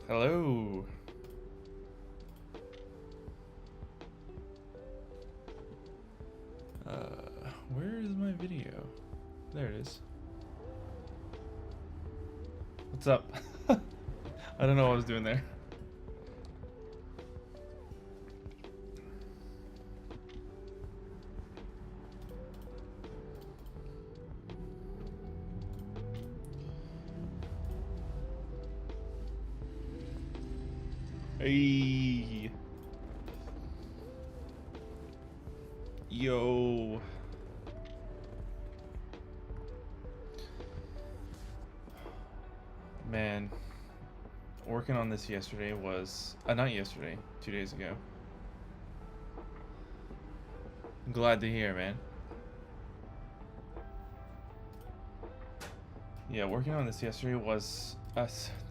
Hello. Where is my video? There it is. What's up? I don't know what I was doing there. Hey. Yo. Man, working on this yesterday was, not yesterday, 2 days ago. I'm glad to hear, man. Yeah, working on this yesterday was,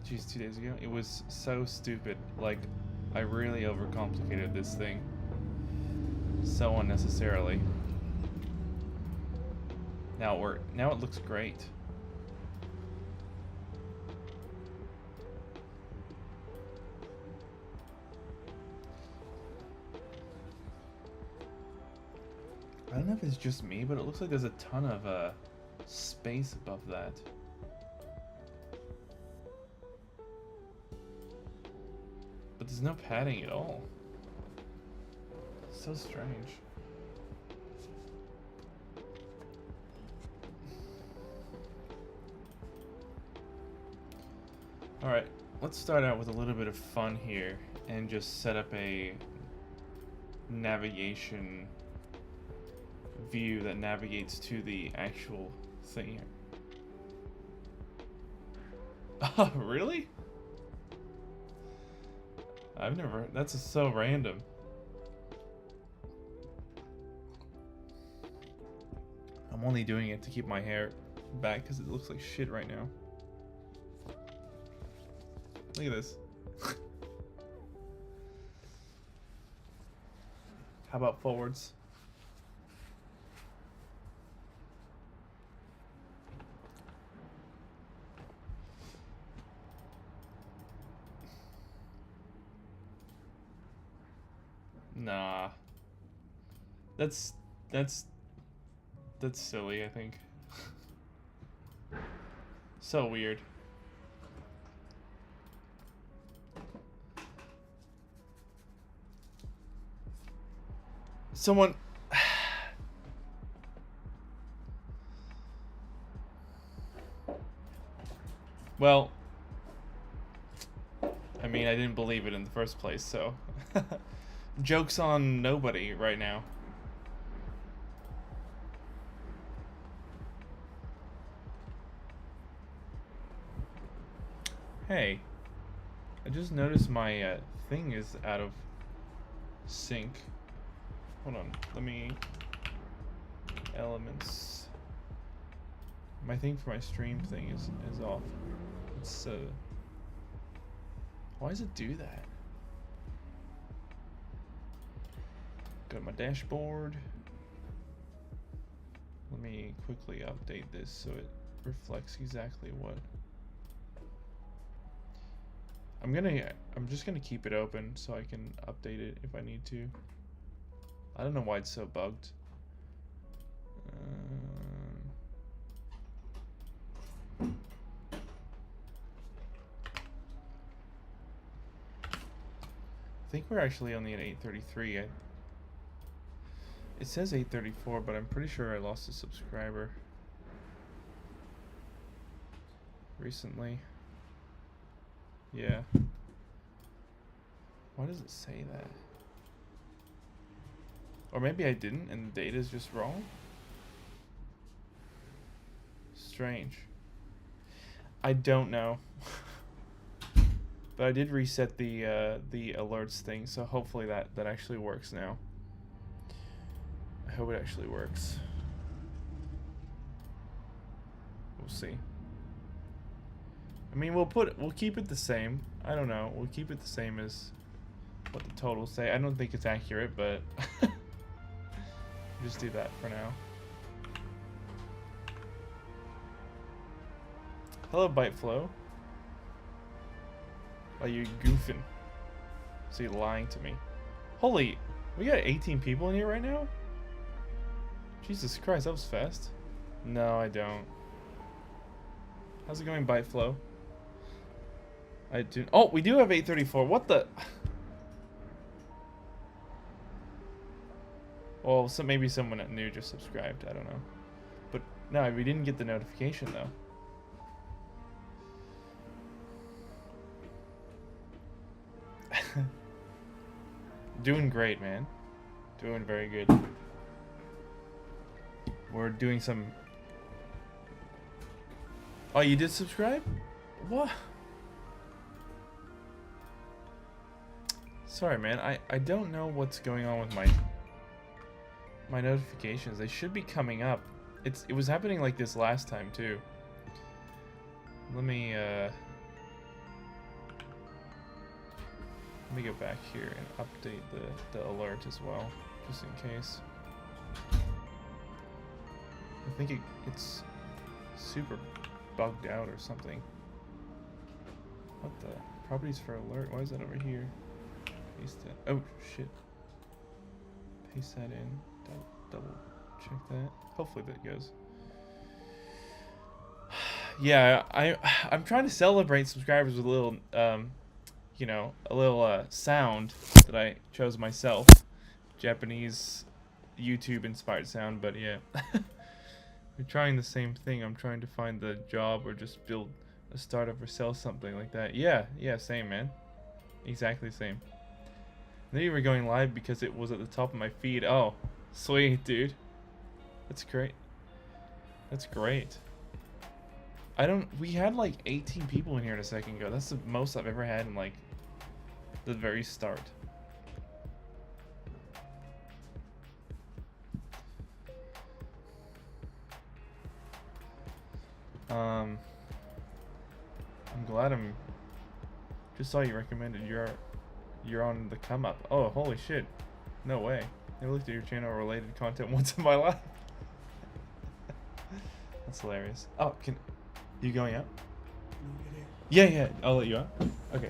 geez, 2 days ago. It was so stupid. Like, I really overcomplicated this thing so unnecessarily. Now it looks great. I don't know if it's just me, but it looks like there's a ton of space above that. But there's no padding at all. So strange. Alright, let's start out with a little bit of fun here and just set up a navigation view that navigates to the actual thing here. Oh, really? That's so random. I'm only doing it to keep my hair back because it looks like shit right now. Look at this. How about forwards? Nah. That's silly, I think. So weird. Someone well, I mean, I didn't believe it in the first place, so joke's on nobody right now. Hey, I just noticed my thing is out of sync. Hold on, let me elements. My thing for my stream thing is off. It's why does it do that? Go to my dashboard. Let me quickly update this so it reflects exactly what. I'm just gonna keep it open so I can update it if I need to. I don't know why it's so bugged. I think we're actually only at 833. It says 834, but I'm pretty sure I lost a subscriber recently. Yeah. Why does it say that? Or maybe I didn't and the data's just wrong? Strange. I don't know. But I did reset the alerts thing, so hopefully that actually works now. I hope it actually works. We'll see. I mean, we'll keep it the same. I don't know. We'll keep it the same as what the totals say. I don't think it's accurate, but just do that for now. Hello, Byteflow. Are you goofing? So you lying to me? Holy, we got 18 people in here right now? Jesus Christ, that was fast. No, I don't. How's it going, Byteflow? I do. Oh, we do have 834. What the? Well, so maybe someone new just subscribed. I don't know. But no, we didn't get the notification though. Doing great, man. Doing very good. We're doing some... Oh, you did subscribe? What? Sorry, man. I don't know what's going on with my notifications. They should be coming up. It was happening like this last time too. Let me go back here and update the alert as well, just in case. I think it's super bugged out or something. What the? Properties for alert? Why is that over here? Paste it. Oh shit. Paste that in. Double check that. Hopefully that goes. Yeah, I'm trying to celebrate subscribers with a little you know, a little sound that I chose myself. Japanese YouTube inspired sound, but yeah. We're trying the same thing. I'm trying to find the job or just build a startup or sell something like that. Yeah, same, man. Exactly same. I knew you were going live because it was at the top of my feed. Oh, sweet, dude. That's great. That's great. We had like 18 people in here a second ago. That's the most I've ever had in like the very start. I'm glad just saw you recommended you're on the come up. Oh, holy shit. No way. I looked at your channel related content once in my life. That's hilarious. Oh, you going out? Yeah, I'll let you out. Okay.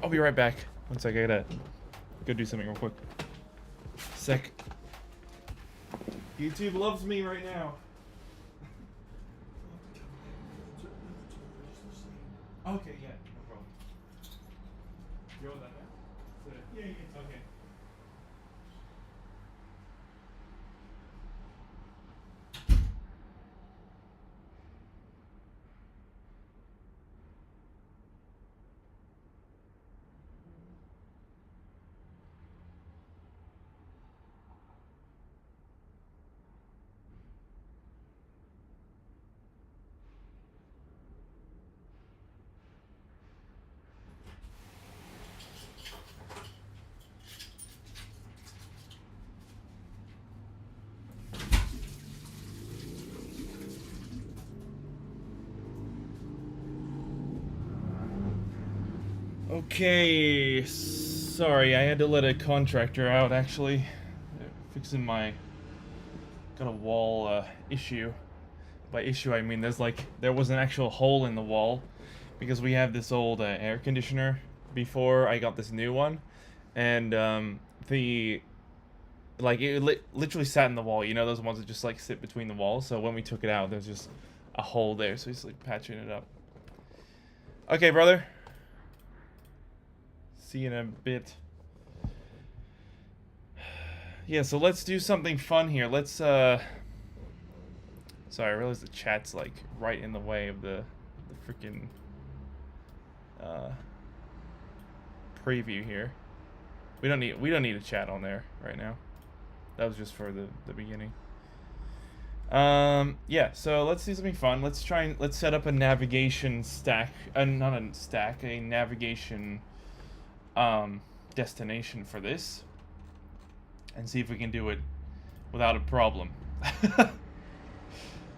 I'll be right back. One sec, I gotta go do something real quick. Sec. YouTube loves me right now. Okay, yeah, no problem. You want that now? Yeah, okay. Okay, sorry, I had to let a contractor out actually. They're fixing got a wall issue. By issue I mean there was an actual hole in the wall because we have this old air conditioner before I got this new one, and it literally sat in the wall. You know those ones that just like sit between the walls. So when we took it out, there's just a hole there. So he's like patching it up. Okay, brother. See you in a bit. Yeah, so let's do something fun here. Let's sorry, I realize the chat's like right in the way of the freaking preview here. We don't need a chat on there right now. That was just for the beginning. Yeah, so let's do something fun. Let's set up a navigation stack, not a stack, a navigation destination for this, and see if we can do it without a problem.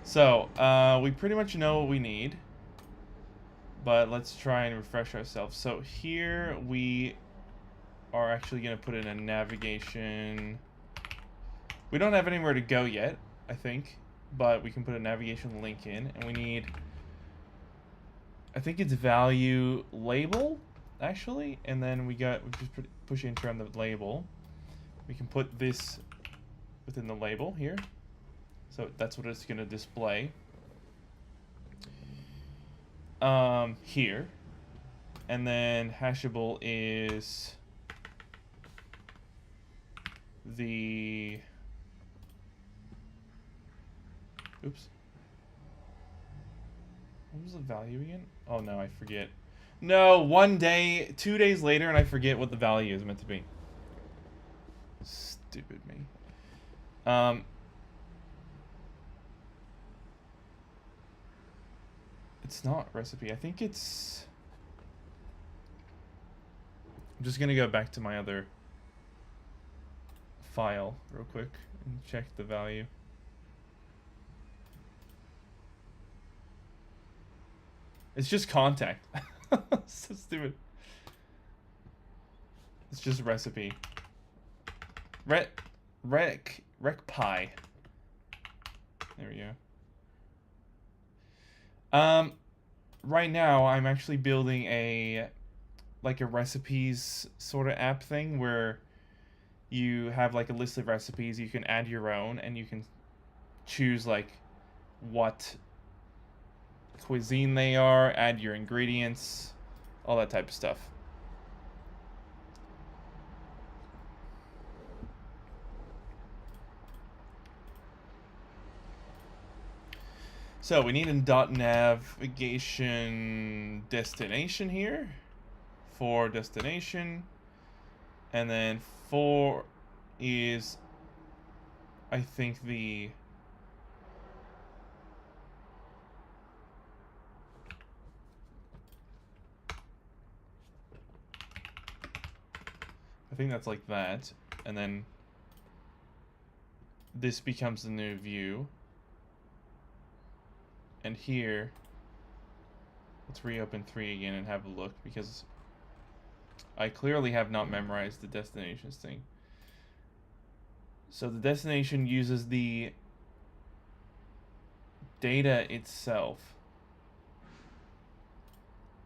So we pretty much know what we need, but let's try and refresh ourselves. So here we are actually going to put in a navigation. We don't have anywhere to go yet, I think, but we can put a navigation link in, and we need, I think it's value label. actually, and then we just push enter on the label. We can put this within the label here, so that's what it's going to display here. And then hashable is the oops. What was the value again? Oh no, I forget. No, 1 day, 2 days later, and I forget what the value is meant to be. Stupid me. It's not recipe. I think it's... I'm just gonna go back to my other file real quick and check the value. It's just contact. So stupid. It's just recipe. Rec pie. There we go. Right now I'm actually building a recipes sort of app thing where you have like a list of recipes, you can add your own, and you can choose like what cuisine they are, add your ingredients, all that type of stuff. So we need a navigation destination here for destination, and then for is, I think, I think that's like that, and then this becomes the new view. And here, let's reopen 3 again and have a look, because I clearly have not memorized the destinations thing. So the destination uses the data itself,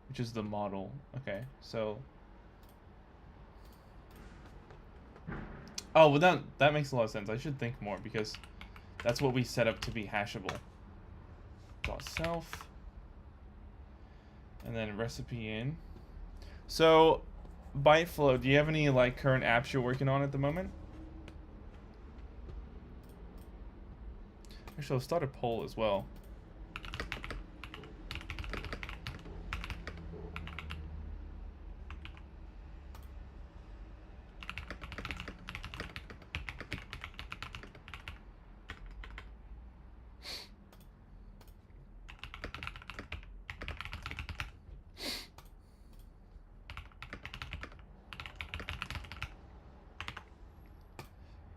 which is the model. Okay, so... Oh, well that makes a lot of sense. I should think more, because that's what we set up to be hashable. .self, and then recipe in. So, ByteFlow, do you have any like current apps you're working on at the moment? Actually, I'll start a poll as well.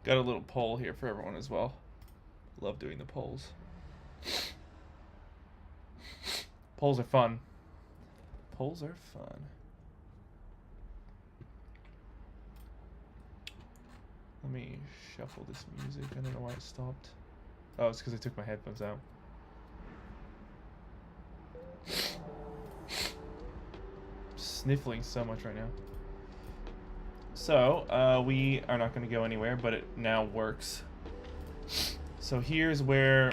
Got a little poll here for everyone as well. Love doing the polls. Polls are fun. Polls are fun. Let me shuffle this music. I don't know why it stopped. Oh, it's because I took my headphones out. Sniffling so much right now. So, we are not going to go anywhere, but it now works. So here's where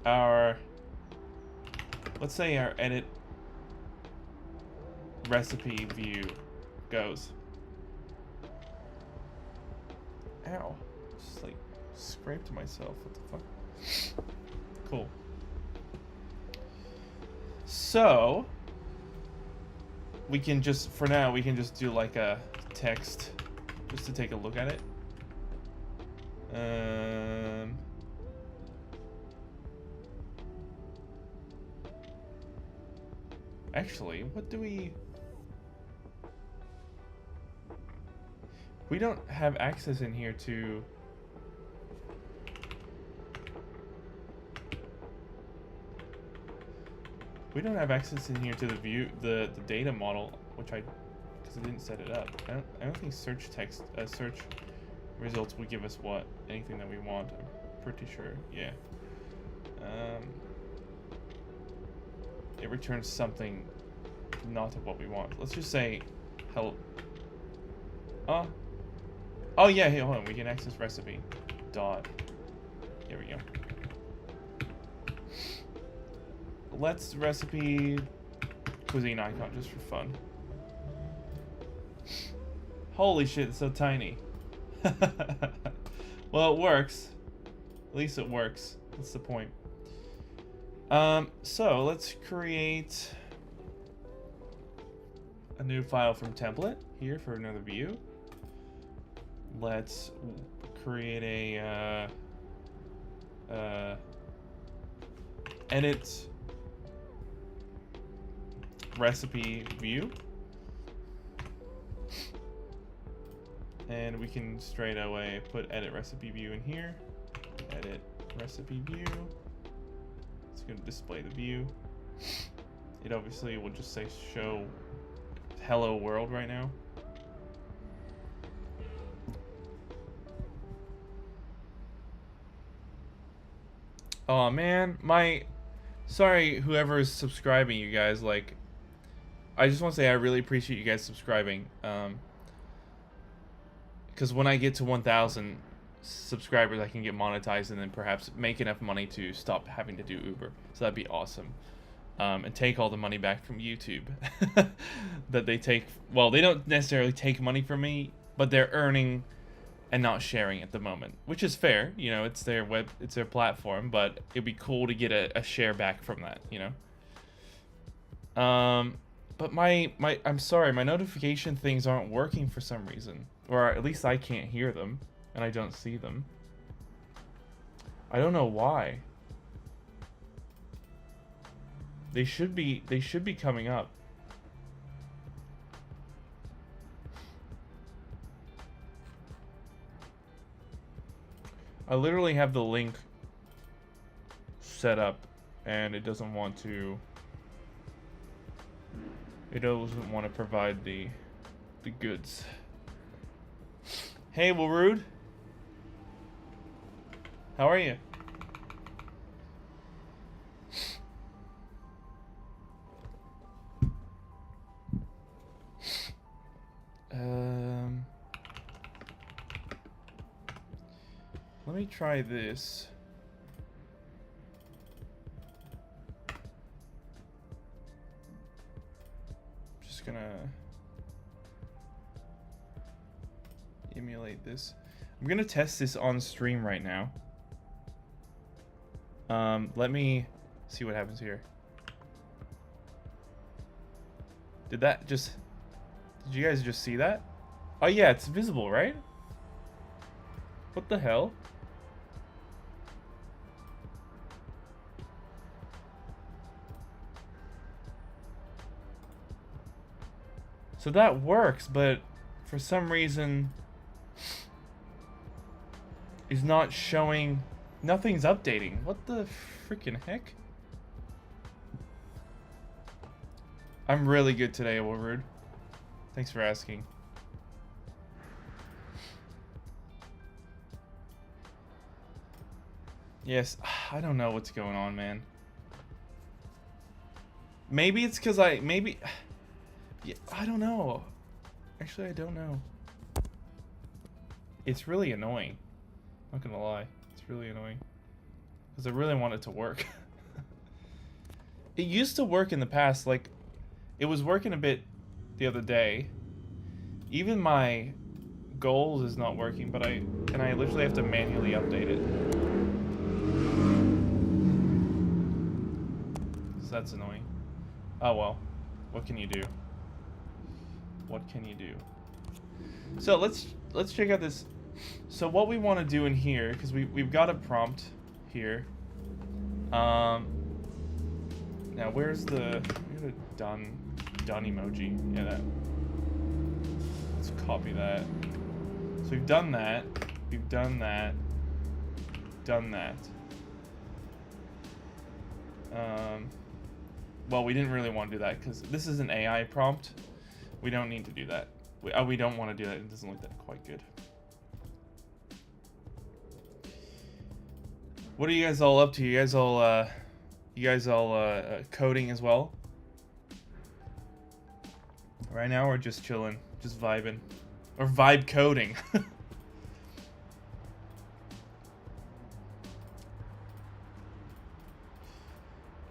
our, let's say our edit recipe view goes. Ow. Just like scraped myself. What the fuck? Cool. So, we can just, for now, we can just do like a text just to take a look at it. Actually, what do we don't have access in here to the view, the data model, which because I didn't set it up. I don't think search results will give us anything that we want. I'm pretty sure. Yeah. It returns something not what we want. Let's just say hello. Oh yeah, hey, hold on. We can access recipe. Dot. Here we go. Let's recipe cuisine icon just for fun. Holy shit, it's so tiny. Well, it works. At least it works. That's the point. So let's create a new file from template here for another view. Let's create a edit recipe view, and we can straight away put edit recipe view in here. Edit recipe view. It's going to display the view. It obviously will just say show hello world right now. Oh man, sorry whoever is subscribing, you guys. Like, I just want to say I really appreciate you guys subscribing. Because when I get to 1,000 subscribers, I can get monetized and then perhaps make enough money to stop having to do Uber. So that'd be awesome. And take all the money back from YouTube that they take. Well, they don't necessarily take money from me, but they're earning and not sharing at the moment, which is fair. You know, it's their platform, but it'd be cool to get a share back from that, you know. But I'm sorry, my notification things aren't working for some reason, or at least I can't hear them and I don't see them. I don't know why. They should be coming up. I literally have the link set up and it doesn't want to provide the goods. Hey, Wilrude. How are you? Let me try this. Just gonna emulate this. I'm gonna test this on stream right now. Let me see what happens here. Did you guys just see that? Oh yeah, it's visible, right? What the hell? So that works, but for some reason is not showing. Nothing's updating. What the freaking heck? I'm really good today, Wilrude. Thanks for asking. Yes, I don't know what's going on, man. Maybe it's because yeah, I don't know. Actually, I don't know. It's really annoying. Not gonna lie. It's really annoying. Because I really want it to work. It used to work in the past. Like, it was working a bit the other day. Even my goals is not working, but I literally have to manually update it. So that's annoying. Oh well. What can you do? What can you do? So let's check out this. So what we want to do in here, because we've got a prompt here. Now where's the done emoji? Yeah, that. Let's copy that. So we've done that. We've done that. Done that. Well, we didn't really want to do that because this is an AI prompt. We don't need to do that. We don't want to do that. It doesn't look that quite good. What are you guys all up to? You guys all coding as well? Right now we're just chilling, just vibing. Or vibe coding.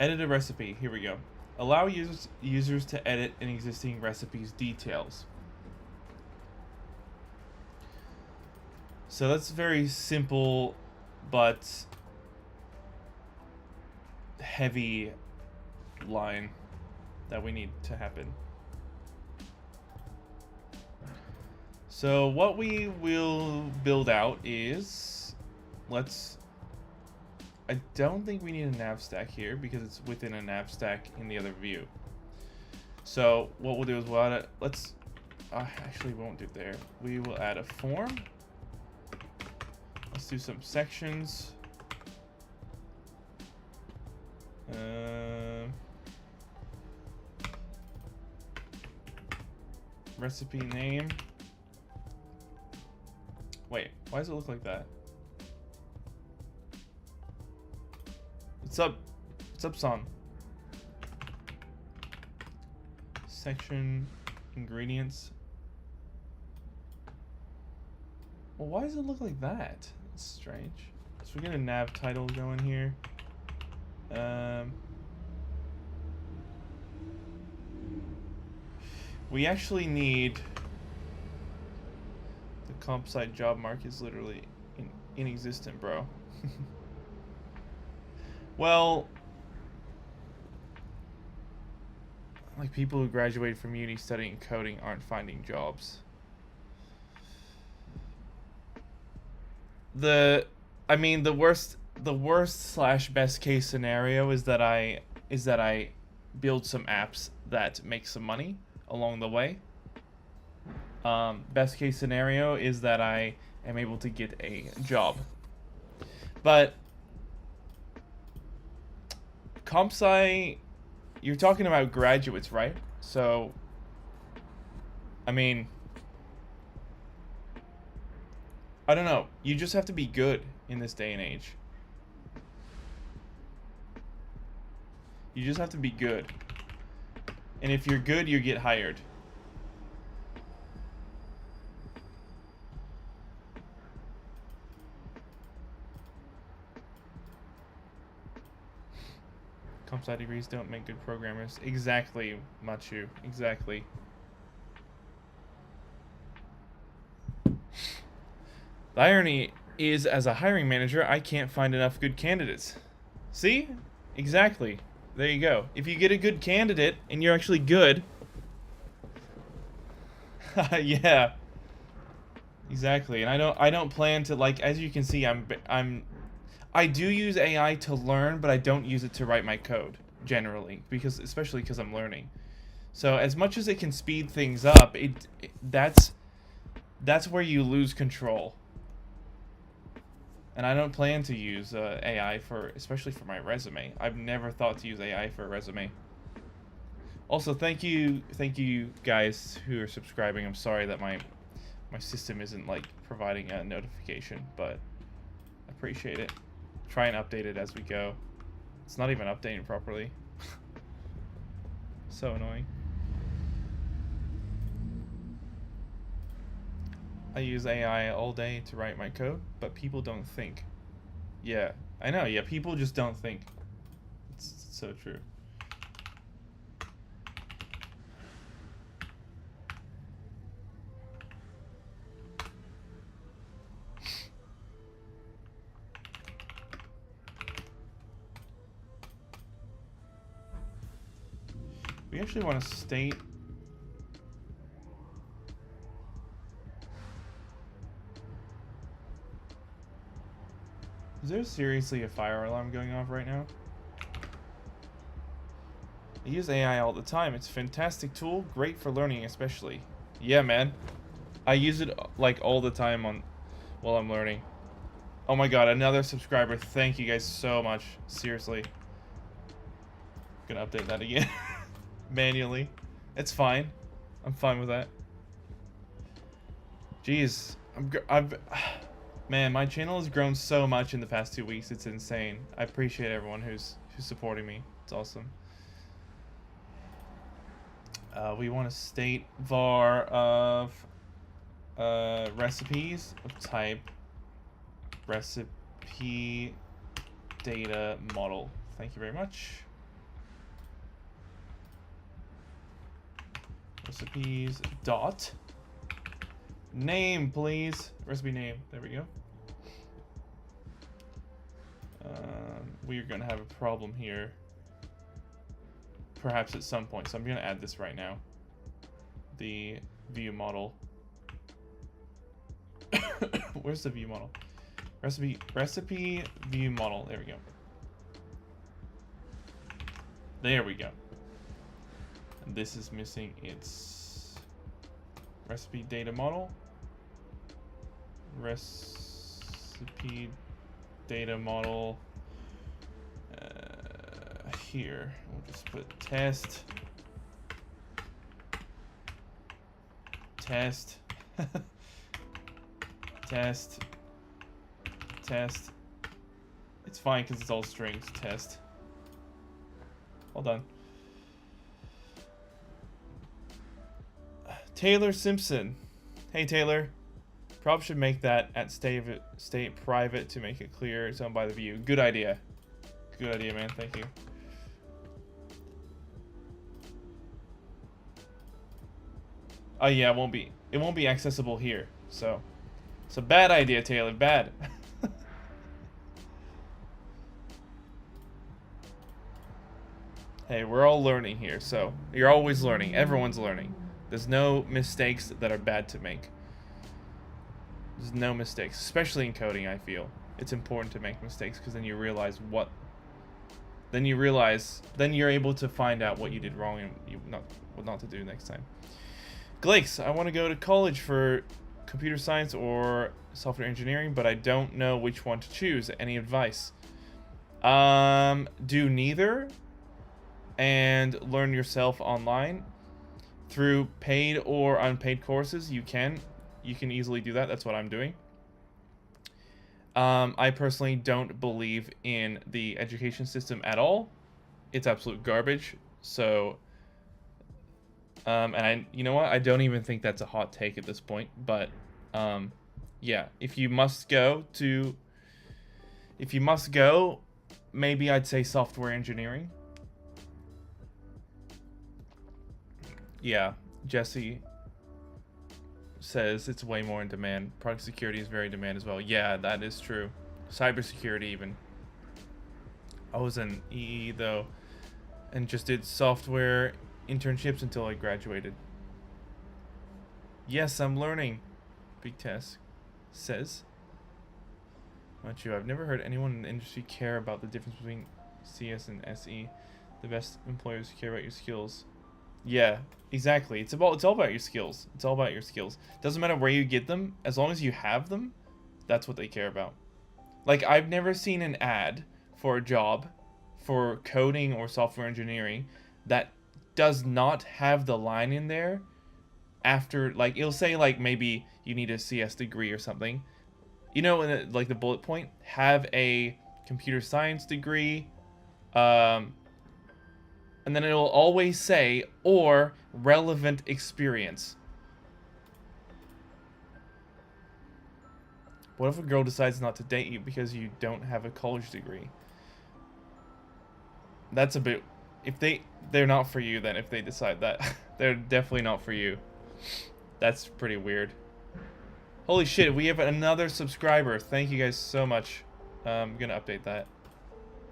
Edit a recipe. Here we go. Allow users to edit an existing recipe's details. So that's very simple, but heavy line that we need to happen. So what we will build out is, I don't think we need a nav stack here because it's within a nav stack in the other view. So what we'll do is we'll add a, actually we won't do it there. We will add a form. Let's do some sections. Recipe name. Wait, why does it look like that? What's up? What's up, son? Section ingredients. Well, why does it look like that? That's strange. So we get a nav title going here. We actually need the comp site job mark is literally inexistent, bro. Well, like people who graduate from uni studying coding aren't finding jobs. I mean the worst / best case scenario is that I build some apps that make some money along the way. Best case scenario is that I am able to get a job. But comp sci, you're talking about graduates, right? So, I mean, I don't know. You just have to be good in this day and age. You just have to be good. And if you're good, you get hired. Comp sci degrees don't make good programmers. Exactly, Machu. Exactly. The irony is, as a hiring manager, I can't find enough good candidates. See? Exactly. There you go. If you get a good candidate and you're actually good, yeah. Exactly. And I don't plan to, like, as you can see, I do use AI to learn, but I don't use it to write my code generally, especially because I'm learning. So as much as it can speed things up, that's where you lose control. And I don't plan to use AI especially for my resume. I've never thought to use AI for a resume. Also, thank you guys who are subscribing. I'm sorry that my system isn't like providing a notification, but I appreciate it. Try and update it as we go. It's not even updating properly. So annoying. I use AI all day to write my code, but people don't think. Yeah, I know. Yeah, people just don't think. It's so true. We actually want to state. Is there seriously a fire alarm going off right now? I use AI all the time. It's a fantastic tool, great for learning especially. Yeah, man. I use it like all the time while I'm learning. Oh my god, another subscriber. Thank you guys so much. Seriously. Gonna update that again. Manually. It's fine. I'm fine with that. Jeez. Man, my channel has grown so much in the past 2 weeks. It's insane. I appreciate everyone who's supporting me. It's awesome. We want a state var of recipes of type recipe data model. Thank you very much. Recipes dot name, please. Recipe name. There we go. We are going to have a problem here. Perhaps at some point. So I'm going to add this right now. The view model. Where's the view model? Recipe view model. There we go. There we go. And this is missing its recipe data model. Recipe data model. Here, we'll just put test. Test. Test. Test. It's fine because it's all strings. Test. All done. Taylor Simpson. Hey Taylor. Probably should make that at state private to make it clear it's owned by the view. Good idea. Good idea, man. Thank you. Oh yeah, it won't be accessible here. So it's a bad idea, Taylor. Bad. Hey, we're all learning here, so you're always learning. Everyone's learning. There's no mistakes that are bad to make. There's no mistakes, especially in coding. I feel it's important to make mistakes because then you realize what. Then you're able to find out what you did wrong and what not to do next time. Glakes, I want to go to college for computer science or software engineering, but I don't know which one to choose. Any advice? Do neither and learn yourself online through paid or unpaid courses. You can easily do that. That's what I'm doing. I personally don't believe in the education system at all. It's absolute garbage. So and you know what? I don't even think that's a hot take at this point. But yeah, if you must go, maybe I'd say software engineering. Yeah, Jesse says it's way more in demand. Product security is very in demand as well. Yeah, that is true. Cybersecurity even. I was in EE though, and just did software internships until I graduated. Yes, I'm learning. Big Test says. Not you. I've never heard anyone in the industry care about the difference between CS and SE. The best employers care about your skills. Yeah, exactly. It's all about your skills. It's all about your skills. Doesn't matter where you get them, as long as you have them, that's what they care about. Like, I've never seen an ad for a job for coding or software engineering that does not have the line in there after, like, it'll say, like, maybe you need a CS degree or something. You know, in like the bullet point, have a computer science degree, and then it will always say, or relevant experience. What if a girl decides not to date you because you don't have a college degree? That's a bit... If they're not for you, then if they decide that, they're definitely not for you. That's pretty weird. Holy shit, we have another subscriber. Thank you guys so much. I'm gonna update that.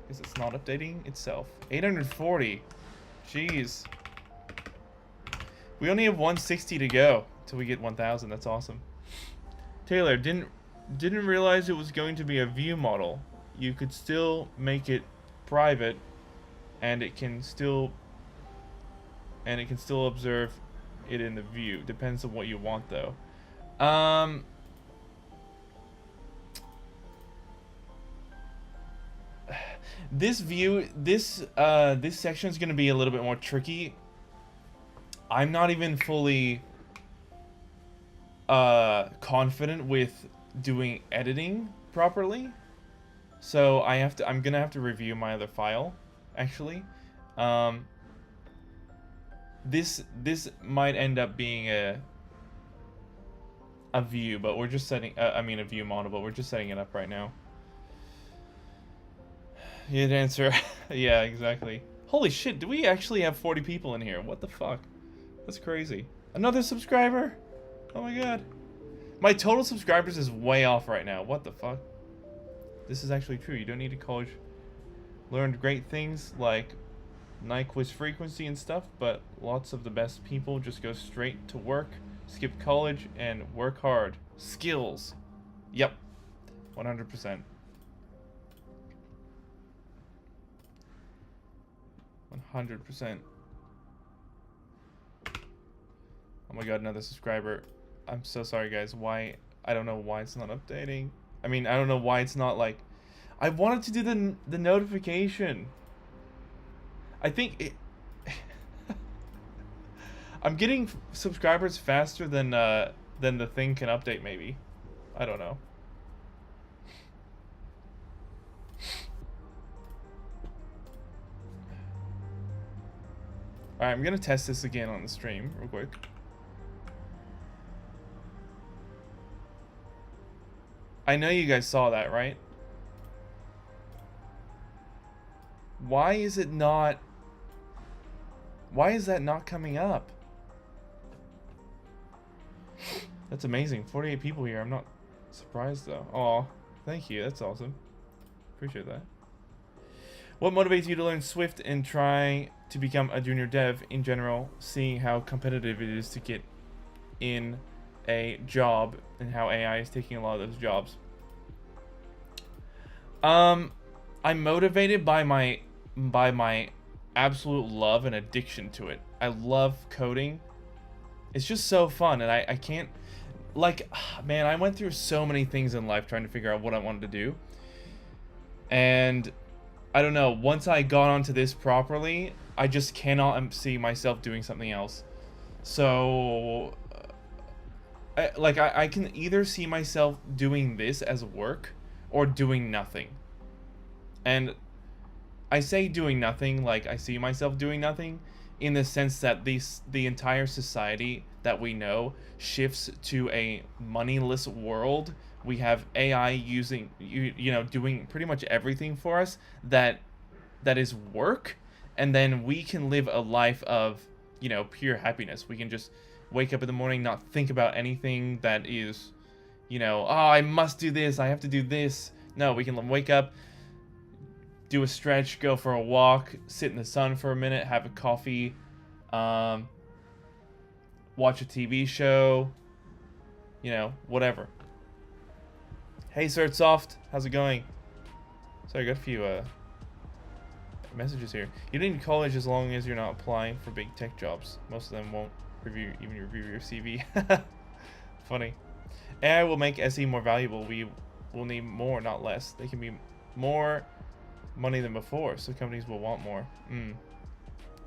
Because it's not updating itself. 840. Jeez. We only have 160 to go till we get 1,000. That's awesome. Taylor, didn't realize it was going to be a view model. You could still make it private, and it can still observe it in the view. Depends on what you want, though. This view, this section is going to be a little bit more tricky. I'm not even fully confident with doing editing properly, so I'm gonna have to review my other file, actually. This might end up being a view, but we're just setting. I mean, a view model, but we're just setting it up right now. You didn't answer. Yeah, exactly. Holy shit! Do we actually have 40 people in here? What the fuck? That's crazy. Another subscriber. Oh my god. My total subscribers is way off right now. What the fuck? This is actually true. You don't need a college. Learned great things like night quiz frequency and stuff, but lots of the best people just go straight to work, skip college, and work hard. Skills. Yep. 100%. 100%. Oh my god, another subscriber. I'm so sorry, guys. Why? I don't know why it's not updating. I mean, I don't know why it's not like... I wanted to do the notification. I think it... I'm getting subscribers faster than the thing can update, maybe. I don't know. Alright, I'm gonna test this again on the stream real quick. I know you guys saw that, right? Why is it not... Why is that not coming up? That's amazing. 48 people here. I'm not surprised, though. Aw, thank you. That's awesome. Appreciate that. What motivates you to learn Swift and try to become a junior dev in general, seeing how competitive it is to get in a job and how AI is taking a lot of those jobs? I'm motivated by my absolute love and addiction to it. I love coding. It's just so fun, and I can't, like, man, I went through so many things in life trying to figure out what I wanted to do. And I don't know, once I got onto this properly, I just cannot see myself doing something else. So I can either see myself doing this as work or doing nothing. And I say doing nothing, like I see myself doing nothing in the sense that the entire society that we know shifts to a moneyless world. We have AI using, you know, doing pretty much everything for us that is work, and then we can live a life of, you know, pure happiness. We can just wake up in the morning, not think about anything that is, you know, oh, I must do this, I have to do this. No, we can wake up, do a stretch, go for a walk, sit in the sun for a minute, have a coffee, watch a TV show, you know, whatever. Hey, Soft, how's it going? Sorry, I got a few messages here. You don't need college as long as you're not applying for big tech jobs. Most of them won't even review your CV. Funny. AI will make SE more valuable. We will need more, not less. They can be more money than before, so companies will want more.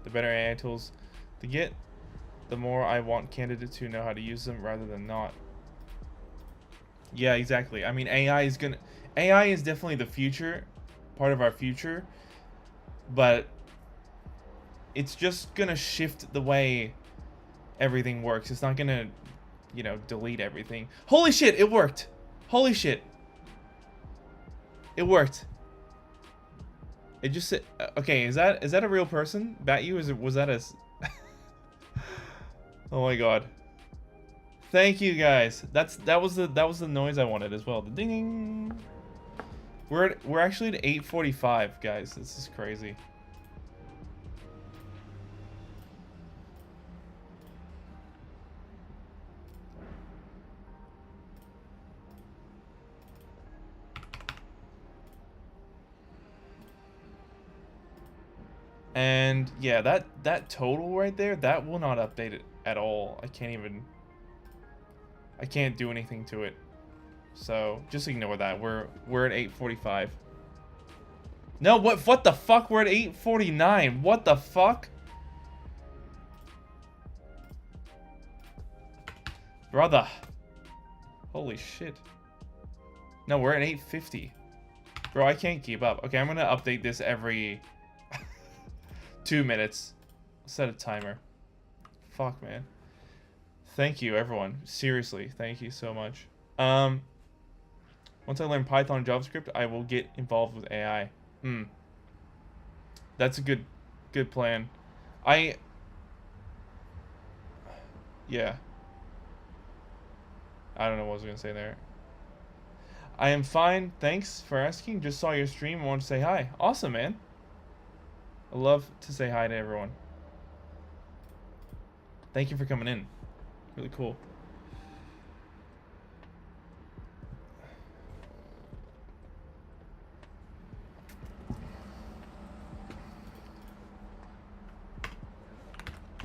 The better AI tools to get, the more I want candidates who know how to use them rather than not. Yeah, exactly. I mean, AI is definitely the future, part of our future, but it's just gonna shift the way everything works. It's not gonna, you know, delete everything. Holy shit, it worked! Holy shit. It worked. It just said, okay, is that a real person? Was that a... Oh my god. Thank you guys. That was the noise I wanted as well. The ding. We're actually at 8:45, guys. This is crazy. And yeah, that total right there, that will not update it at all. I can't do anything to it. So just ignore that. We're at 8:45. No, what the fuck? We're at 8:49. What the fuck? Brother. Holy shit. No, we're at 8:50. Bro, I can't keep up. Okay, I'm gonna update this every 2 minutes. Set a timer. Fuck, man. Thank you, everyone. Seriously, thank you so much. Once I learn Python and JavaScript, I will get involved with AI. That's a good plan. Yeah. I don't know what I was gonna say there. I am fine. Thanks for asking. Just saw your stream. I want to say hi. Awesome, man. I love to say hi to everyone. Thank you for coming in. Really cool.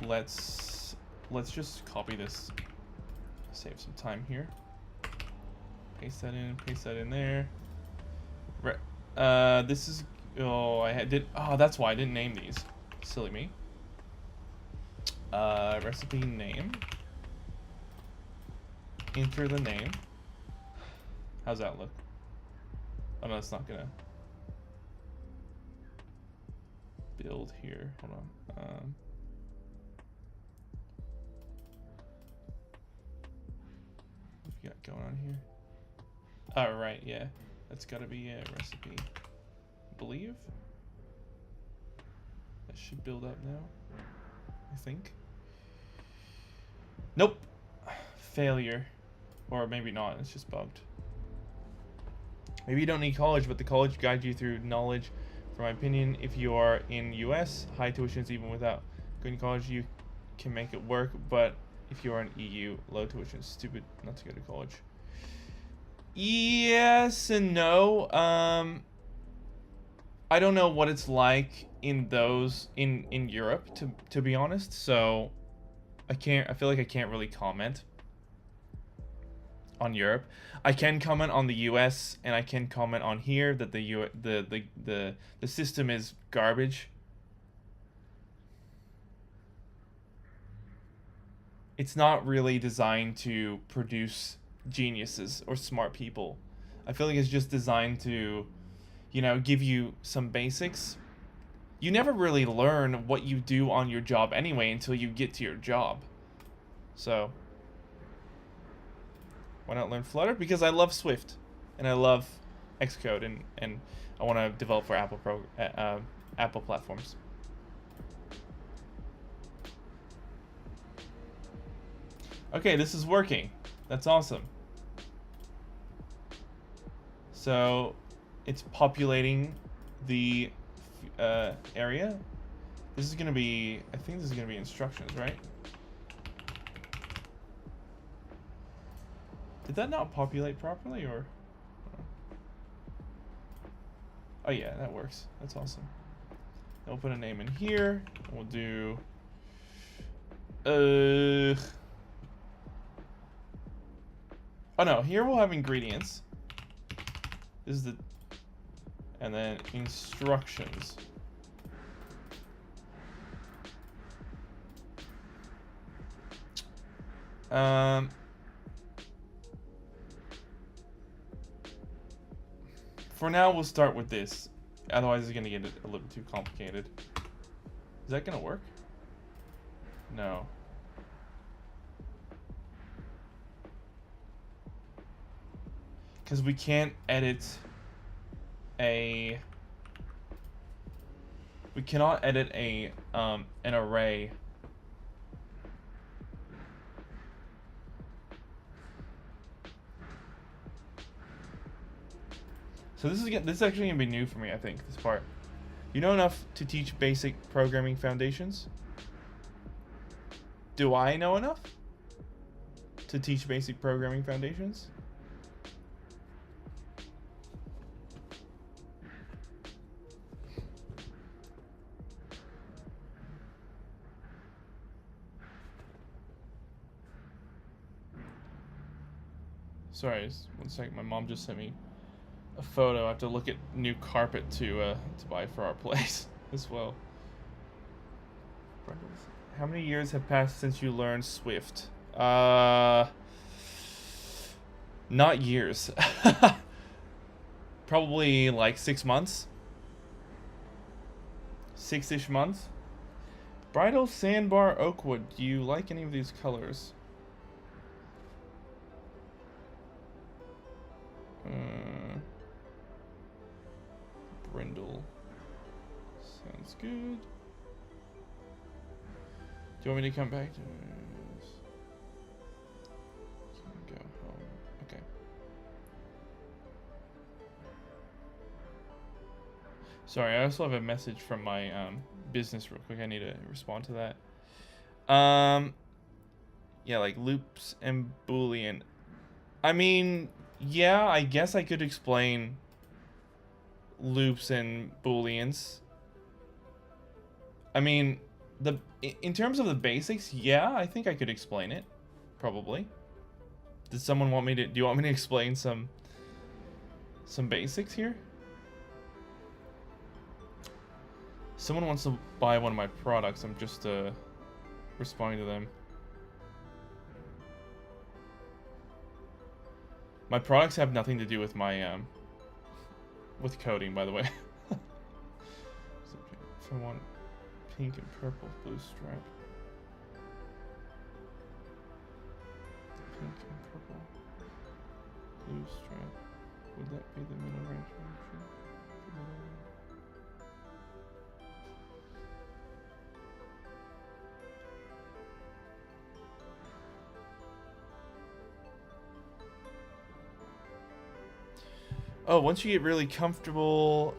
Let's just copy this. Save some time here. Paste that in there. This is, oh, that's why I didn't name these. Silly me. Recipe name. Enter the name. How's that look? Oh no, it's not gonna build here. Hold on. What we got going on here? Oh, right, yeah. That's gotta be a recipe. I believe. That should build up now. I think. Nope. Failure. Or maybe not, it's just bugged. Maybe you don't need college, but the college guides you through knowledge. For my opinion, if you are in US, high tuitions even without going to college, you can make it work. But if you are in EU, low tuition, stupid not to go to college. Yes and no. I don't know what it's like in those in Europe to be honest. So I feel like I can't really comment on Europe. I can comment on the US and I can comment on here that the system is garbage. It's not really designed to produce geniuses or smart people. I feel like it's just designed to, you know, give you some basics. You never really learn what you do on your job anyway until you get to your job. So why not learn Flutter? Because I love Swift and I love Xcode and I want to develop for Apple platforms. Okay, this is working. That's awesome. So it's populating the area. This is gonna be, I think this is gonna be instructions, right? Did that not populate properly, or? Oh yeah, that works. That's awesome. We'll put a name in here. We'll do oh no, here we'll have ingredients. This is the, and then instructions. For now, we'll start with this. Otherwise, it's gonna get a little too complicated. Is that gonna work? No. Because we can't edit a. We cannot edit an array. So this is actually gonna be new for me, I think, this part. You know enough to teach basic programming foundations? Do I know enough to teach basic programming foundations? Sorry, just 1 second. My mom just sent me a photo. I have to look at new carpet to buy for our place as well. How many years have passed since you learned Swift? Not years. Probably like 6 months. 6-ish months. Bridal Sandbar Oakwood. Do you like any of these colors? Brindle. Sounds good. Do you want me to come back to this? Go home. Okay. Sorry, I also have a message from my business real quick. I need to respond to that. Yeah, like loops and Boolean. I mean, yeah, I guess I could explain loops and Booleans. I mean, in terms of the basics, yeah, I think I could explain it. Probably. Does someone want me to, do you want me to explain some basics here? Someone wants to buy one of my products. I'm just responding to them. My products have nothing to do with my with coding, by the way. If I want pink and purple blue stripe. Pink and purple blue stripe. Would that be the middle range? Oh, once you get really comfortable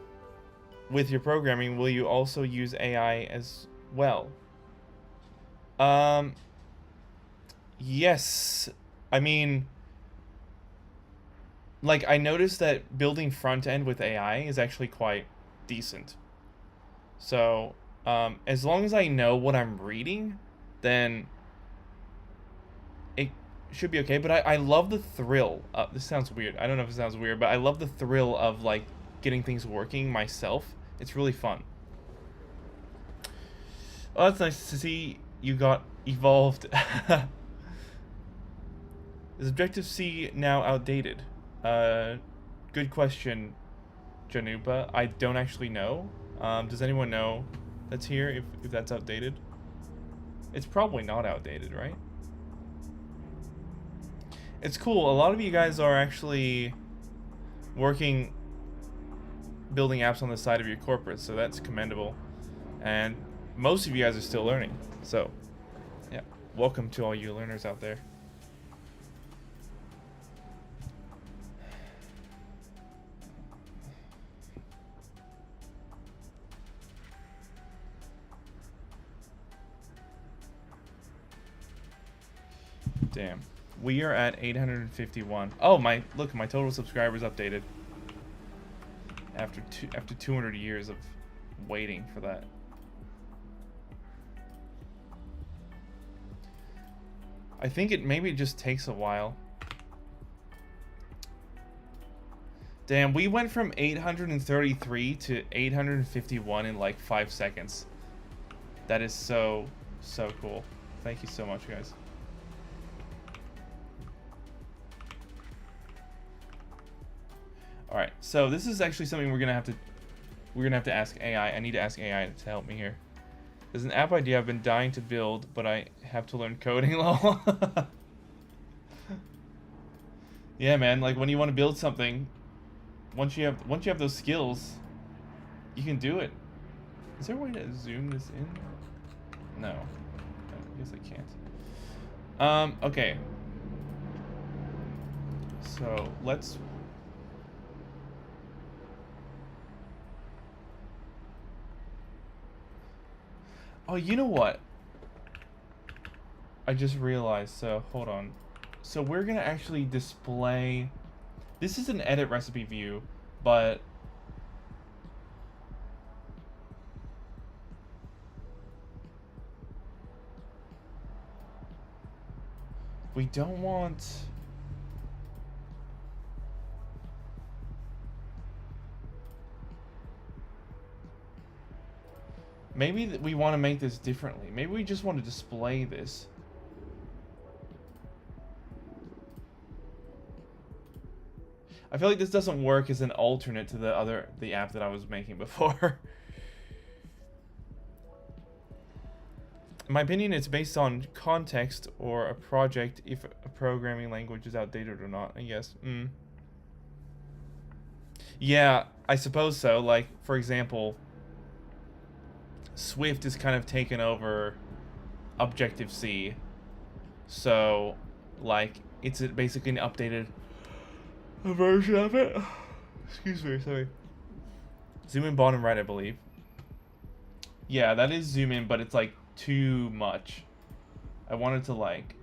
with your programming, will you also use AI as well? Yes. I mean, like, I noticed that building front end with AI is actually quite decent. So, as long as I know what I'm reading, then it should be okay. But I love the thrill. This sounds weird. I don't know if it sounds weird, but I love the thrill of, like, getting things working myself. It's really fun. Oh, that's nice to see you got evolved. Is Objective-C now outdated? Good question, Janupa. I don't actually know. Does anyone know that's here if that's outdated? It's probably not outdated, right? It's cool. A lot of you guys are actually working, building apps on the side of your corporate, so that's commendable. And most of you guys are still learning. So, yeah, welcome to all you learners out there. Damn. We are at 851. Oh, my total subscribers updated. After 200 years of waiting for that. I think maybe it just takes a while. Damn, we went from 833 to 851 in like 5 seconds. That is so cool. Thank you so much, guys. All right, so this is actually something we're gonna have to ask AI. I need to ask AI to help me here. There's an app idea I've been dying to build, but I have to learn coding. Lol. Yeah, man. Like when you want to build something, once you have those skills, you can do it. Is there a way to zoom this in? No. I guess I can't. Okay. So let's. Oh, you know what? I just realized, so hold on. So we're gonna actually display, this is an edit recipe view, but we don't want, maybe we want to make this differently. Maybe we just want to display this. I feel like this doesn't work as an alternate to the app that I was making before. my opinion, it's based on context or a project, if a programming language is outdated or not, I guess. Yeah, I suppose so. Like, for example, Swift is kind of taken over Objective-C. So, like, it's basically an updated version of it. Excuse me, sorry. Zoom in bottom right, I believe. Yeah, that is zoom in, but it's like too much. I wanted to like...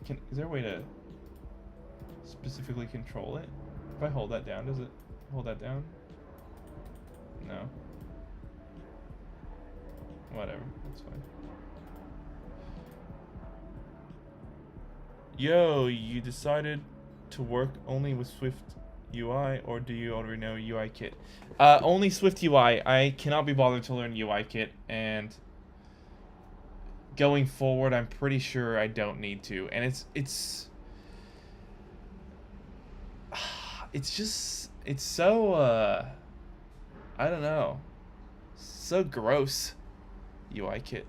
is there a way to specifically control it? If I hold that down, does it hold that down? No. Whatever, that's fine. Yo, you decided to work only with SwiftUI, or do you already know UIKit? Only SwiftUI. I cannot be bothered to learn UIKit, and going forward, I'm pretty sure I don't need to. And it's just, it's so, I don't know, so gross, UIKit.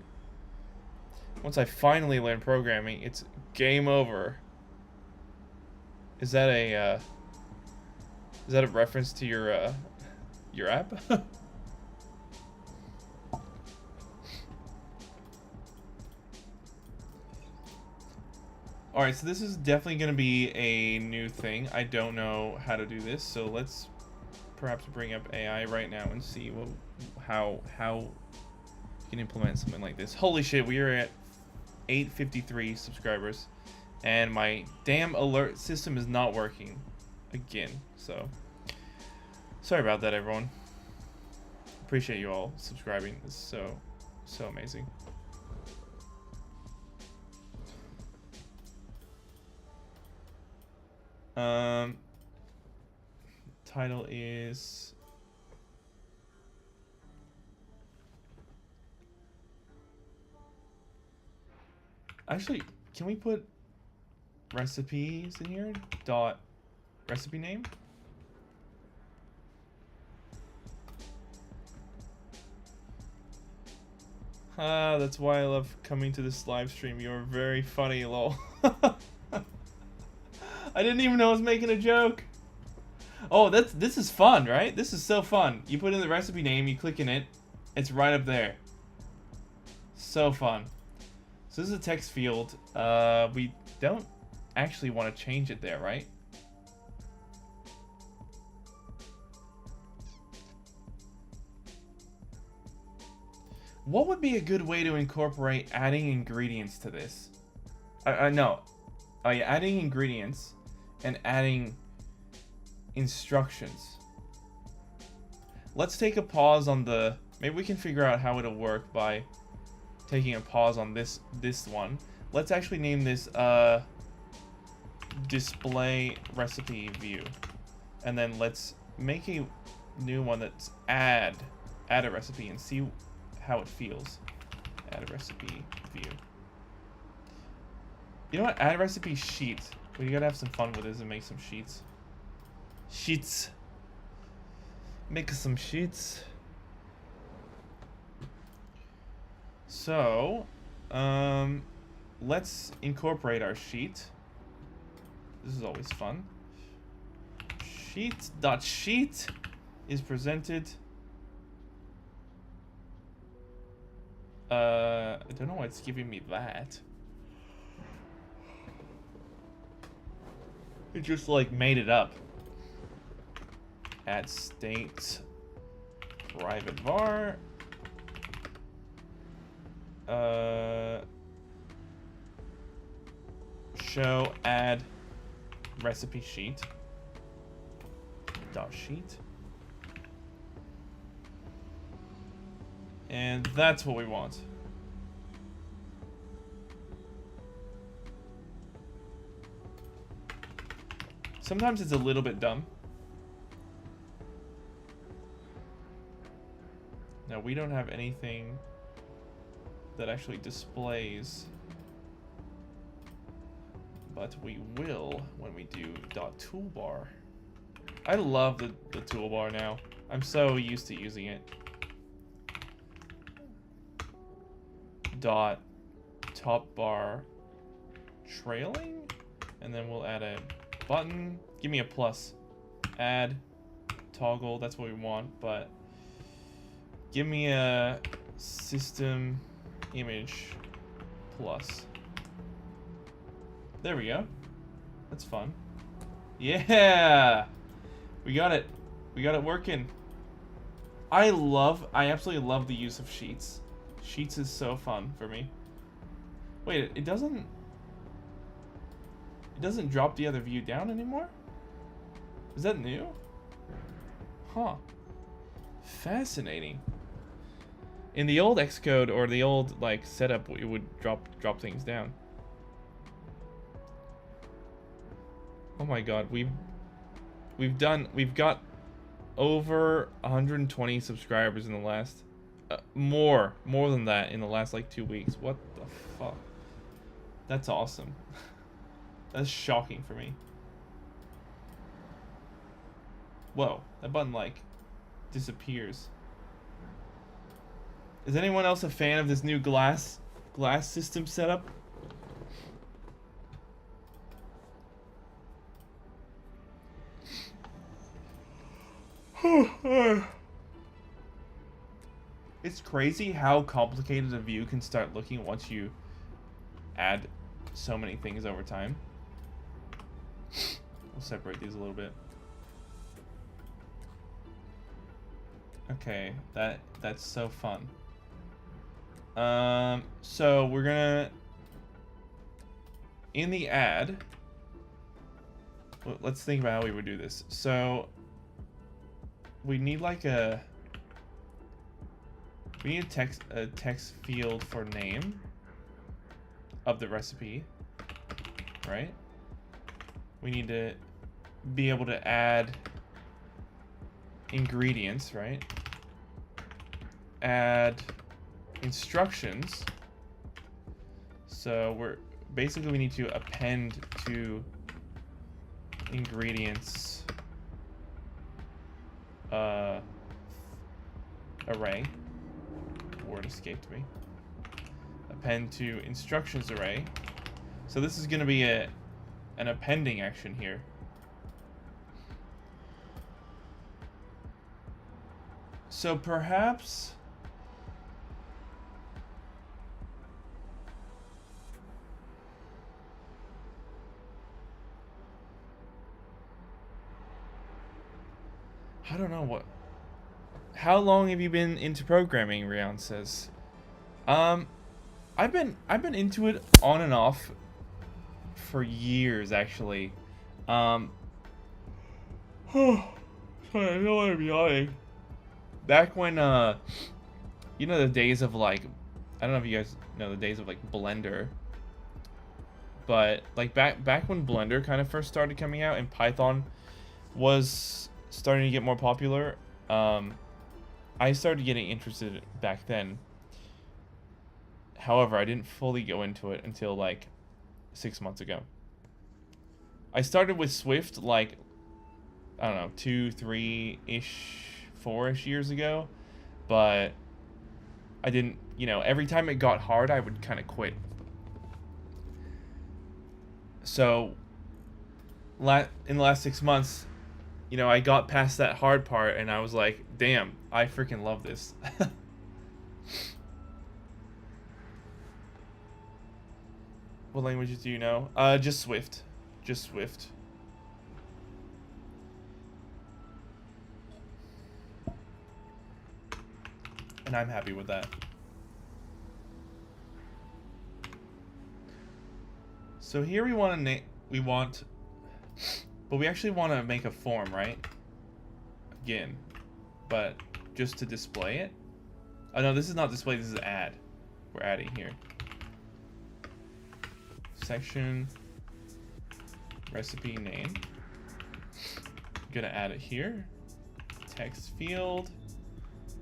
Once I finally learn programming, it's game over. Is that a reference to your app? Alright, so this is definitely going to be a new thing. I don't know how to do this, so let's perhaps bring up AI right now and see how you can implement something like this. Holy shit, we are at 853 subscribers, and my damn alert system is not working again, so sorry about that, everyone. Appreciate you all subscribing. This is so amazing. Title is actually, can we put recipes in here? Dot recipe name? That's why I love coming to this live stream. You're very funny, lol. I didn't even know I was making a joke. Oh, this is fun, right? This is so fun. You put in the recipe name, you click in it, it's right up there. So fun. So this is a text field. We don't actually want to change it there, right? What would be a good way to incorporate adding ingredients to this? No. Oh yeah, adding ingredients and adding instructions. Let's take a pause on the... Maybe we can figure out how it'll work by taking a pause on this one. Let's actually name this display recipe view, and then let's make a new one that's add a recipe and see how it feels. Add a recipe view. You know what? Add a recipe sheet. We gotta have some fun with this and make some sheets. Sheets. Make some sheets. So, let's incorporate our sheet. This is always fun. Sheet is presented. I don't know why it's giving me that. It just like made it up. Add state private var. Show add recipe sheet dot sheet, and that's what we want. Sometimes it's a little bit dumb. Now we don't have anything that actually displays, but we will when we do .toolbar. I love the toolbar now. I'm so used to using it. dot top bar trailing, and then we'll add a button. Give me a plus. Add toggle, that's what we want, but give me a system image plus. There we go. That's fun. Yeah! We got it. We got it working. I absolutely love the use of sheets. Sheets is so fun for me. Wait, it doesn't drop the other view down anymore? Is that new? Huh. Fascinating. In the old Xcode or the old like setup, it would drop things down. Oh my god, we've got over 120 subscribers in the last more than that in the last like 2 weeks. What the fuck? That's awesome. That's shocking for me. Whoa, that button like disappears. Is anyone else a fan of this new glass system setup? It's crazy how complicated a view can start looking once you add so many things over time. We'll separate these a little bit. Okay, that's so fun. So we're gonna in the add. Let's think about how we would do this. So we need like a text field for name of the recipe, right? We need to be able to add ingredients, right? Add instructions. So we need to append to ingredients array. Word escaped me. Append to instructions array. So this is going to be an appending action here. So perhaps I don't know what. How long have you been into programming? Rian says. I've been into it on and off for years actually. Sorry, I don't want to be yawning. Back when you know the days of like, I don't know if you guys know the days of like Blender. But like back when Blender kind of first started coming out and Python was starting to get more popular, I started getting interested back then. However, I didn't fully go into it until like 6 months ago. I started with Swift like, I don't know, 2, 3-ish, 4-ish years ago, but I didn't, you know, every time it got hard, I would kind of quit. So, in the last 6 months, you know, I got past that hard part, and I was like, damn, I freaking love this. What languages do you know? Just Swift. Just Swift. And I'm happy with that. So here we want to but we actually want to make a form, right? Again, but just to display it. Oh no, this is not display, this is add. We're adding here. Section, recipe name. I'm gonna add it here. Text field,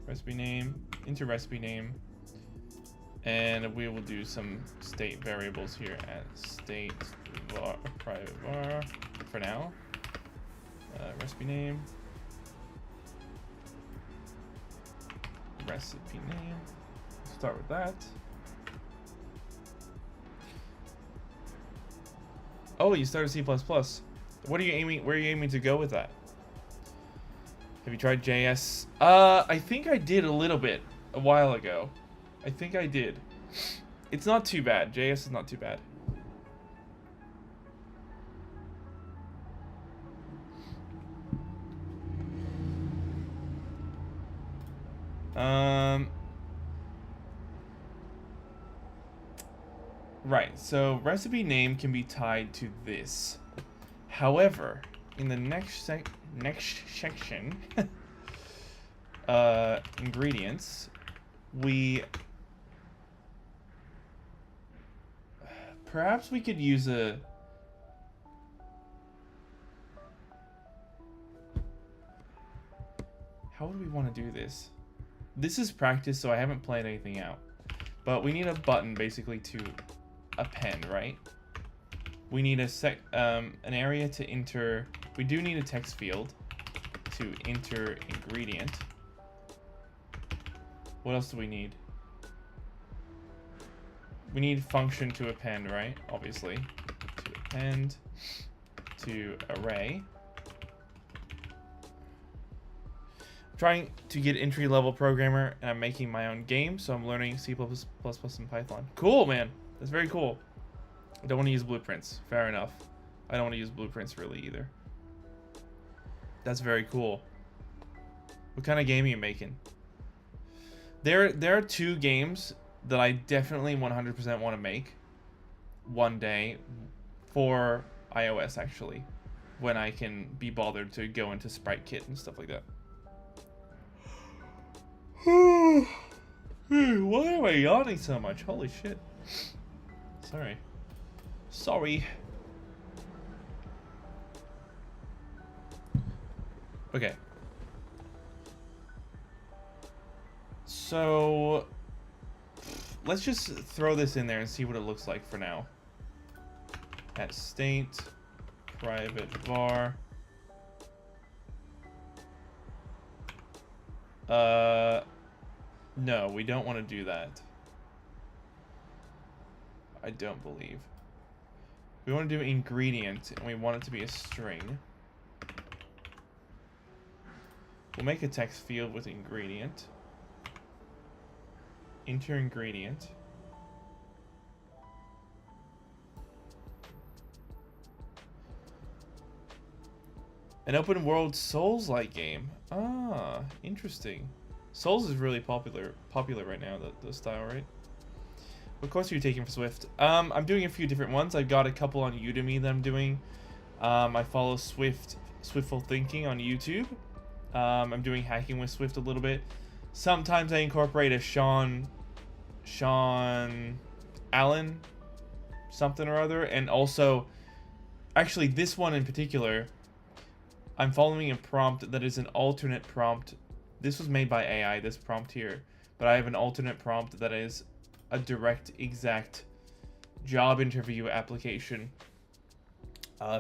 recipe name, into recipe name. And we will do some state variables here at state var, private var for now. Recipe name. Recipe name. Start with that. Oh, you started C++. What are you aiming? Where are you aiming to go with that? Have you tried JS? I think I did a little bit a while ago. I think I did. It's not too bad. JS is not too bad. Right, so recipe name can be tied to this. However, in the next section, ingredients, perhaps we could use a how would we want to do this? This is practice, so I haven't planned anything out. But we need a button basically to append, right? We need an area to enter. We do need a text field to enter ingredient. What else do we need? We need function to append, right? Obviously. To append to array. I'm trying to get entry-level programmer, and I'm making my own game, so I'm learning C++ and Python. Cool, man. That's very cool. I don't want to use blueprints. Fair enough. I don't want to use blueprints really either. That's very cool. What kind of game are you making? There are two games that I definitely 100% want to make one day for iOS, actually, when I can be bothered to go into Sprite Kit and stuff like that. Why am I yawning so much? Holy shit. Sorry. Okay. So let's just throw this in there and see what it looks like for now. At state private var. No, we don't want to do that. I don't believe. We want to do ingredient, and we want it to be a string. We'll make a text field with ingredient. Enter ingredient. An open world Souls-like game. Ah, interesting. Souls is really popular right now, the style, right? What course are you taking for Swift? I'm doing a few different ones. I've got a couple on Udemy that I'm doing. I follow Swiftful Thinking on YouTube. I'm doing hacking with Swift a little bit. Sometimes I incorporate a Sean Allen something or other, and also, actually this one in particular, I'm following a prompt that is an alternate prompt. This was made by AI, this prompt here, but I have an alternate prompt that is a direct, exact job interview application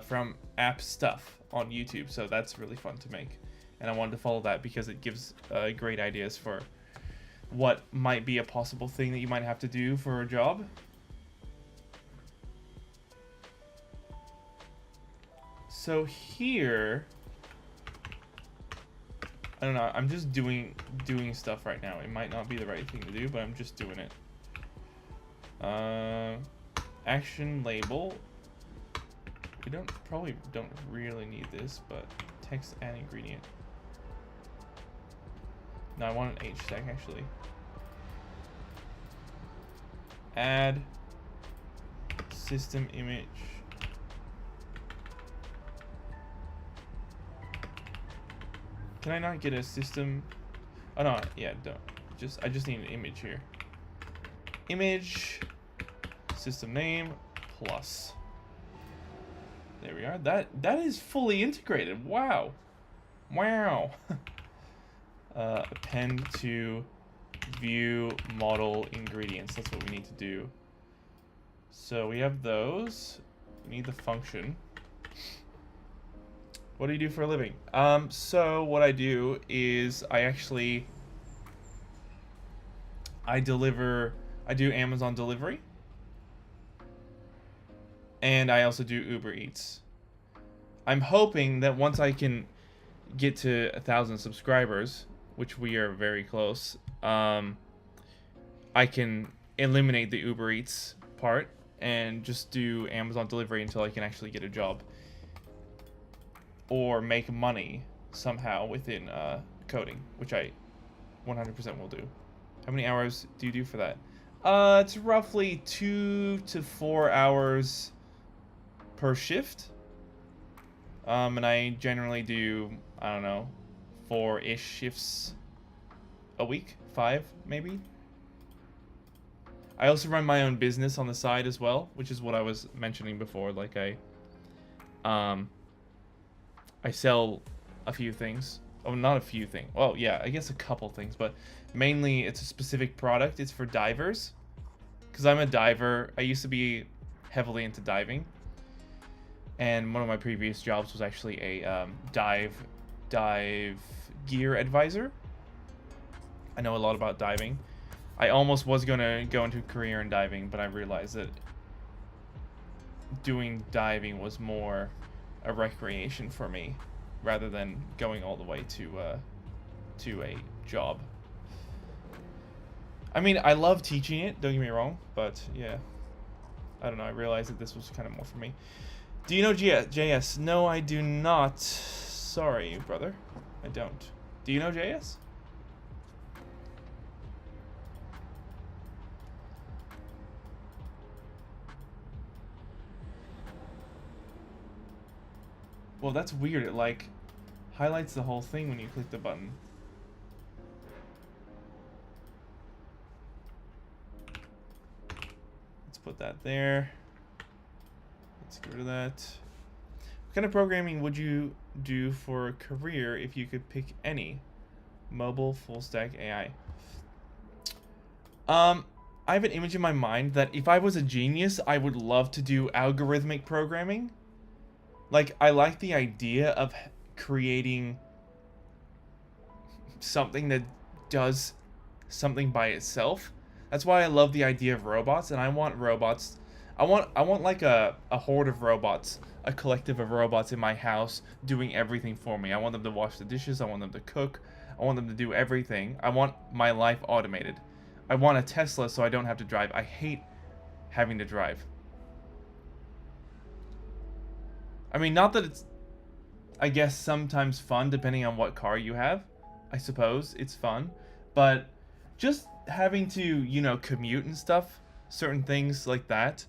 from App Stuff on YouTube, so that's really fun to make. And I wanted to follow that because it gives great ideas for what might be a possible thing that you might have to do for a job. So here, I don't know, I'm just doing stuff right now. It might not be the right thing to do, but I'm just doing it. Action label. We probably don't really need this, but text and ingredient. No, I want an H tag actually. Add system image. Can I not get a system? Oh no, yeah, don't. I just need an image here. Image, system name, plus. There we are. That is fully integrated. Wow. Wow. Append to view model ingredients. That's what we need to do. So we have those. We need the function. What do you do for a living? So what I do is I do Amazon delivery. and I also do Uber Eats. I'm hoping that once I can get to 1,000 subscribers, which we are very close, I can eliminate the Uber Eats part and just do Amazon delivery until I can actually get a job or make money somehow within coding, which I 100% will do. How many hours do you do for that? It's roughly 2 to 4 hours per shift. And I generally do, I don't know, 4-ish shifts a week, 5 maybe. I also run my own business on the side as well, which is what I was mentioning before. Like I sell a few things. Oh, not a few things. Well, yeah, I guess a couple things, but mainly it's a specific product. It's for divers, because I'm a diver. I used to be heavily into diving, and one of my previous jobs was actually a dive gear advisor. I know a lot about diving. I almost was gonna go into a career in diving, but I realized that doing diving was more a recreation for me rather than going all the way to a job. I mean, I love teaching it, don't get me wrong, but yeah, I don't know, I realized that this was kind of more for me. Do you know JS? No, I do not. Sorry, brother, I don't. Do you know JS? Well, that's weird. It like highlights the whole thing when you click the button. Let's put that there. Let's get rid of that. What kind of programming would you do for a career if you could pick any? Mobile, full stack, AI. I have an image in my mind that if I was a genius, I would love to do algorithmic programming. Like, I like the idea of creating something that does something by itself. That's why I love the idea of robots, and I want robots. I want like a horde of robots, a collective of robots in my house doing everything for me. I want them to wash the dishes, I want them to cook, I want them to do everything. I want my life automated. I want a Tesla so I don't have to drive. I hate having to drive. I mean, not that it's, I guess, sometimes fun depending on what car you have. I suppose it's fun. But just having to, you know, commute and stuff, certain things like that,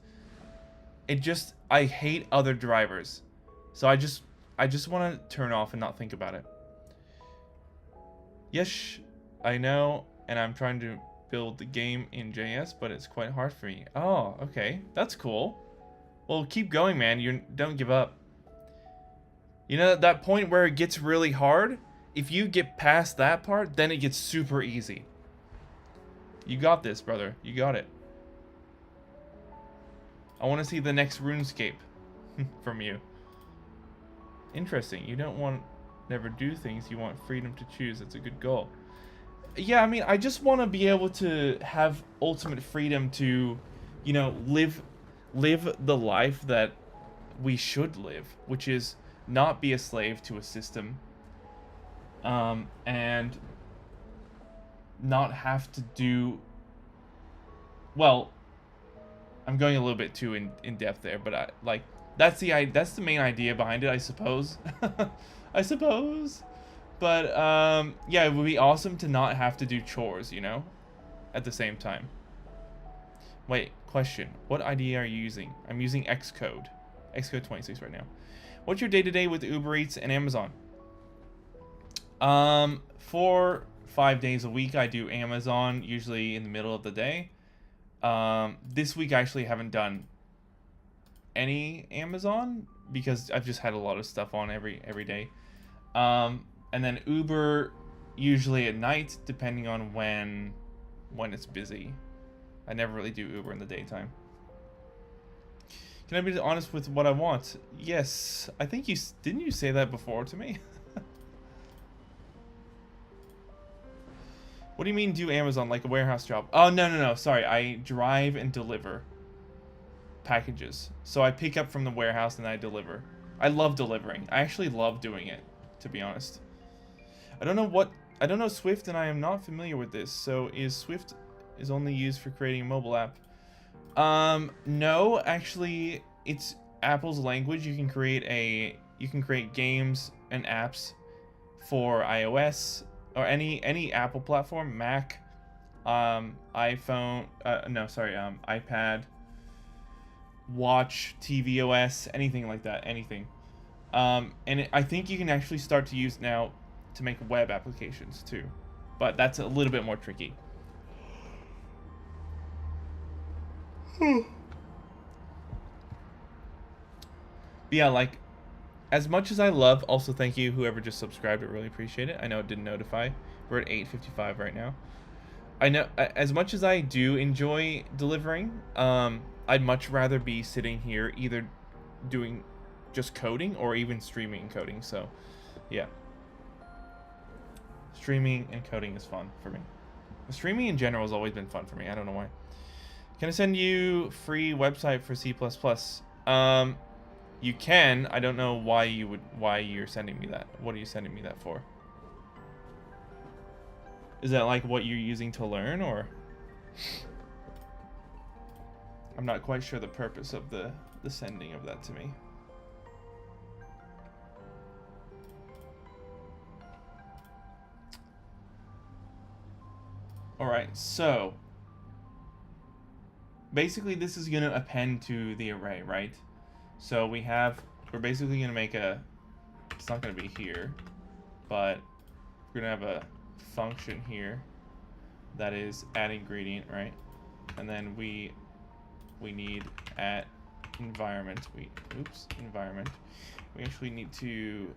it just, I hate other drivers. So I just want to turn off and not think about it. Yes, I know, and I'm trying to build the game in JS, but it's quite hard for me. Oh, okay. That's cool. Well, keep going, man. You don't give up. You know, that point where it gets really hard, if you get past that part, then it gets super easy. You got this, brother. You got it. I want to see the next RuneScape from you. Interesting. You don't want never do things. You want freedom to choose. That's a good goal. Yeah, I mean, I just want to be able to have ultimate freedom to, you know, live the life that we should live, which is not be a slave to a system, and not have to do, well, I'm going a little bit too in depth there, but that's the main idea behind it, I suppose. I suppose. But yeah, it would be awesome to not have to do chores, you know, at the same time. Wait, question. What ID are you using? I'm using Xcode 26 right now. What's your day-to-day with Uber Eats and Amazon? 4-5 days a week I do Amazon, usually in the middle of the day. This week I actually haven't done any Amazon because I've just had a lot of stuff on every day. And then Uber usually at night, depending on when it's busy. I never really do Uber in the daytime. Can I be honest with what I want? Yes. I think didn't you say that before to me? What do you mean do Amazon, like a warehouse job? Oh, no. Sorry, I drive and deliver. packages. So I pick up from the warehouse and I deliver. I love delivering. I actually love doing it, to be honest. I don't know Swift, and I am not familiar with this. So is Swift is only used for creating a mobile app? No, actually, it's Apple's language. You can create games and apps for iOS or any Apple platform, Mac, iPhone, iPad, Watch, tvOS, anything like that, anything. I think you can actually start to use now to make web applications too, but that's a little bit more tricky. But yeah, like, as much as I love, also thank you whoever just subscribed, I really appreciate it. I know it didn't notify. We're at 8:55 right now. I know, as much as I do enjoy delivering, I'd much rather be sitting here either doing just coding or even streaming and coding. So yeah, streaming and coding is fun for me. Streaming in general has always been fun for me. I don't know why. Can I send you free website for C++? You can. I don't know why you're sending me that. What are you sending me that for? Is that like what you're using to learn, or? I'm not quite sure the purpose of the sending of that to me. Alright, so basically this is gonna append to the array, right? So we're basically gonna make it's not gonna be here, but we're gonna have a function here that is add ingredient, right? And then we need at environment. Environment. We actually need to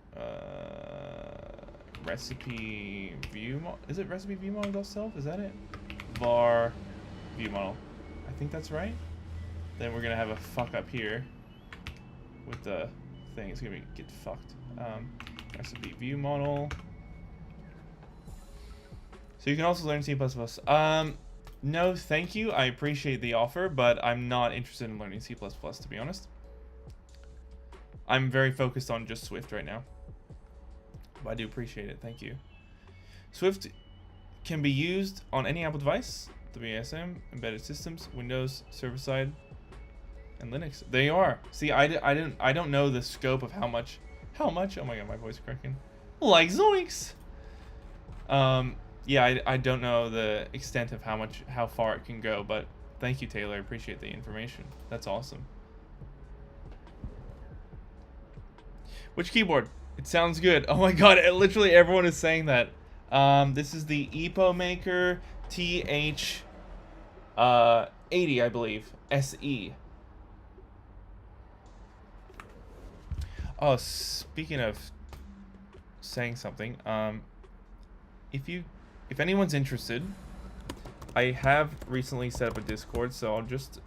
recipe view model. Is it recipe view model.self? Is that it? Var view model. I think that's right. Then we're gonna have a fuck up here with the thing. It's gonna get fucked. Recipe view model. So you can also learn C++. No, thank you. I appreciate the offer, but I'm not interested in learning C++, to be honest. I'm very focused on just Swift right now. But I do appreciate it. Thank you. Swift can be used on any Apple device, WASM, embedded systems, Windows, server-side, and Linux. There you are. See, I don't know the scope of how much. Oh my god, my voice is cracking. Like zoinks. Yeah, I don't know the extent of how far it can go, but thank you, Taylor. I appreciate the information. That's awesome. Which keyboard? It sounds good. Oh my god, literally everyone is saying that. This is the EPO Maker TH 80, I believe. SE. Oh, speaking of saying something, if anyone's interested, I have recently set up a Discord, so I'll just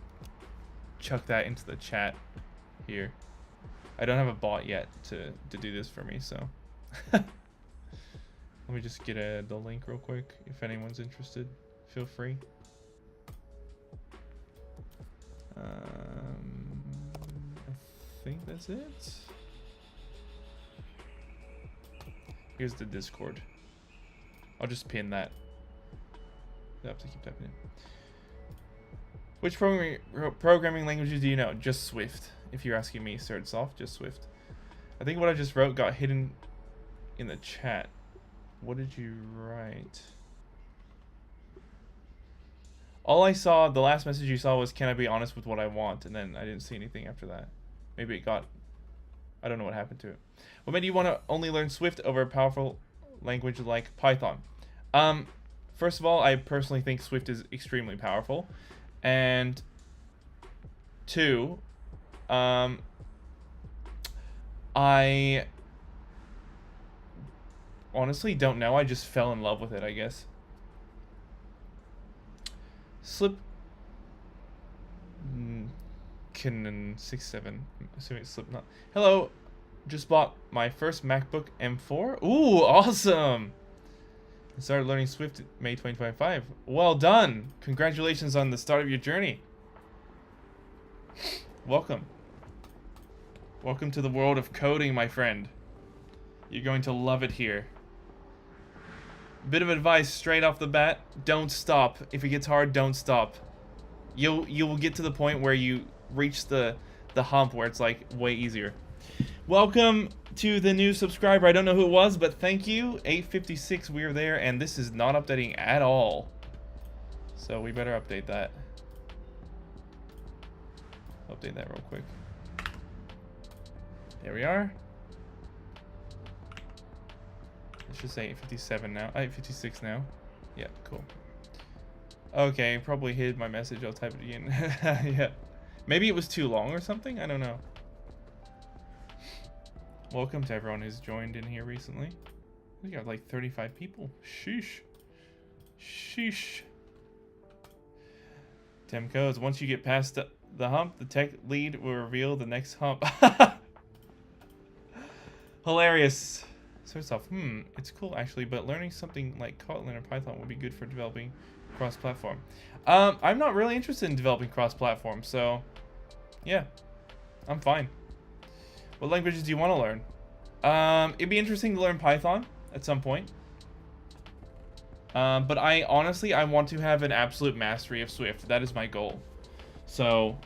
chuck that into the chat here. I don't have a bot yet to do this for me, so let me just get the link real quick. If anyone's interested, feel free. I think that's it. Here's the Discord. I'll just pin that. I have to keep typing in. Which programming languages do you know? Just Swift. If you're asking me, starts off just Swift. I think what I just wrote got hidden in the chat. What did you write? All I saw, the last message you saw was, "Can I be honest with what I want?" And then I didn't see anything after that. Maybe it got. I don't know what happened to it. What made you want to only learn Swift over a powerful language like Python? First of all, I personally think Swift is extremely powerful, and two, I honestly don't know. I just fell in love with it, I guess. Canon 67. Assuming it's Slipknot. Hello. Just bought my first MacBook M4. Ooh, awesome. I started learning Swift in May 2025. Well done. Congratulations on the start of your journey. Welcome. Welcome to the world of coding, my friend. You're going to love it here. Bit of advice straight off the bat: don't stop. If it gets hard, don't stop. You will get to the point where you reach the hump where it's like way easier. Welcome to the new subscriber. I don't know who it was, but thank you. 856, we're there, and this is not updating at all. So we better update that. Update that real quick. There we are. It should say 857 now. 856 now. Yeah, cool. Okay, probably hid my message. I'll type it again. Yeah. Maybe it was too long or something? I don't know. Welcome to everyone who's joined in here recently. We got like 35 people. Sheesh. Sheesh. Tim Codes, once you get past the hump, the tech lead will reveal the next hump. Hilarious. So it's off. It's cool actually, but learning something like Kotlin or Python would be good for developing cross-platform. I'm not really interested in developing cross-platform, so yeah, I'm fine. What languages do you want to learn? It'd be interesting to learn Python at some point. But I honestly want to have an absolute mastery of Swift. That is my goal. So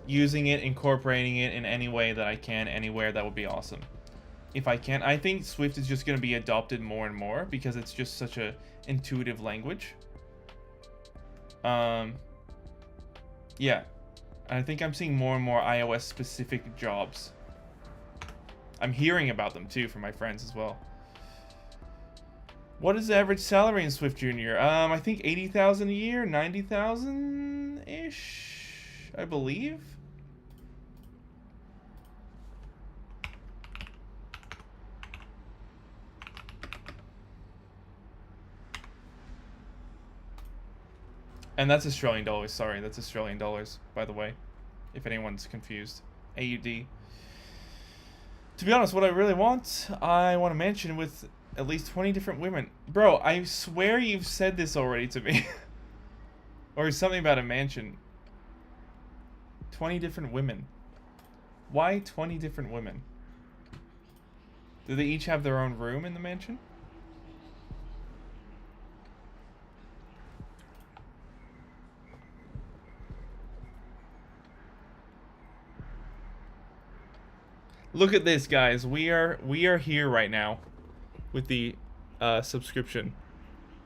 using it, incorporating it in any way that I can, anywhere, that would be awesome. If I can, I think Swift is just going to be adopted more and more because it's just such a intuitive language. Yeah. I think I'm seeing more and more iOS specific jobs. I'm hearing about them too from my friends as well. What is the average salary in Swift Junior? I think 80,000 a year, 90,000-ish, I believe. And that's Australian dollars. Sorry, that's Australian dollars, by the way, if anyone's confused. AUD. To be honest, what I really want, I want a mansion with at least 20 different women. Bro, I swear you've said this already to me. Or something about a mansion. 20 different women. Why 20 different women? Do they each have their own room in the mansion? Look at this, guys. We are here right now with the subscription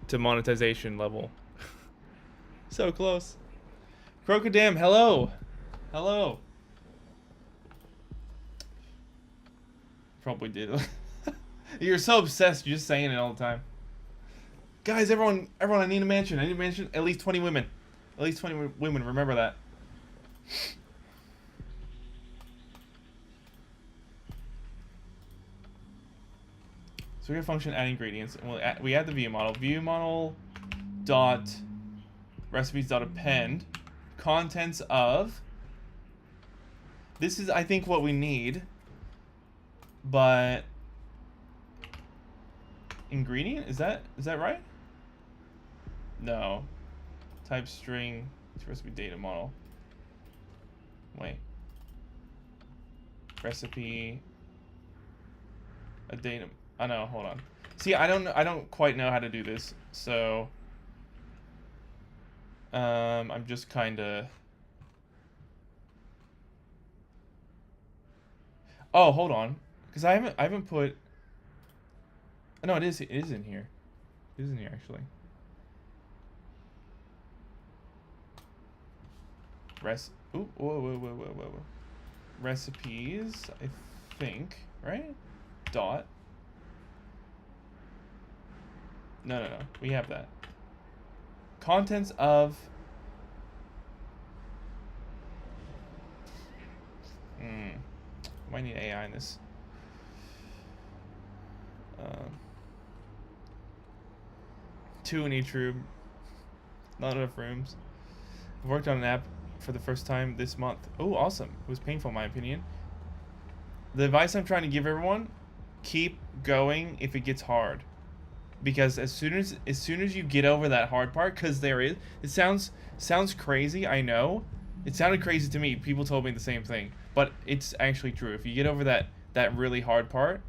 to monetization level. So close. Crocodam, hello. Hello. Probably did. You're so obsessed, you're just saying it all the time. Guys, everyone, I need a mansion. I need a mansion. At least 20 women. At least 20 women, remember that. So we're gonna function add ingredients, and we add the view model. View model dot recipes dot append contents of. This is, I think, what we need. But ingredient, is that right? No. Type string to recipe data model. Wait. Recipe. A data. I know, hold on. See, I don't quite know how to do this, so I'm just kind of. Oh, hold on, because I haven't put. No, it is in here. It is in here actually. Ooh, whoa. Recipes, I think, right? Dot. No. We have that. Contents of. Might need AI in this. Two in each room. Not enough rooms. I've worked on an app for the first time this month. Oh, awesome. It was painful in my opinion. The advice I'm trying to give everyone, keep going if it gets hard. Because as soon as you get over that hard part, because it sounds crazy, I know, It sounded crazy to me. People told me the same thing, but it's actually true. If you get over that really hard part,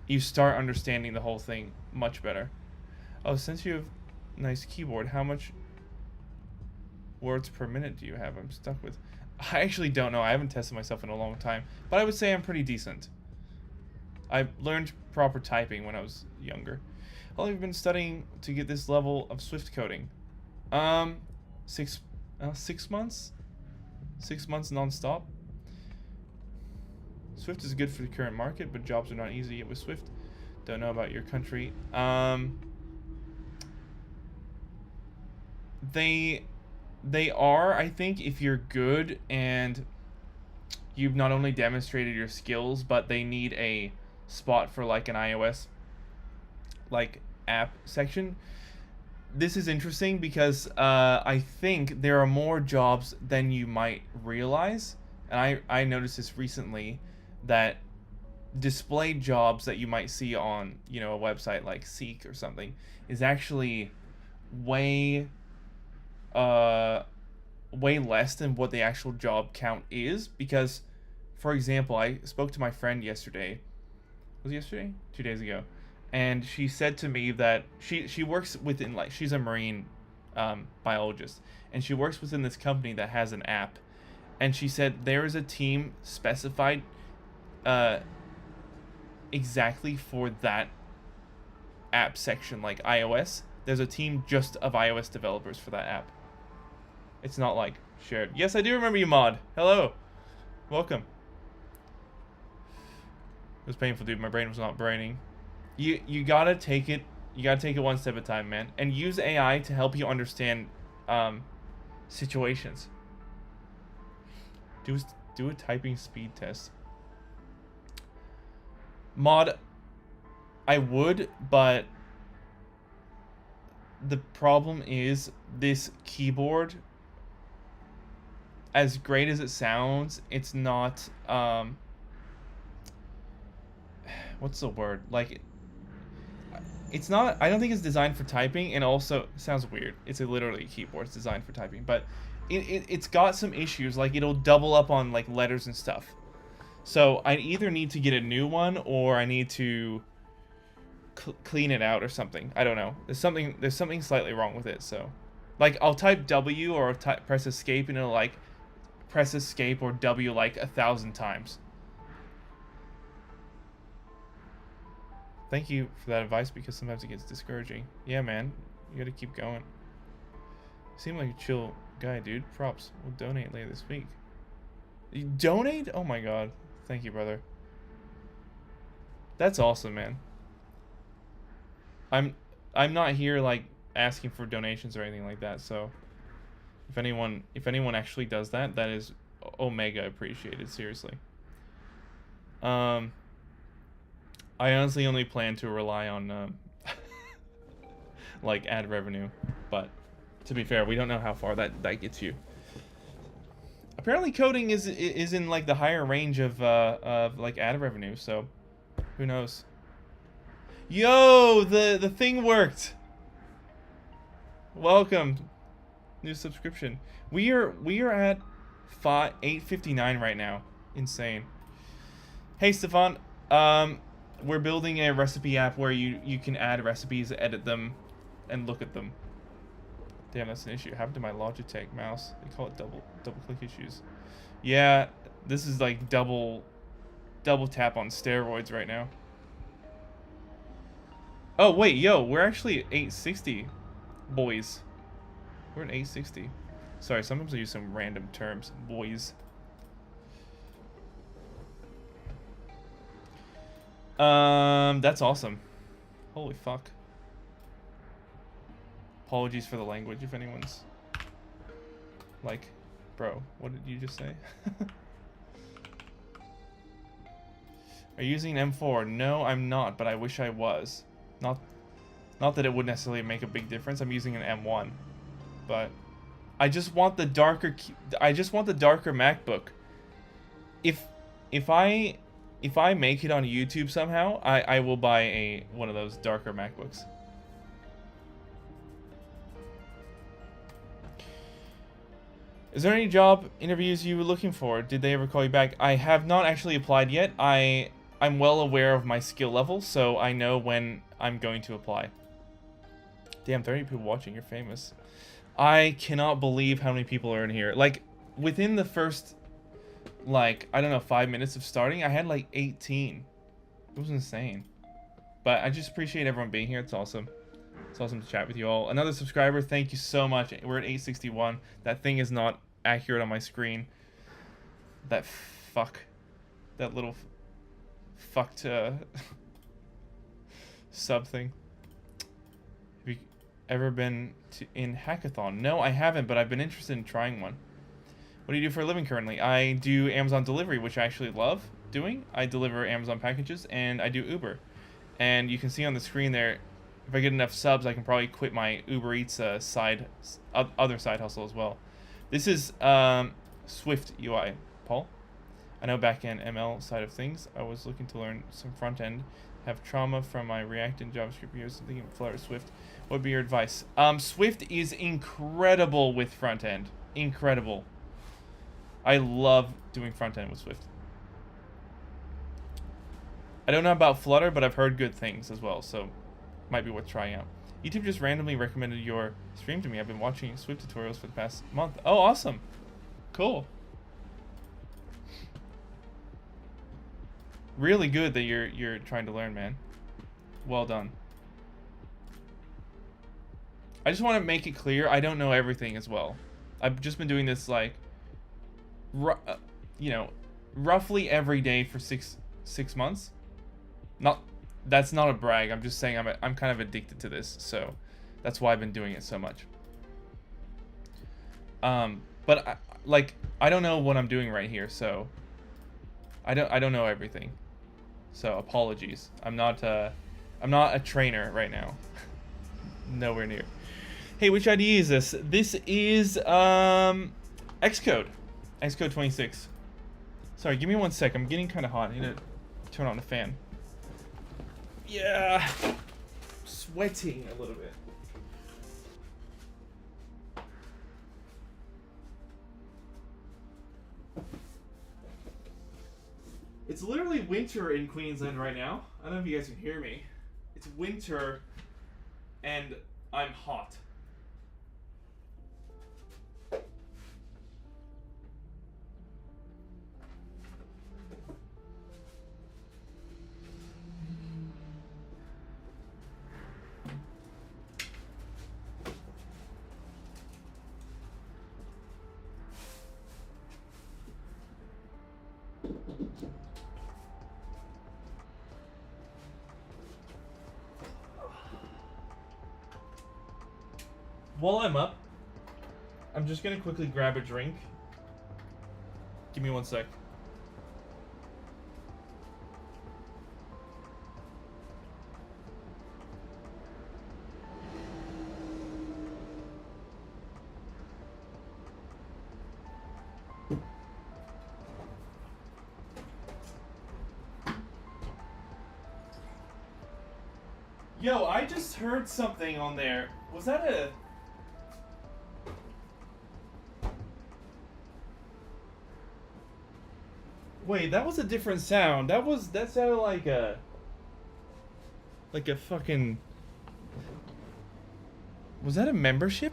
you start understanding the whole thing much better. Oh, since you have nice keyboard, how much words per minute do you have? I'm stuck with... I actually don't know. I haven't tested myself in a long time, but I would say I'm pretty decent. I learned proper typing when I was younger. How long have you been studying to get this level of Swift coding? 6 months? 6 months non-stop. Swift is good for the current market, but jobs are not easy yet with Swift. Don't know about your country. They are, I think, if you're good and you've not only demonstrated your skills, but they need a spot for like an iOS like app section. This is interesting because I think there are more jobs than you might realize, and I noticed this recently, that display jobs that you might see on, you know, a website like Seek or something is actually way less than what the actual job count is. Because, for example, I spoke to my friend yesterday. Was it yesterday? 2 days ago. And she said to me that she works within, like, she's a marine biologist, and she works within this company that has an app. And she said there is a team specified exactly for that app section, like iOS. There's a team just of iOS developers for that app. It's not like shared. Yes, I do remember you, Mod. Hello. Welcome. It was painful, dude. My brain was not braining. You gotta take it. You gotta take it one step at a time, man. And use AI to help you understand situations. Do a typing speed test. Mod, I would, but the problem is this keyboard, as great as it sounds, it's not, what's the word? Like, it's not, I don't think it's designed for typing, and also, it sounds weird. It's literally a keyboard. It's designed for typing, but it's got some issues. Like, it'll double up on, like, letters and stuff. So I either need to get a new one, or I need to clean it out or something. I don't know. There's something slightly wrong with it. So, like, I'll type W or press escape, and it'll like press escape or W like 1,000 times. Thank you for that advice, because sometimes it gets discouraging. Yeah, man, you gotta keep going. You seem like a chill guy, dude. Props. We'll donate later this week. You donate? Oh my god. Thank you, brother. That's awesome, man. I'm not here like asking for donations or anything like that, so if anyone actually does that, that is omega appreciated, seriously. I honestly only plan to rely on like ad revenue, but to be fair, we don't know how far that gets you. Apparently coding is in like the higher range of like ad revenue, so who knows. Yo, the thing worked. Welcome. New subscription. We are at 8:59 right now. Insane. Hey Stefan, we're building a recipe app where you can add recipes, edit them, and look at them. Damn, that's an issue. What happened to my Logitech mouse? They call it double click issues. Yeah, this is like double tap on steroids right now. Oh wait, yo, we're actually at 860, boys. We're at 860. Sorry, sometimes I use some random terms, boys. That's awesome. Holy fuck. Apologies for the language if anyone's like, bro, what did you just say? Are you using an M4? No, I'm not, but I wish I was. Not that it would necessarily make a big difference. I'm using an M1, but I just want the darker. I just want the darker MacBook. If I make it on YouTube somehow, I will buy one of those darker MacBooks. Is there any job interviews you were looking for? Did they ever call you back? I have not actually applied yet. I'm well aware of my skill level, so I know when I'm going to apply. Damn, 30 people watching. You're famous. I cannot believe how many people are in here. Like, within the first, like, I don't know, 5 minutes of starting, I had like 18. It was insane. But I just appreciate everyone being here. It's awesome. It's awesome to chat with you all. Another subscriber, thank you so much. We're at 861. That thing is not accurate on my screen. That fuck. That little fucked sub thing. Have you ever been in Hackathon? No, I haven't, but I've been interested in trying one. What do you do for a living currently? I do Amazon delivery, which I actually love doing. I deliver Amazon packages, and I do Uber. And you can see on the screen there, if I get enough subs, I can probably quit my Uber Eats other side hustle as well. This is SwiftUI, Paul. I know back-end ML side of things. I was looking to learn some front-end. Have trauma from my React and JavaScript years. I'm thinking of Flutter, Swift. What would be your advice? Swift is incredible with front-end. Incredible. I love doing front-end with Swift. I don't know about Flutter, but I've heard good things as well, so might be worth trying out. YouTube just randomly recommended your stream to me. I've been watching Swift tutorials for the past month. Oh, awesome. Cool. Really good that you're trying to learn, man. Well done. I just want to make it clear, I don't know everything as well. I've just been doing this, like, you know, roughly every day for six months. That's not a brag. I'm just saying I'm kind of addicted to this, so that's why I've been doing it so much. But I don't know what I'm doing right here, so I don't know everything. So apologies. I'm not a trainer right now. Nowhere near. Hey, which ID is this? This is Xcode. Xcode 26. Sorry, give me 1 sec. I'm getting kind of hot. I need to turn on the fan. Yeah, sweating a little bit. It's literally winter in Queensland right now. I don't know if you guys can hear me. It's winter and I'm hot. While I'm up, I'm just gonna quickly grab a drink. Give me 1 sec. Yo, I just heard something on there. Was that a... Wait, that was a different sound. That sounded like a fucking... Was that a membership?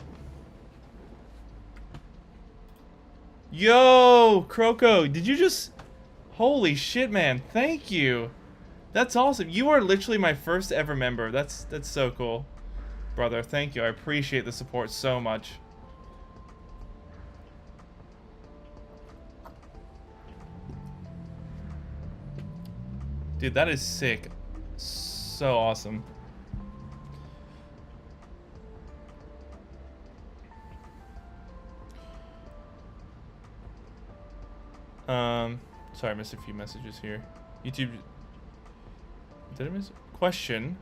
Yo, Croco, did you just... Holy shit, man. Thank you. That's awesome. You are literally my first ever member. That's so cool. Brother, thank you. I appreciate the support so much. Dude, that is sick. So awesome. Sorry, I missed a few messages here. YouTube... Did I miss a question?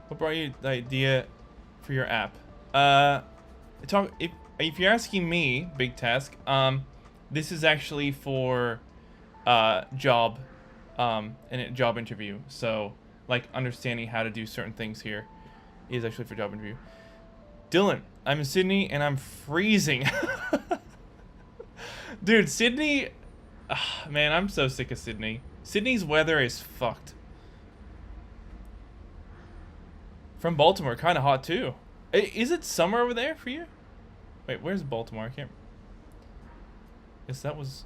What brought you the idea for your app? If you're asking me, Big Task, this is actually for job interview. So like understanding how to do certain things here is actually for job interview. Dylan, I'm in Sydney and I'm freezing. Dude, Sydney... man, I'm so sick of Sydney. Sydney's weather is fucked. From Baltimore, kind of hot too. Is it summer over there for you? Wait, where's Baltimore? I can't... Yes, that was...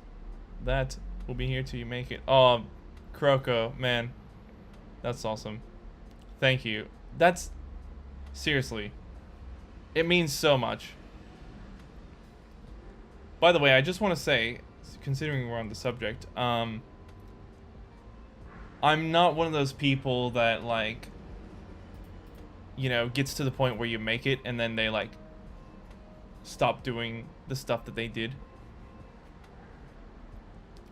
That will be here till you make it. Oh, Croco, man. That's awesome. Thank you. That's... Seriously. It means so much. By the way, I just want to say, considering we're on the subject, I'm not one of those people that, like, you know, gets to the point where you make it and then they, like, stop doing the stuff that they did.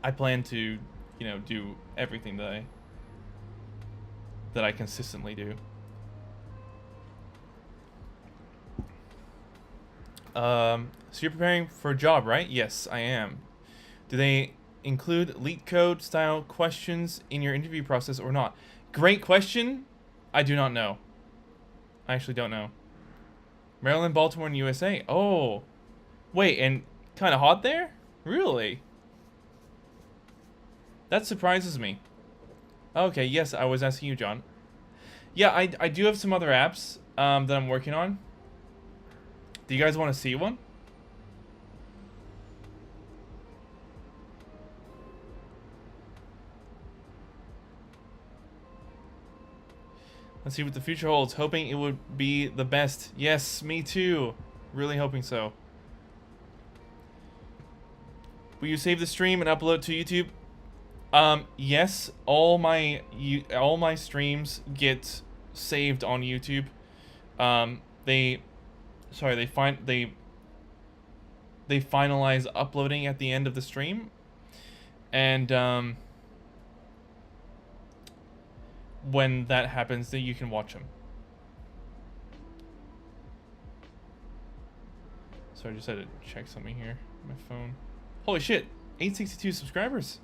I plan to, you know, do everything that I consistently do. So you're preparing for a job, right? Yes, I am. Do they include LeetCode code style questions in your interview process or not? Great question. I do not know. I actually don't know. Maryland, Baltimore, and USA. Oh. Wait, and kind of hot there? Really? That surprises me. Okay, yes, I was asking you, John. Yeah, I do have some other apps that I'm working on. Do you guys want to see one? Let's see what the future holds. Hoping it would be the best. Yes, me too. Really hoping so. Will you save the stream and upload to YouTube? Yes, all my streams get saved on YouTube. They finalize uploading at the end of the stream, and when that happens, then you can watch them. So I just had to check something here on my phone. Holy shit, 862 subscribers.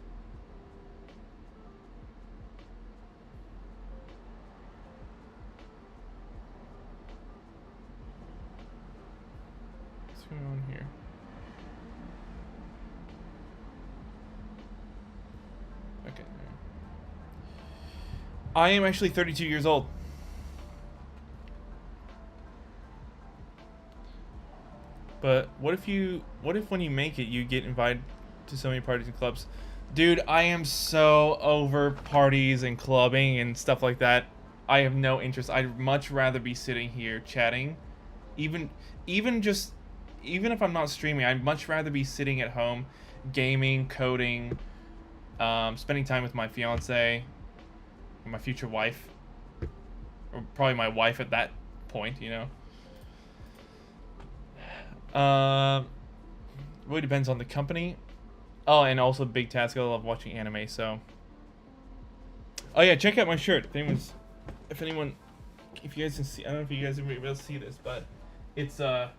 What's going on here? Okay. I am actually 32 years old. But what if when you make it, you get invited to so many parties and clubs? Dude, I am so over parties and clubbing and stuff like that. I have no interest. I'd much rather be sitting here chatting. Even if I'm not streaming, I'd much rather be sitting at home, gaming, coding, spending time with my fiance, my future wife, or probably my wife at that point, you know. Really depends on the company. Oh, and also big task. I love watching anime. So, oh yeah, check out my shirt. If you guys can see, I don't know if you guys will be able to see this, but it's I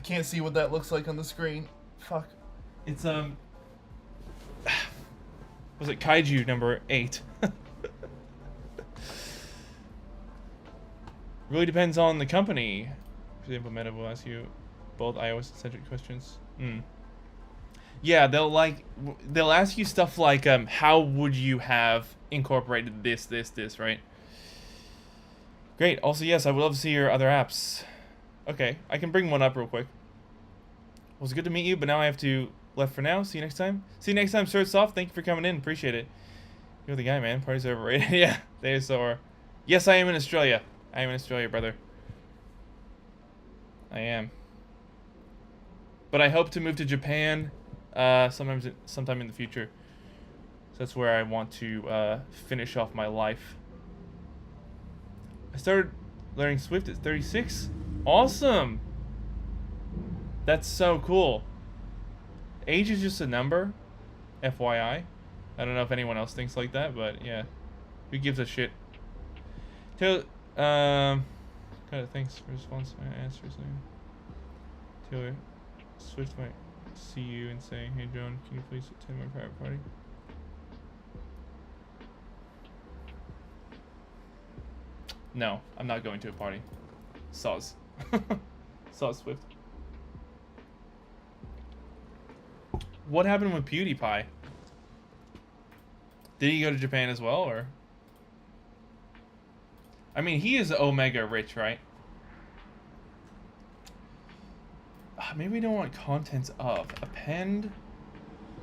can't see what that looks like on the screen. Fuck. It's was it Kaiju number 8? Really depends on the company. For example, Meta will ask you both iOS-centric questions. Yeah, they'll ask you stuff like, how would you have incorporated this, right? Great. Also, yes, I would love to see your other apps. Okay, I can bring one up real quick. Well, it's good to meet you, but now I have to left for now. See you next time. See you next time, Sir Soft. Thank you for coming in. Appreciate it. You're the guy, man. Parties are overrated. Yeah, they so are. Yes, I am in Australia. I am in Australia, brother. I am. But I hope to move to Japan sometime in the future. So that's where I want to finish off my life. I started learning Swift at 36. Awesome. That's so cool. Age is just a number, FYI. I don't know if anyone else thinks like that, but yeah. Who gives a shit? Taylor, kind of thanks for response to my answers. Taylor, Swift might see you and say, "Hey John, can you please attend my private party?" No, I'm not going to a party. Soz. Soz Swift. What happened with PewDiePie? Did he go to Japan as well, or? I mean, he is Omega rich, right? Maybe we don't want contents of. Append.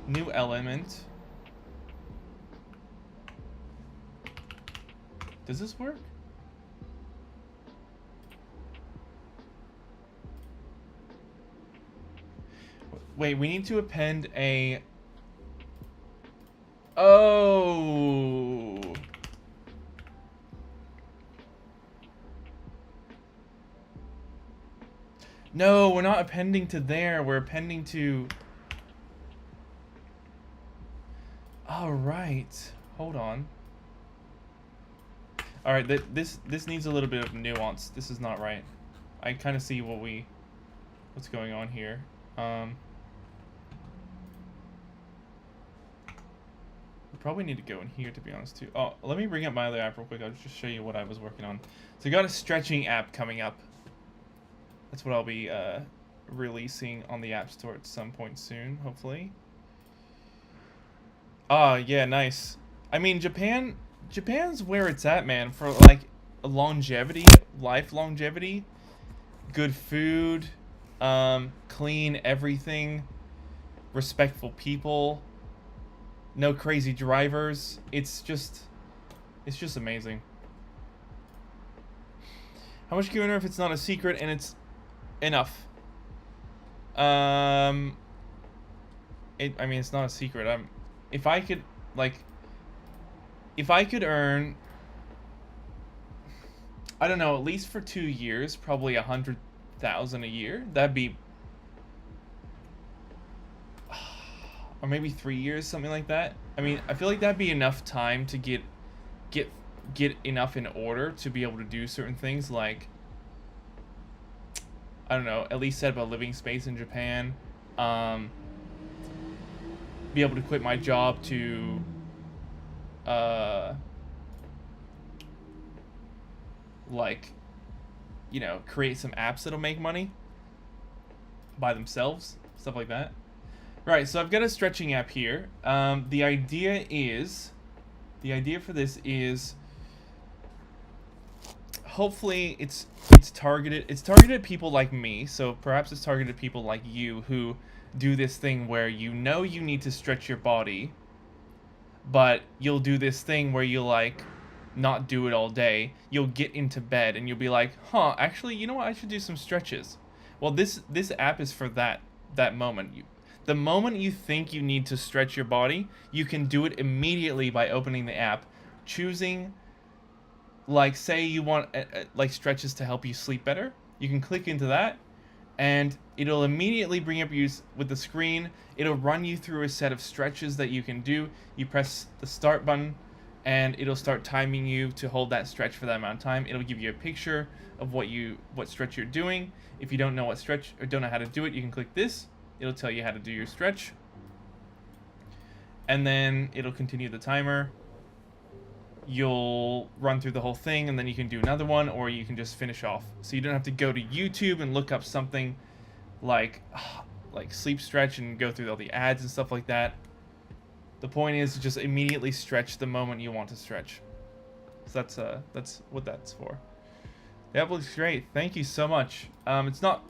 New element. Does this work? Wait, we need to append a... Oh! No, we're not appending to there. We're appending to... All right. Hold on. All right, this needs a little bit of nuance. This is not right. I kind of see what's going on here. We probably need to go in here, to be honest, too. Oh, let me bring up my other app real quick. I'll just show you what I was working on. So I got a stretching app coming up. That's what I'll be releasing on the App Store at some point soon, hopefully. Ah, yeah, nice. I mean, Japan's where it's at, man, for like longevity, life longevity, good food, clean everything, respectful people, no crazy drivers. It's just amazing. How much can you earn if it's not a secret and it's enough? I mean, it's not a secret. If I could earn, I don't know, at least for 2 years, probably 100,000 a year. That'd be, or maybe 3 years, something like that. I mean, I feel like that'd be enough time to get enough in order to be able to do certain things, like, I don't know, at least set up a living space in Japan. Be able to quit my job to like, you know, create some apps that'll make money by themselves, stuff like that. Right, so I've got a stretching app here. The idea for this is, hopefully it's targeted at people like me, so perhaps it's targeted at people like you who do this thing where you know you need to stretch your body, but you'll do this thing where you like not do it all day. You'll get into bed and you'll be like, huh, actually, you know what, I should do some stretches. Well, this app is for that moment. The moment you think you need to stretch your body, you can do it immediately by opening the app, choosing, like, say you want like stretches to help you sleep better. You can click into that, and it'll immediately bring up you with the screen. It'll run you through a set of stretches that you can do. You press the start button, and it'll start timing you to hold that stretch for that amount of time. It'll give you a picture of what stretch you're doing. If you don't know what stretch or don't know how to do it, you can click this. It'll tell you how to do your stretch, and then it'll continue the timer. You'll run through the whole thing, and then you can do another one, or you can just finish off. So you don't have to go to YouTube and look up something like sleep stretch and go through all the ads and stuff like that. The point is to just immediately stretch the moment you want to stretch. So that's what that's for. The app looks great. Thank you so much. It's not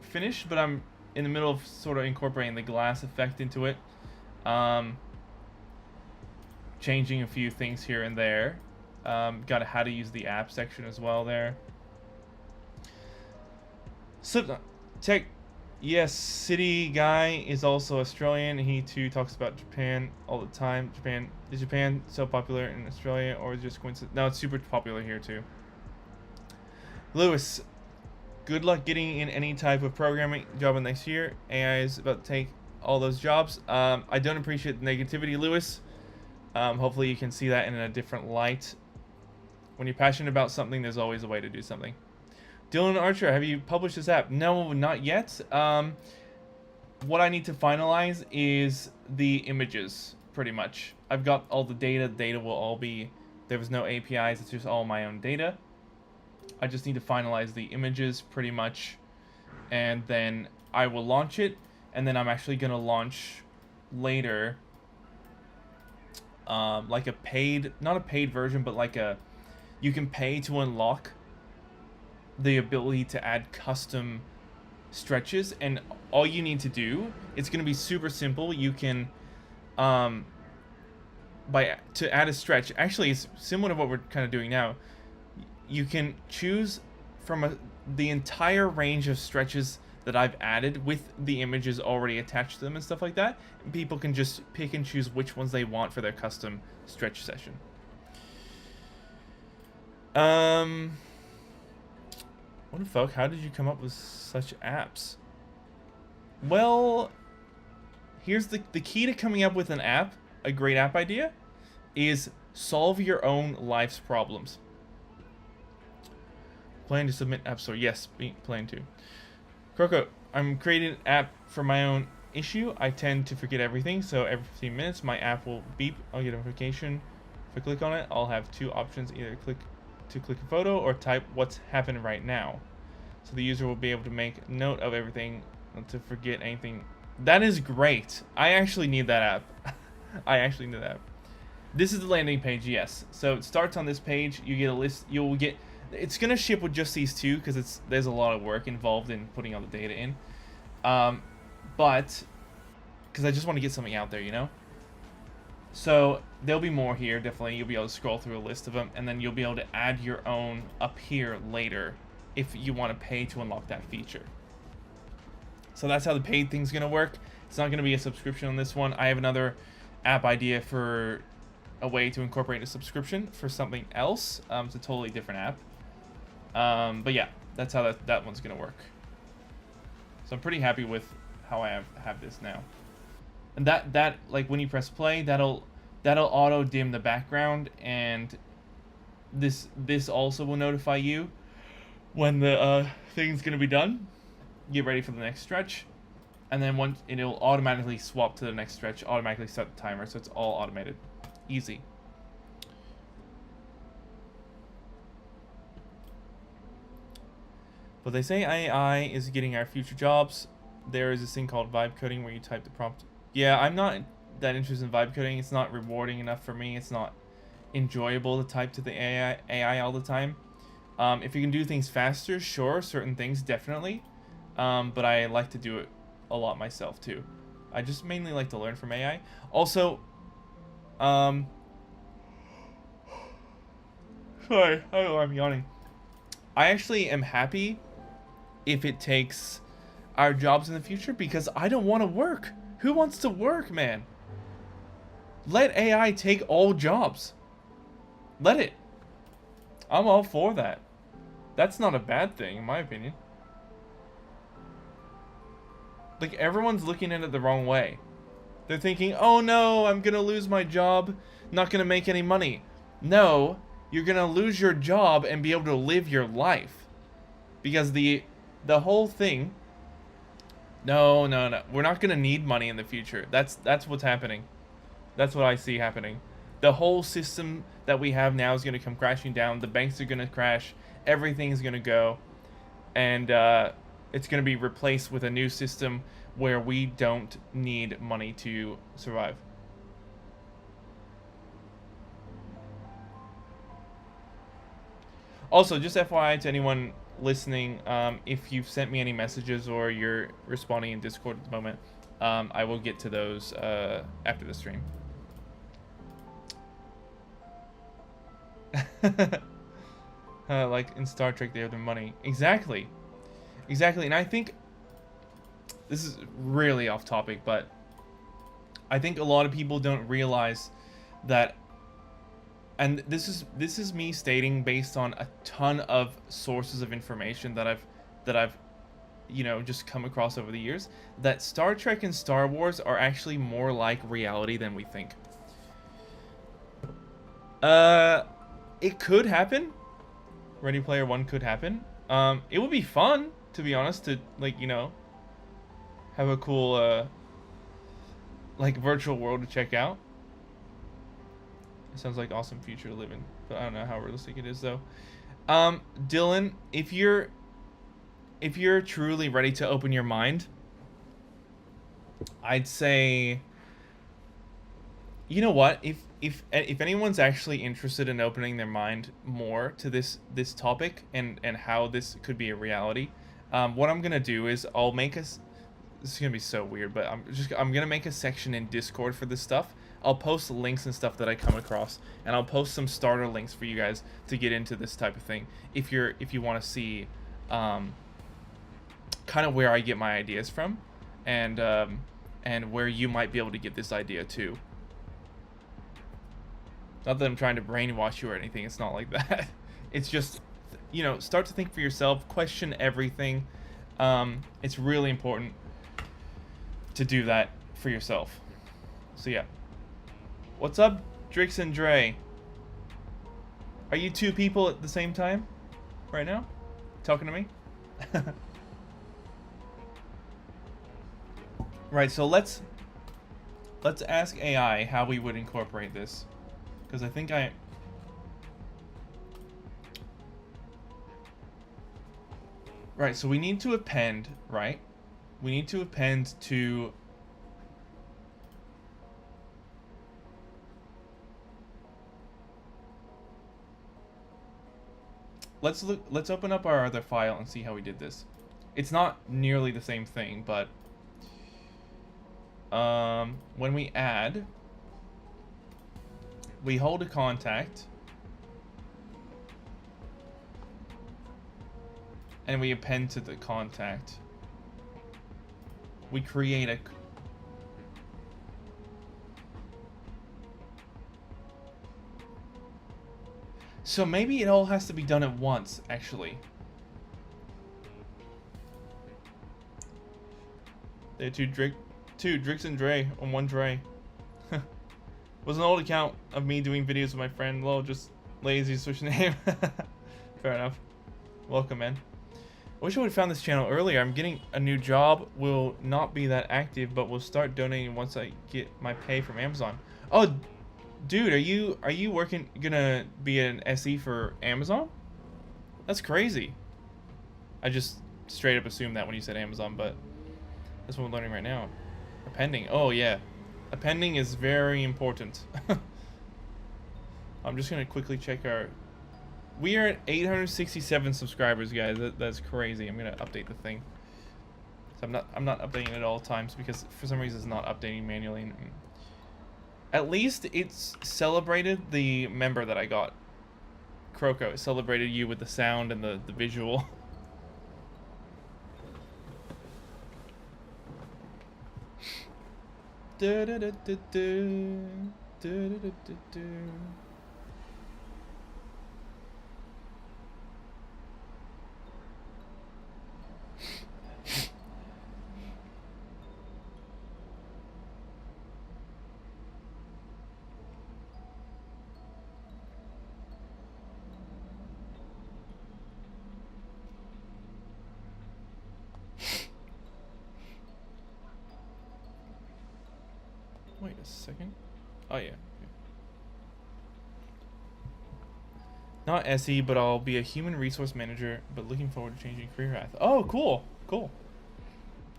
finished, but I'm in the middle of sort of incorporating the glass effect into it. Changing a few things here and there. Got a how to use the app section as well there. Tech, yes, City Guy is also Australian. He too talks about Japan all the time. Is Japan so popular in Australia, or is it just coincidence? No, it's super popular here too. Lewis, good luck getting in any type of programming job in next year. AI is about to take all those jobs. I don't appreciate the negativity, Lewis. Hopefully you can see that in a different light. When you're passionate about something, there's always a way to do something. Dylan Archer, have you published this app? No, not yet. What I need to finalize is the images, pretty much. I've got all the data. The data will all be... There was no APIs. It's just all my own data. I just need to finalize the images, pretty much. And then I will launch it. And then I'm actually going to launch later, like a paid, not a paid version, but like a, you can pay to unlock the ability to add custom stretches, and all you need to do, it's going to be super simple. You can, to add a stretch, actually it's similar to what we're kind of doing now. You can choose from the entire range of stretches that I've added with the images already attached to them and stuff like that. And people can just pick and choose which ones they want for their custom stretch session. What the fuck? How did you come up with such apps? Well, here's the key to coming up with an app, a great app idea, is solve your own life's problems. Plan to submit app store. Yes, plan to. Croco, I'm creating an app for my own issue. I tend to forget everything, so every 15 minutes my app will beep. I'll get a notification. If I click on it, I'll have two options: either click a photo or type what's happened right now. So the user will be able to make note of everything, not to forget anything. That is great. I actually need that app. I actually need that app. This is the landing page, yes. So it starts on this page. You get a list. You'll get. It's gonna ship with just these two because there's a lot of work involved in putting all the data in. But because I just want to get something out there, you know. So there'll be more here. Definitely, you'll be able to scroll through a list of them, and then you'll be able to add your own up here later if you want to pay to unlock that feature. So that's how the paid thing's gonna work. It's not gonna be a subscription on this one. I have another app idea for a way to incorporate a subscription for something else. It's a totally different app. But yeah, that's how that one's gonna work. So I'm pretty happy with how I have this now. And that like when you press play, that'll auto dim the background, and this also will notify you when the thing's gonna be done. Get ready for the next stretch, and then once it'll automatically swap to the next stretch, automatically set the timer, so it's all automated. Easy. But they say AI is getting our future jobs. There is this thing called vibe coding where you type the prompt. Yeah, I'm not that interested in vibe coding. It's not rewarding enough for me. It's not enjoyable to type to the AI all the time. If you can do things faster, sure, certain things definitely. But I like to do it a lot myself too. I just mainly like to learn from AI. Also, sorry, oh, I'm yawning. I actually am happy if it takes our jobs in the future, because I don't want to work. Who wants to work, man? Let AI take all jobs. Let it. I'm all for that. That's not a bad thing, in my opinion. Like, everyone's looking at it the wrong way. They're thinking, oh no, I'm gonna lose my job, not gonna make any money. No, you're gonna lose your job and be able to live your life. Because the whole thing... No, we're not gonna need money in the future. That's what's happening. That's what I see happening. The whole system that we have now is gonna come crashing down. The banks are gonna crash. Everything's gonna go. And it's gonna be replaced with a new system where we don't need money to survive. Also, just FYI to anyone listening, if you've sent me any messages or you're responding in Discord at the moment, I will get to those after the stream. Like in Star Trek, they have their money. Exactly. And I think this is really off topic, but I think a lot of people don't realize that, and this is me stating based on a ton of sources of information that I've you know, just come across over the years, that Star Trek and Star Wars are actually more like reality than we think. It could happen. Ready Player One could happen. It would be fun, to be honest, to, like, you know, have a cool like virtual world to check out. It sounds like awesome future to live in, but I don't know how realistic it is though. Dylan, if you're truly ready to open your mind, I'd say You know what? If anyone's actually interested in opening their mind more to this topic and how this could be a reality, what I'm gonna do is I'll make us. This is gonna be so weird, but I'm gonna make a section in Discord for this stuff. I'll post links and stuff that I come across, and I'll post some starter links for you guys to get into this type of thing. If you want to see, kind of where I get my ideas from, and where you might be able to get this idea too. Not that I'm trying to brainwash you or anything. It's not like that. It's just, you know, start to think for yourself. Question everything. It's really important to do that for yourself. So yeah. What's up, Drix and Dre? Are you two people at the same time right now? Talking to me? Right, so let's ask AI how we would incorporate this. Because I think Right, so we need to append, right? We need to append to... Let's open up our other file and see how we did this. It's not nearly the same thing, but when we add, we hold a contact and we append to the contact. We create a... So maybe it all has to be done at once, actually. There are two Drix and Dre on one Dre. Was an old account of me doing videos with my friend. Lol, just lazy switch name. Fair enough. Welcome, man. I wish I would have found this channel earlier. I'm getting a new job. Will not be that active, but will start donating once I get my pay from Amazon. Oh, dude, are you gonna be an SE for Amazon? That's crazy. I just straight up assumed that when you said Amazon, but that's what we're learning right now. Appending. Oh yeah, appending is very important. I'm just gonna quickly check our... We are at 867 subscribers, guys. That's crazy. I'm gonna update the thing. So I'm not updating it at all times because for some reason it's not updating manually. At least it's celebrated the member that I got. Croco. It celebrated you with the sound and the visual. Wait a second. Oh yeah. Not SE, but I'll be a human resource manager, but looking forward to changing career path. Oh, cool. Cool.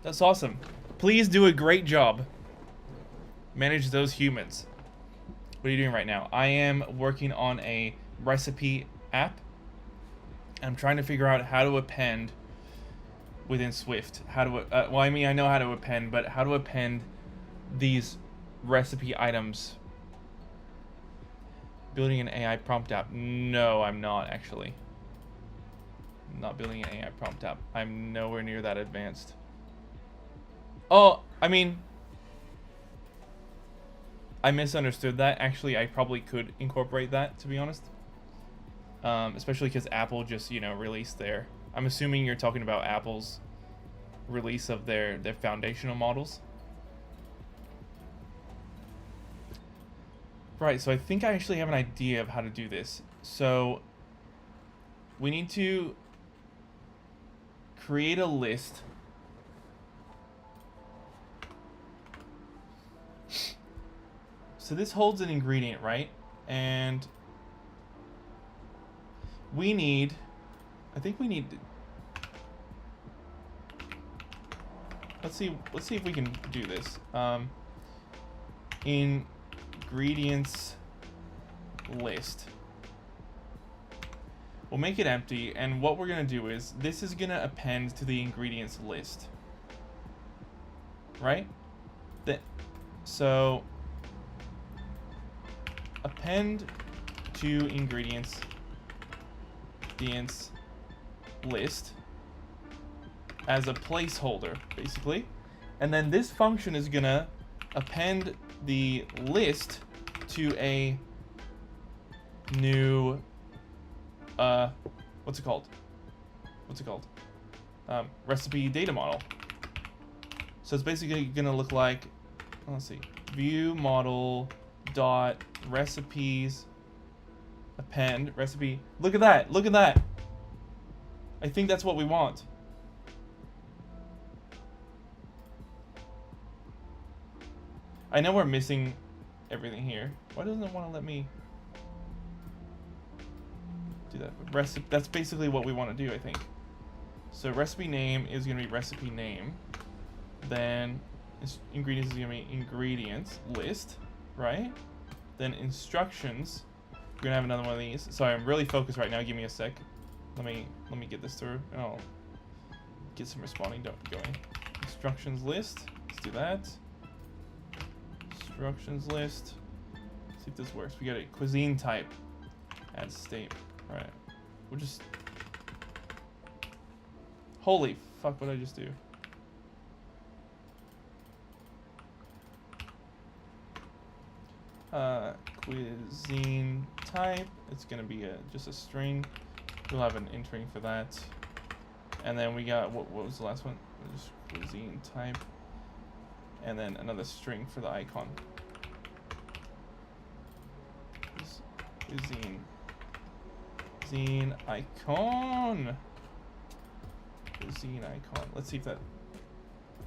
That's awesome. Please do a great job. Manage those humans. What are you doing right now? I am working on a recipe app. I'm trying to figure out how to append within Swift. How to, well, I mean, I know how to append, but how to append these recipe items. Building an AI prompt app. No, I'm not actually. I'm not building an AI prompt app. I'm nowhere near that advanced. Oh, I mean, I misunderstood that. Actually, I probably could incorporate that, to be honest. Especially because Apple just, you know, released their... I'm assuming you're talking about Apple's release of their foundational models. Right, so I think I actually have an idea of how to do this. So we need to create a list. So this holds an ingredient, right? And we need, I think we need, let's see if we can do this. Ingredients. ingredients list. We'll make it empty, and what we're gonna do is this is gonna append to the ingredients list, right? So append to ingredients list as a placeholder, basically, and then this function is gonna append the list to a new what's it called? Recipe data model. So it's basically gonna look like, let's see, view model dot recipes append recipe. Look at that! Look at that! I think that's what we want. I know we're missing everything here. Why doesn't it want to let me do that? Recipe. That's basically what we want to do, I think. So recipe name is going to be recipe name. Then ingredients is going to be ingredients list, right? Then instructions. We're going to have another one of these. Sorry, I'm really focused right now. Give me a sec. Let me get this through, and I'll get some responding going. Instructions list. Let's do that. Instructions list. See if this works. We got a cuisine type. Add state. Alright. We'll just... Holy fuck, what did I just do? Cuisine type. It's gonna be just a string. We'll have an entering for that. And then we got, what was the last one? Just cuisine type. And then another string for the icon. Cuisine icon. Cuisine icon. Let's see if that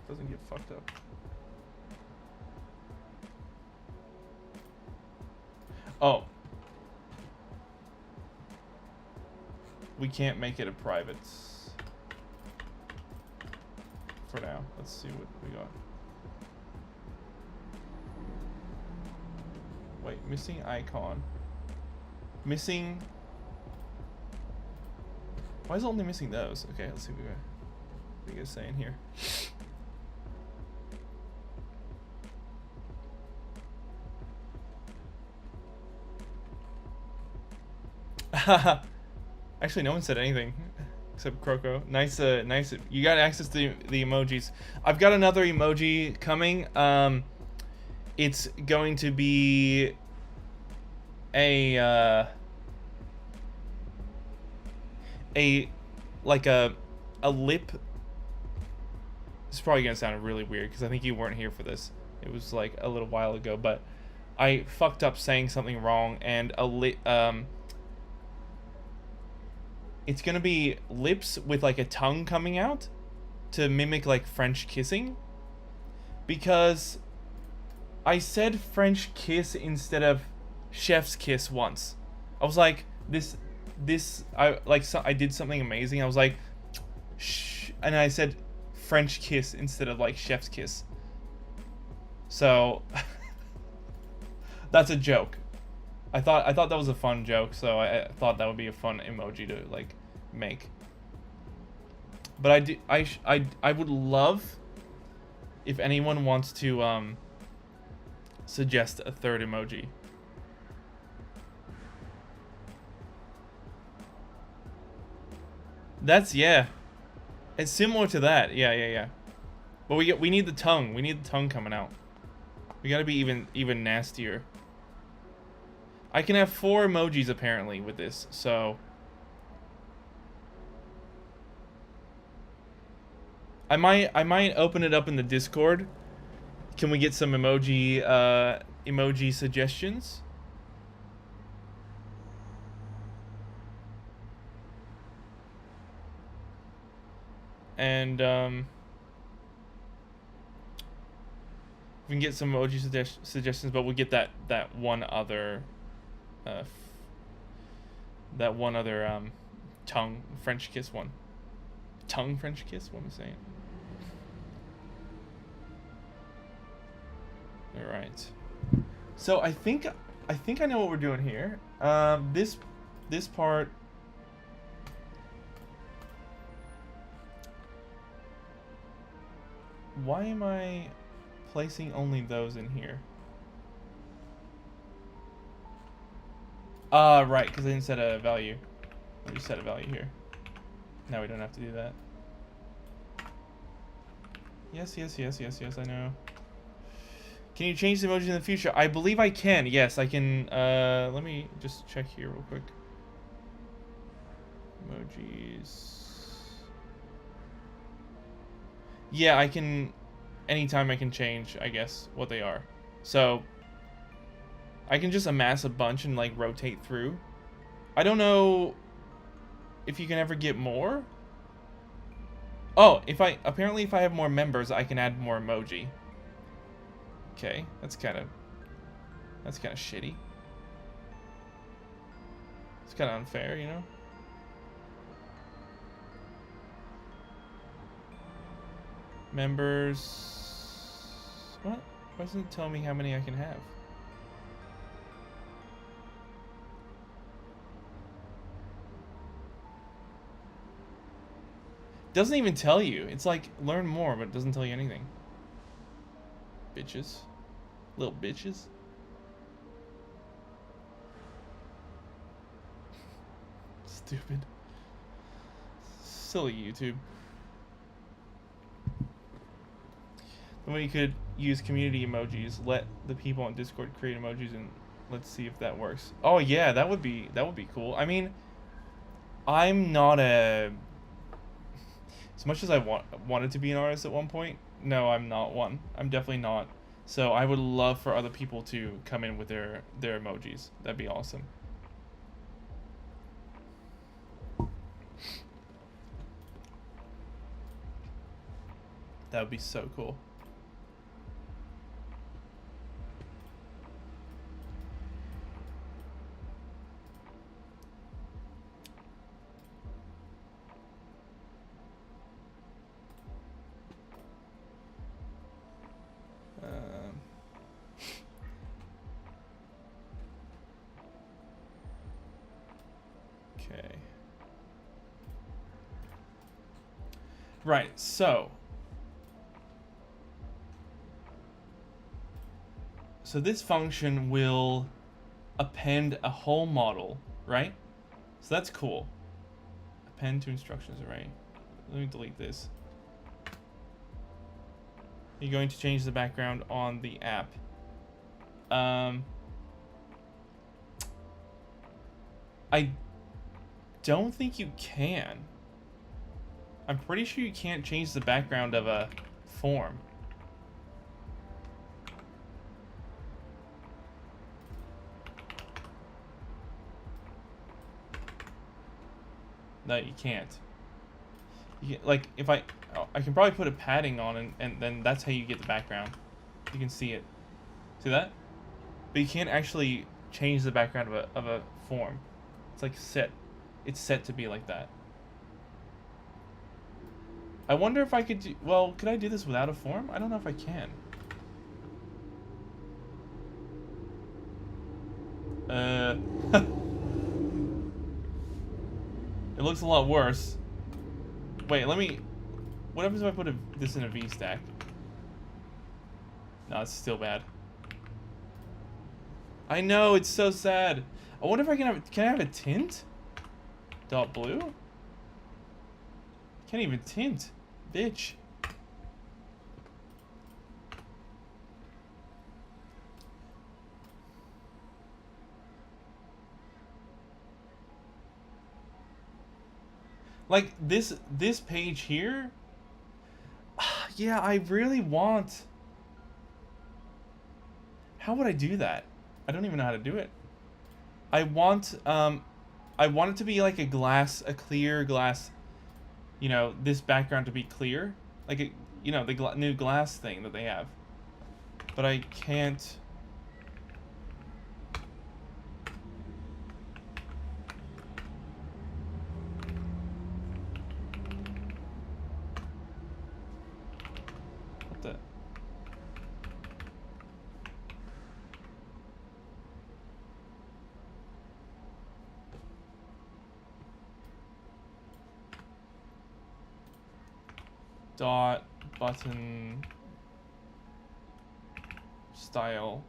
doesn't get fucked up. Oh. We can't make it a private for now. Let's see what we got. Wait, missing icon. Missing. Why is it only missing those? Okay, let's see what we got to say in here. Actually, no one said anything except Croco. Nice, nice. You got access to the emojis. I've got another emoji coming. It's going to be a lip. It's probably gonna sound really weird because I think you weren't here for this. It was like a little while ago, but I fucked up saying something wrong, and it's gonna be lips with like a tongue coming out to mimic like French kissing, because I said French kiss instead of chef's kiss once. I was like, I did something amazing. I was like, shh, and I said French kiss instead of like chef's kiss. So that's a joke. I thought that was a fun joke, so I thought that would be a fun emoji to like make. But I would love if anyone wants to suggest a third emoji. That's, yeah. It's similar to that. Yeah. But we need the tongue. We need the tongue coming out. We gotta be even nastier. I can have 4 emojis apparently with this, so I might open it up in the Discord. Can we get some emoji suggestions? And we can get some emoji suggestions, but we'll get that one other tongue French kiss one. Tongue French kiss? What am I saying? Alright. So I think I know what we're doing here. This part. Why am I placing only those in here? Right, because I didn't set a value. Let me set a value here. Now we don't have to do that. Yes, I know. Can you change the emojis in the future? I believe I can. Yes, I can. Let me just check here real quick. Emojis. Yeah, I can. Anytime I can change, I guess, what they are. So I can just amass a bunch and like rotate through. I don't know if you can ever get more. Oh, apparently if I have more members, I can add more emoji. Okay, that's kind of shitty. It's kind of unfair, you know? Members. What? Why doesn't it tell me how many I can have? Doesn't even tell you. It's like learn more, but it doesn't tell you anything. Bitches. Little bitches. Stupid. Silly YouTube. Then we could use community emojis. Let the people on Discord create emojis and let's see if that works. Oh yeah, that would be cool. I mean, I'm not a. As much as I wanted to be an artist at one point, no, I'm not one. I'm definitely not. So I would love for other people to come in with their emojis. That'd be awesome. That would be so cool. Okay. Right, so this function will append a whole model, right? So that's cool. Append to instructions array. Let me delete this. You're going to change the background on the app. I don't think you can. I'm pretty sure you can't change the background of a form. No, you can't. Like, if I can probably put a padding on and then that's how you get the background. You can see it. See that? But you can't actually change the background of a form. It's like set. It's set to be like that. I wonder if I could do... Well, could I do this without a form? I don't know if I can. It looks a lot worse. Wait, let me... What happens if I put this in a VStack? No, it's still bad. I know, it's so sad. I wonder if I can have... Can I have a tint? Dot blue? Can't even tint. Bitch. Like, this page here... Yeah, I really want... How would I do that? I don't even know how to do it. I want it to be like a clear glass, you know, this background to be clear. Like, you know, the new glass thing that they have. But I can't... What the... dot button style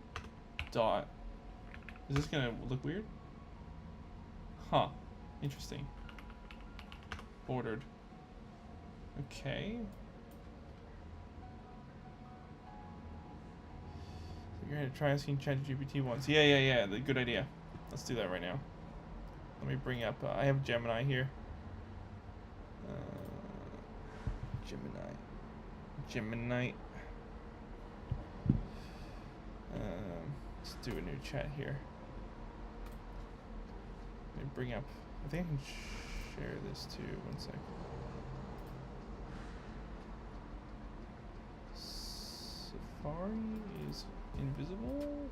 dot. Is this gonna look weird? Huh. Interesting. Bordered. Okay. You're gonna try asking ChatGPT once. Yeah. Good idea. Let's do that right now. Let me bring up. I have Gemini here. Gemini. Let's do a new chat here. Let me bring up. I think I can share this too. 1 sec. Safari is invisible.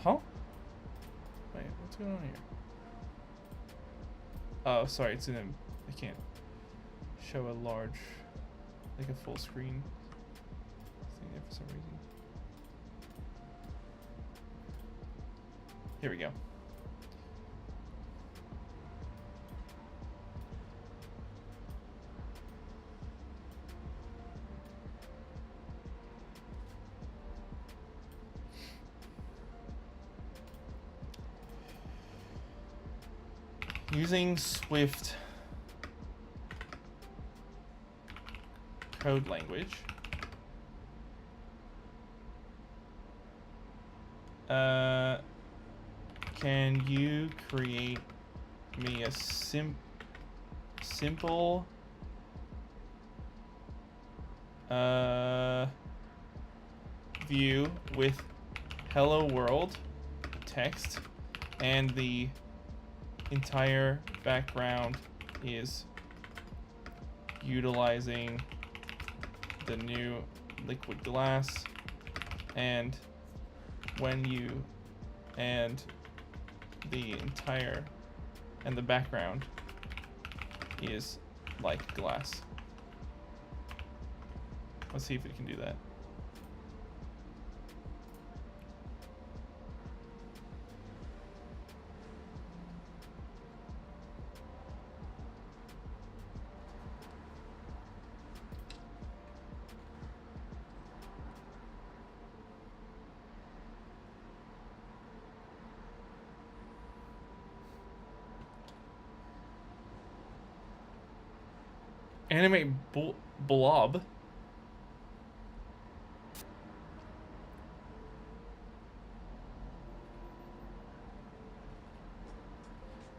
Huh? Wait, what's going on here? Oh, sorry, it's in a. I can't show a large, like a full screen thing there for some reason. Here we go. Using Swift code language, can you create me a simple view with hello world text and the entire background is utilizing the new liquid glass, and when you and the entire and the background is like glass. Let's see if it can do that. Animate blob.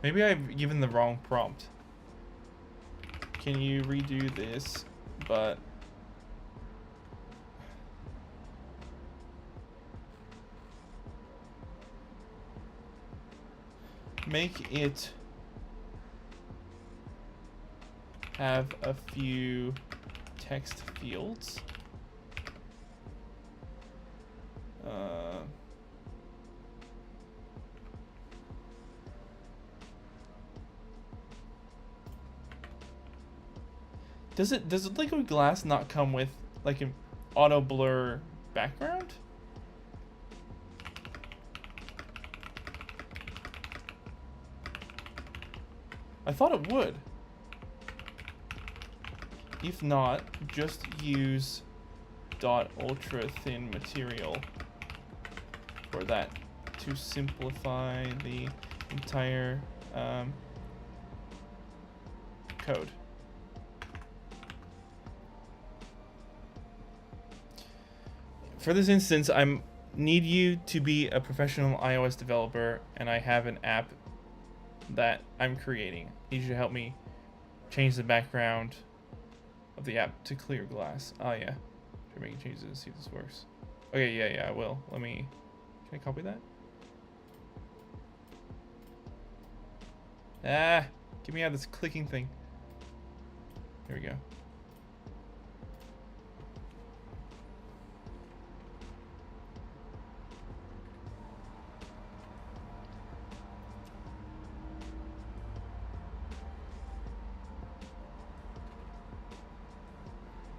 Maybe I've given the wrong prompt. Can you redo this, but make it have a few text fields. Does liquid glass not come with like an auto blur background? I thought it would. If not, just use .ultra thin material for that to simplify the entire code. For this instance, I need you to be a professional iOS developer, and I have an app that I'm creating. I need you to help me change the background of the app to clear glass. Oh yeah, try making changes to see if this works. Okay, yeah, I will. Let me. Can I copy that? Ah, get me out of this clicking thing. There we go.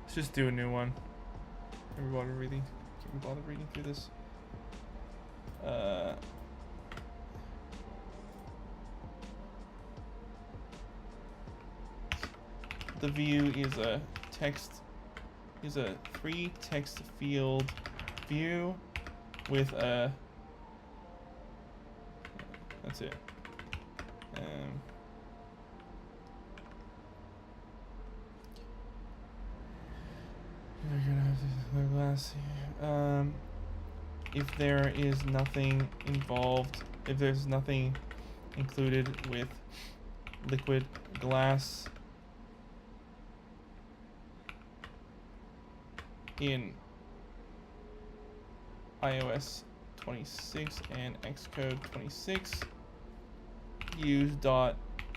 Let's just do a new one. Can we bother reading? Can we bother reading through this? the view is a text, is a 3 text field view with a, that's it. We're gonna have this glass. If there is nothing involved, if there's nothing included with liquid glass in iOS 26 and Xcode 26, use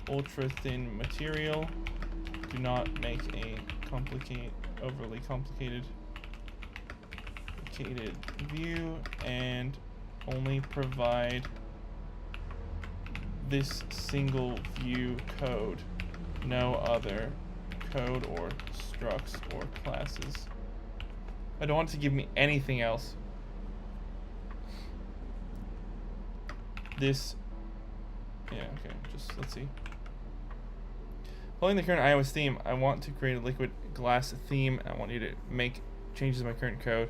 ultra thin material. Do not make a overly complicated view, and only provide this single view code, no other code or structs or classes. I don't want it to give me anything else. This, yeah, okay, just let's see. Following the current iOS theme, I want to create a liquid glass theme. I want you to make changes to my current code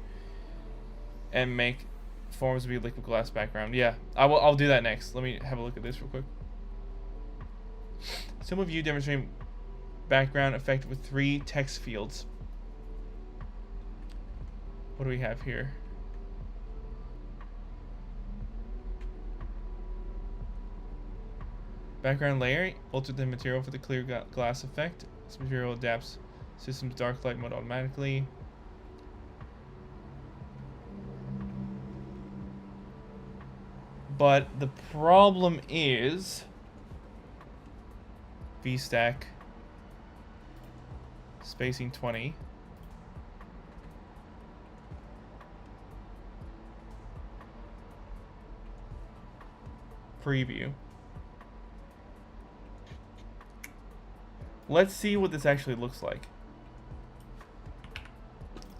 and make forms be liquid glass background. Yeah, I'll do that next. Let me have a look at this real quick. Simple view demonstrating background effect with 3 text fields. What do we have here? Background layer, alter the material for the clear glass effect. This material adapts system's dark light mode automatically. But the problem is VStack spacing 20. Preview. Let's see what this actually looks like.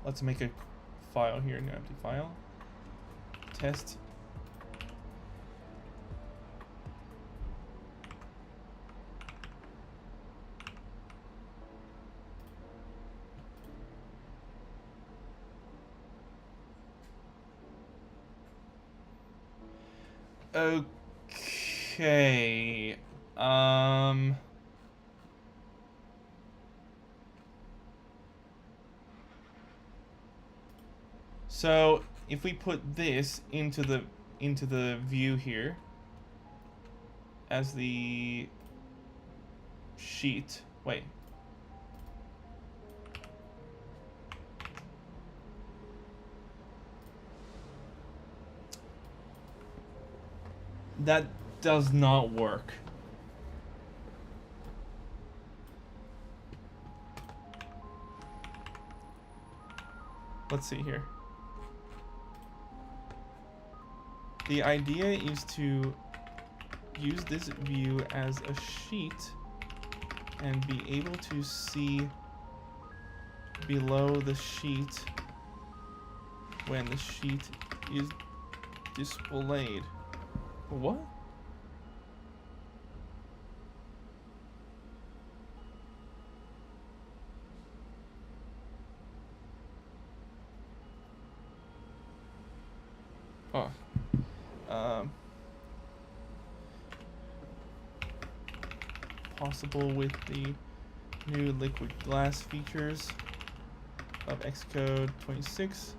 Let's make a file here, new empty file. Test. Okay. So if we put this into the view here as the sheet, wait. That does not work. Let's see here. The idea is to use this view as a sheet and be able to see below the sheet when the sheet is displayed. What? Oh. Possible with the new liquid glass features of Xcode 26,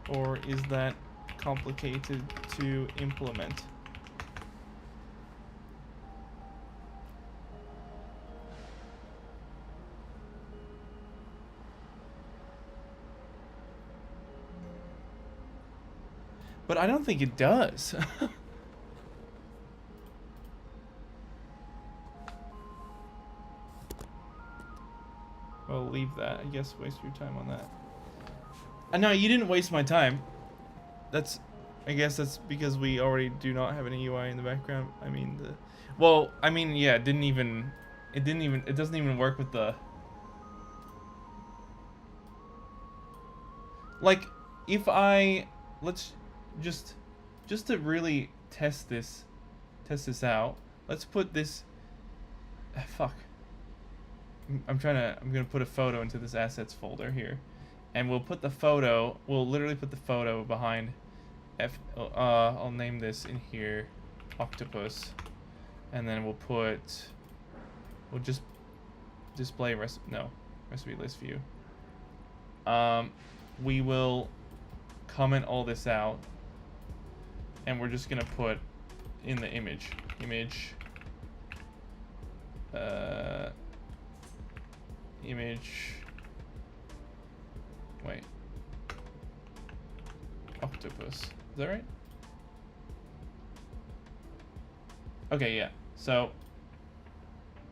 or is that complicated to implement? But I don't think it does. Well, leave that. I guess waste your time on that. No, you didn't waste my time. I guess that's because we already do not have any UI in the background. I mean, yeah, it doesn't even work with the, like, if let's just to really test this out, let's put this, fuck, I'm gonna put a photo into this assets folder here, and we'll put the photo. We'll literally put the photo behind. I'll name this in here, octopus, and then we'll just display recipe list view. We will comment all this out, and we're just gonna put in the image wait, octopus, is that right? Okay, yeah, so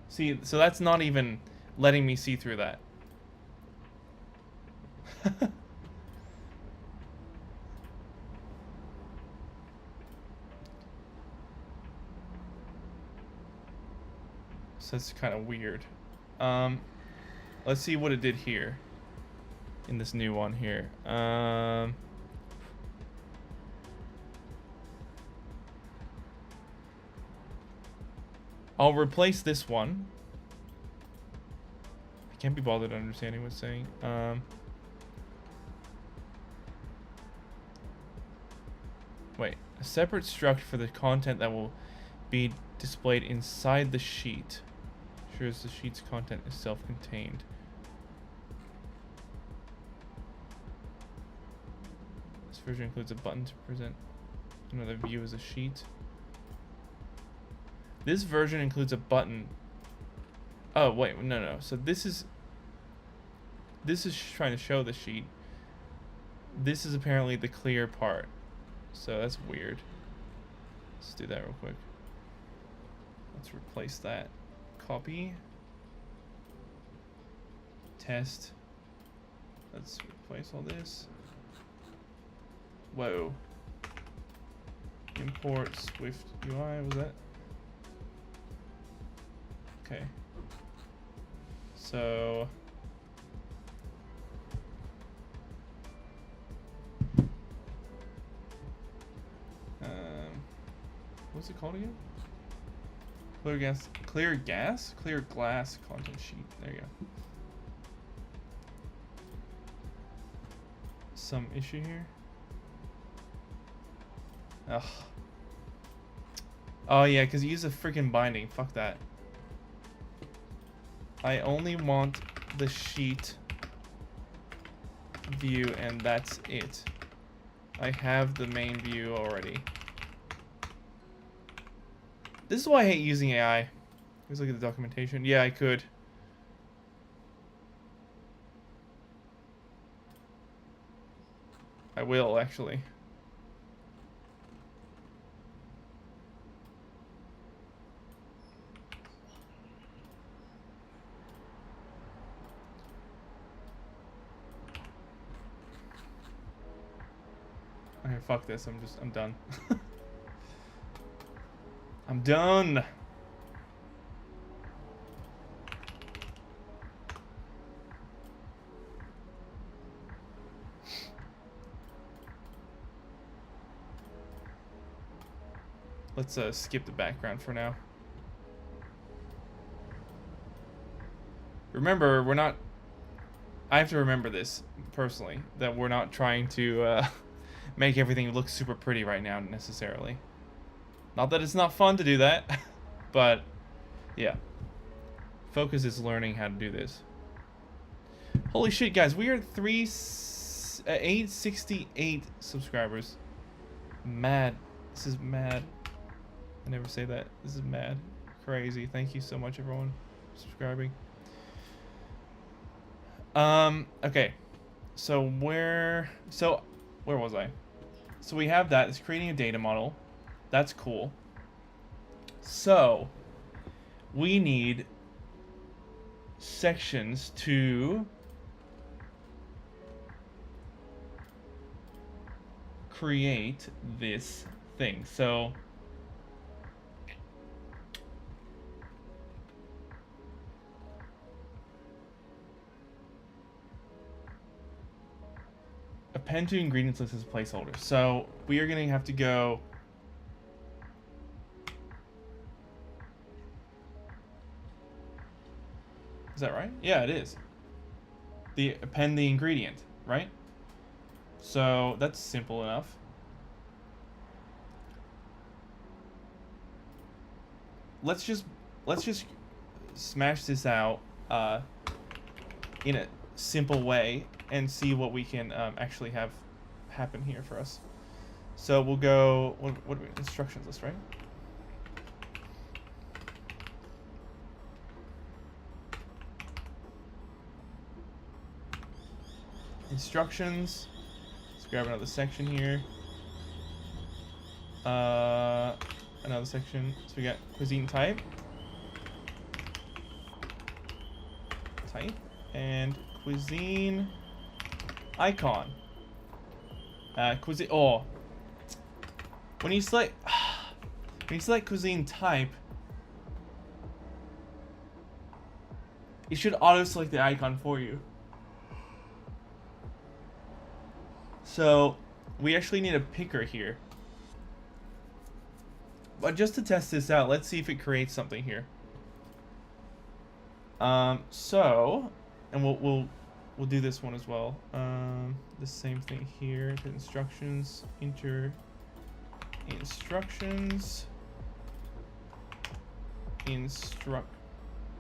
see, so that's not even letting me see through that. So that's kind of weird. Let's see what it did here in this new one here. I'll replace this one. I can't be bothered understanding what it's saying. Wait, a separate struct for the content that will be displayed inside the sheet. Ensures the sheet's content is self-contained. This version includes a button to present another view as a sheet. This version includes a button. Oh wait, no. So this is trying to show the sheet. This is apparently the clear part. So that's weird. Let's do that real quick. Let's replace that. Copy. Test. Let's replace all this. Whoa. Import SwiftUI, was that? Okay. So what's it called again? Clear glass content sheet. There you go. Some issue here. Ugh. Oh yeah, because you use a freaking binding. Fuck that. I only want the sheet view and that's it. I have the main view already. This is why I hate using AI. Let's look at the documentation. Yeah, I could. I will, actually. Okay, fuck this. I'm done. I'm done. Let's skip the background for now. Remember, we're not... I have to remember this, personally, that we're not trying to make everything look super pretty right now, necessarily. Not that it's not fun to do that, but yeah. Focus is learning how to do this. Holy shit, guys, we are 868 subscribers. Mad. This is mad. I never say that. This is mad. Crazy. Thank you so much, everyone, for subscribing. Okay. So where was I? So we have that. It's creating a data model. That's cool. So we need sections to create this thing. So append to ingredients list as a placeholder. So we are going to have to go Is that right? Yeah, it is. The append the ingredient, right? So that's simple enough. Let's just smash this out in a simple way and see what we can actually have happen here for us. So we'll go what instructions list, right? Instructions. Let's grab another section here. Another section. So we got cuisine type and cuisine icon. Cuisine. Oh, when you select cuisine type, it should auto select the icon for you. So we actually need a picker here. But just to test this out, let's see if it creates something here. So, and we'll do this one as well. The same thing here. The instructions. Enter instructions.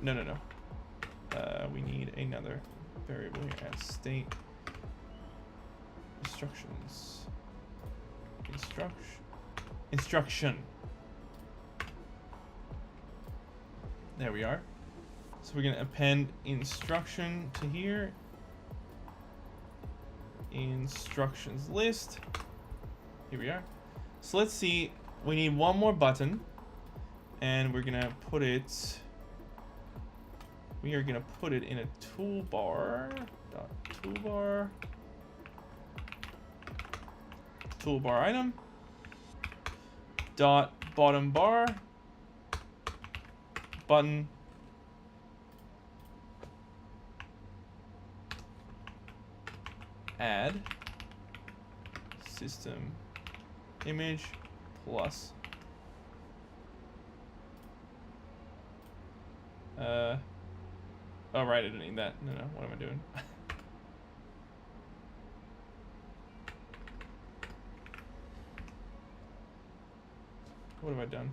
No. We need another variable here. Add state. Instructions. Instruction. There we are. So we're gonna append instruction to here. Instructions list. Here we are. So let's see. We need one more button, and we're gonna put it. We are gonna put it in a toolbar. Toolbar. Toolbar item. Dot bottom bar. Button. Add system image plus oh right, I didn't need that. No, what am I doing? What have I done?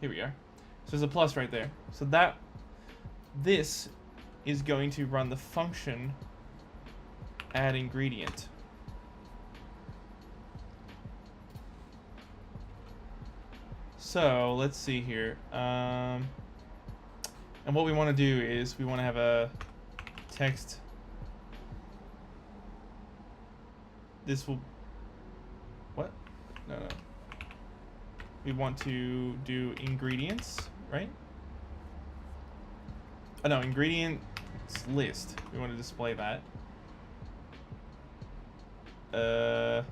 Here we are. So there's a plus right there. So this is going to run the function add ingredient. So let's see here. And what we want to do is we want to have a text. This will, what? No. We want to do ingredients, right? Oh no, ingredients list. We want to display that. Can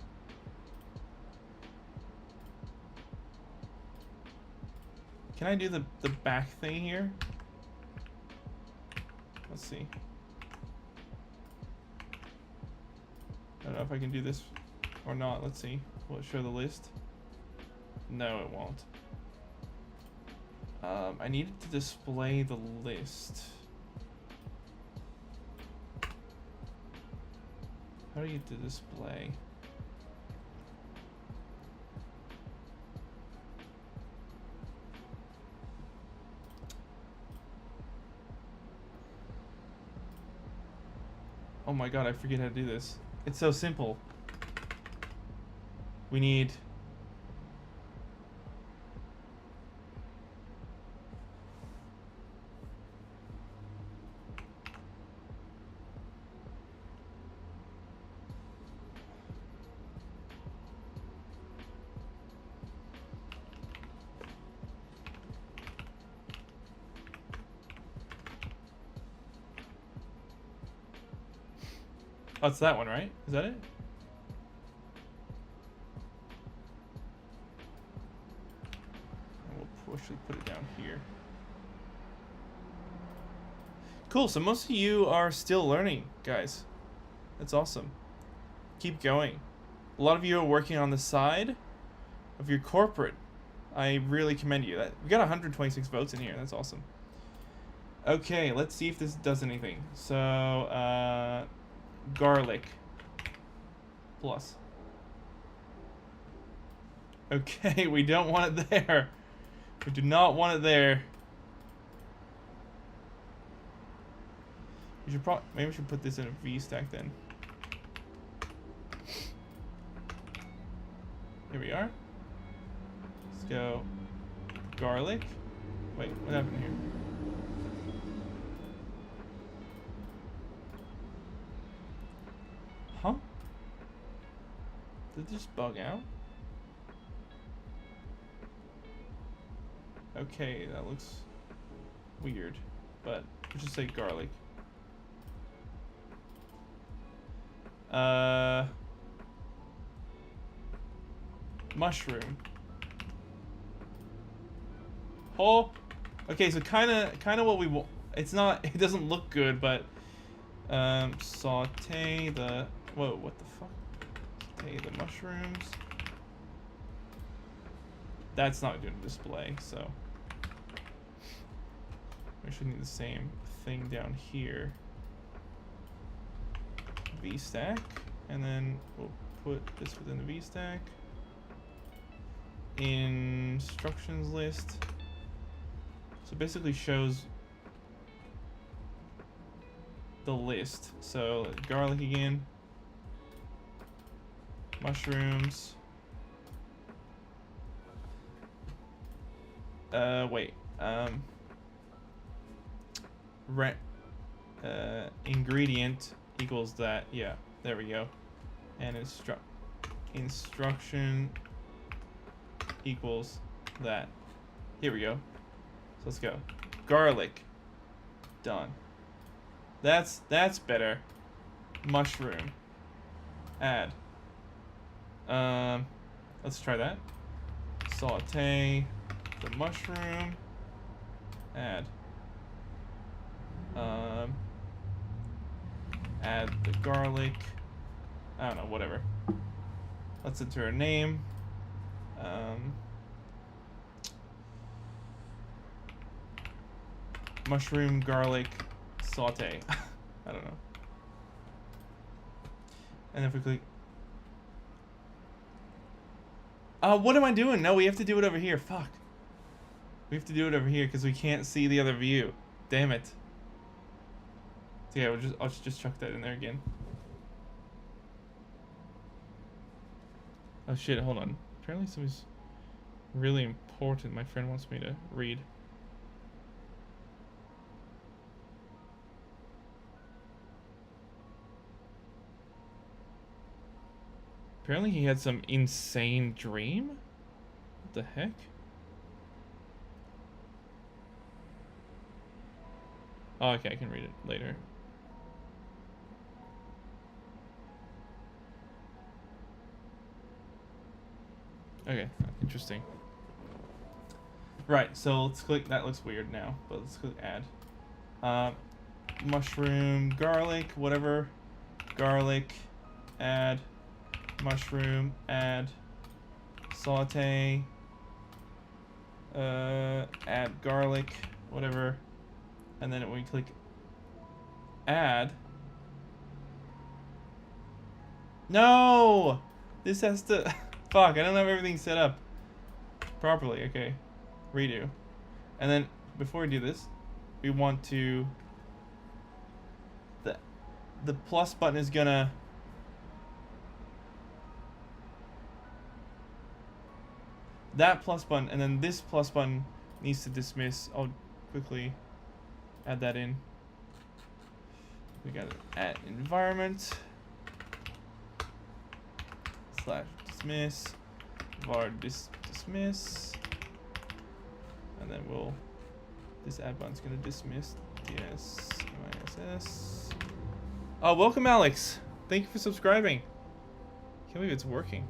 I do the back thing here? Let's see. I don't know if I can do this or not. Let's see. Will it show the list? No, it won't. I needed to display the list. How do you get to display? Oh my god, I forget how to do this. It's so simple. We need... Oh, it's that one, right? Is that it? And we'll actually put it down here. Cool, so most of you are still learning, guys. That's awesome. Keep going. A lot of you are working on the side of your corporate. I really commend you. We got 126 votes in here. That's awesome. Okay, let's see if this does anything. So, garlic plus. Okay, we don't want it there. We do not want it there. We should maybe we should put this in a V stack then. Here we are. Let's go garlic. Wait, what happened here? Huh? Did it just bug out? Okay, that looks weird, but let's just say garlic. Mushroom. Oh, okay, so kind of what we want. It's not. It doesn't look good, but saute the. Whoa, what the fuck? Saute the mushrooms. That's not going to display, so we should need the same thing down here. V stack, and then we'll put this within the V stack. Instructions list. So basically shows the list. So garlic again, mushrooms. Wait. Ingredient equals that. Yeah, there we go. And instruction equals that. Here we go. So let's go. Garlic. Done. That's better. Mushroom. Add. Let's try that. Saute the mushroom. Add. Add the garlic. I don't know, whatever. Let's enter a name. Mushroom, garlic, saute. I don't know. And if we click... what am I doing? No, we have to do it over here. Fuck. We have to do it over here because we can't see the other view. Damn it. So yeah, I'll just chuck that in there again. Oh shit, hold on. Apparently something's really important my friend wants me to read. Apparently he had some insane dream? What the heck? Oh, okay, I can read it later. Okay, interesting. Right, so let's click, that looks weird now, but let's click add. Mushroom, garlic, whatever. Garlic, add. Mushroom, add. Saute. Add garlic, whatever. And then when we click add. No! This has to... Fuck, I don't have everything set up properly. Okay. Redo. And then before we do this, we want to... The plus button is gonna... That plus button, and then this plus button needs to dismiss. I'll quickly add that in. We got to add environment / dismiss var dismiss, and then we'll this add button's gonna dismiss ds-miss. Oh, welcome Alex. Thank you for subscribing. Can't believe it's working.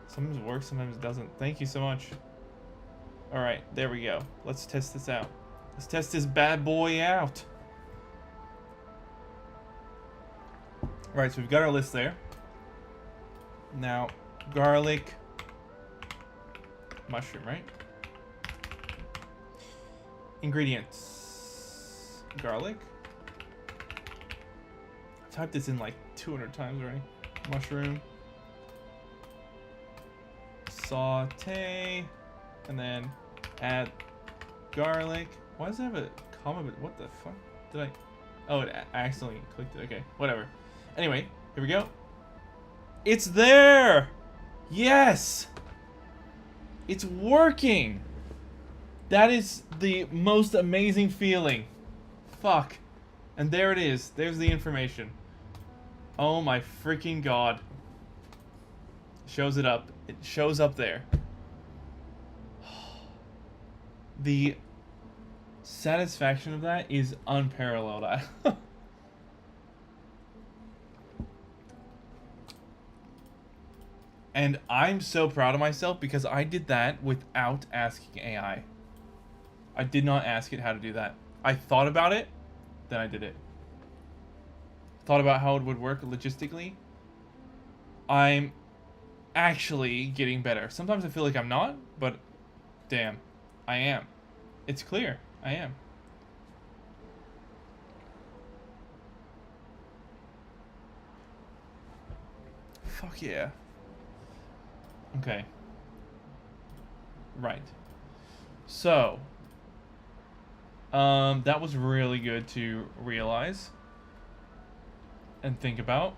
Sometimes it works, sometimes it doesn't. Thank you so much. Alright, there we go. Let's test this out. Let's test this bad boy out. Alright, so we've got our list there. Now, garlic, mushroom, right? Ingredients. Garlic. I typed this in like 200 times already. Mushroom. Saute. And then add garlic. Why does it have a comma? But what the fuck? Did I? Oh, I accidentally clicked it. Okay, whatever. Anyway, here we go. It's there! Yes! It's working! That is the most amazing feeling. Fuck. And there it is. There's the information. Oh my freaking god. Shows it up. It shows up there. The satisfaction of that is unparalleled. And I'm so proud of myself because I did that without asking AI. I did not ask it how to do that. I thought about it, then I did it. Thought about how it would work logistically. I'm actually getting better. Sometimes I feel like I'm not, but damn, I am. It's clear, I am. Fuck yeah. Okay. Right. So, that was really good to realize and think about.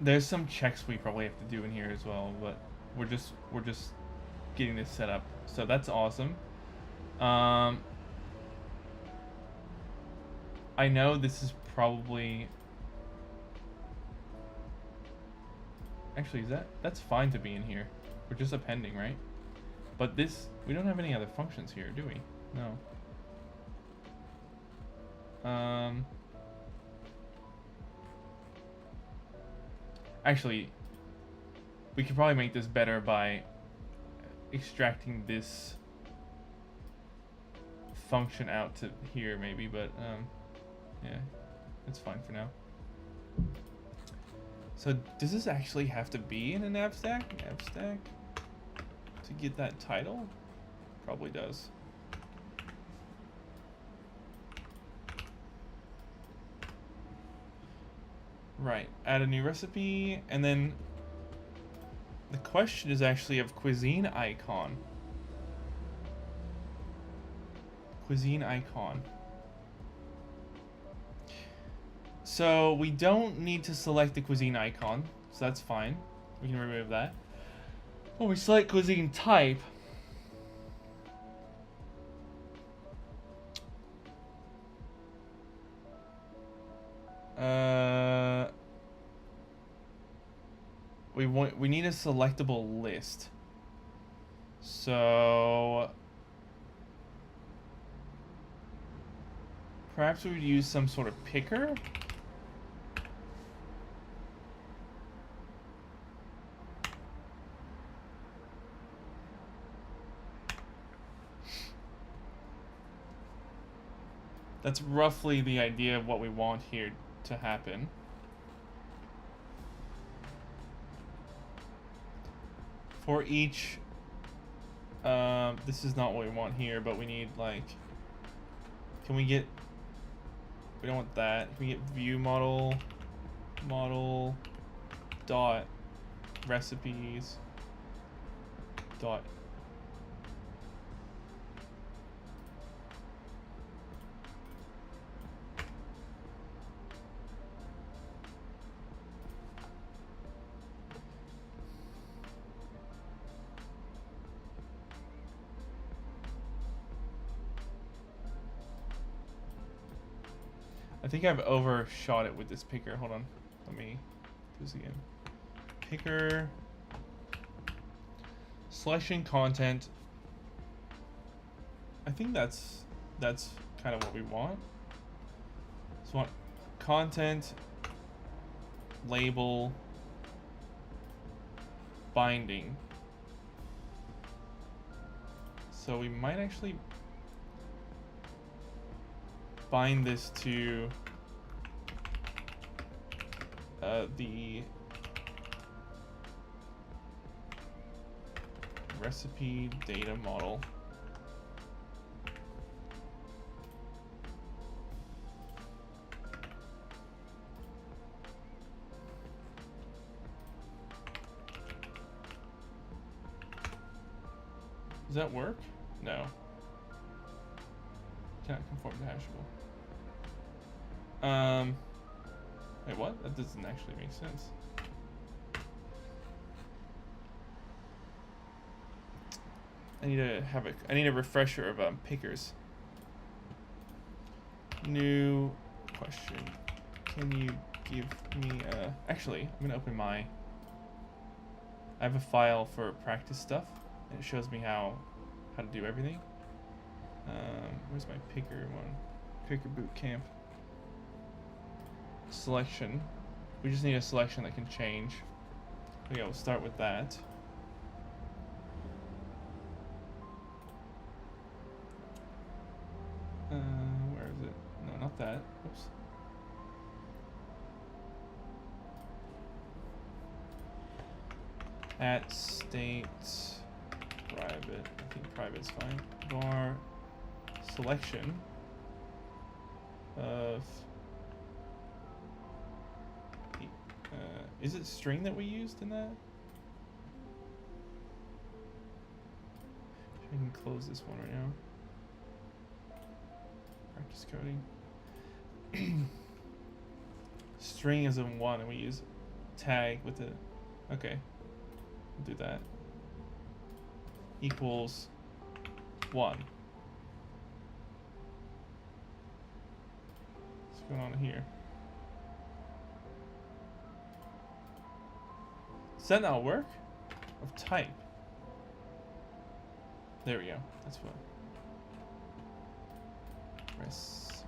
There's some checks we probably have to do in here as well, but we're just getting this set up. So that's awesome. I know this is probably... Actually, that's fine to be in here. We're just appending, right? But this, we don't have any other functions here, do we? No. Actually, we could probably make this better by extracting this function out to here, maybe, but yeah, it's fine for now. So does this actually have to be in an abstract? To get that title? Probably does. Right, add a new recipe, and then the question is actually of cuisine icon. Cuisine icon. So we don't need to select the cuisine icon, so that's fine. We can remove that. When we select cuisine type, we need a selectable list. So perhaps we would use some sort of picker. That's roughly the idea of what we want here to happen. For each, this is not what we want here, but we need like, can we get, we don't want that. Can we get view model dot recipes dot I think I've overshot it with this picker. Hold on. Let me do this again. Picker. Selection content. I think that's kind of what we want. So we want content, label, binding. So we might actually bind this to the recipe data model. Does that work? No. Cannot conform to hashable. Wait, what? That doesn't actually make sense. I need to have I need a refresher of pickers. New question. Can you give me actually, I'm gonna open my, I have a file for practice stuff and it shows me how to do everything. Where's my picker one? Picker boot camp. Selection. We just need a selection that can change. Okay, we'll start with that. Where is it? No, not that. Oops. At state private. I think private's fine. Var selection of is it string that we used in that? I can close this one right now. Practice coding. String is in 1 and we use tag with it. Okay. We'll do that. Equals 1. What's going on here? Does that not work? Of type. There we go. That's what. Recipes.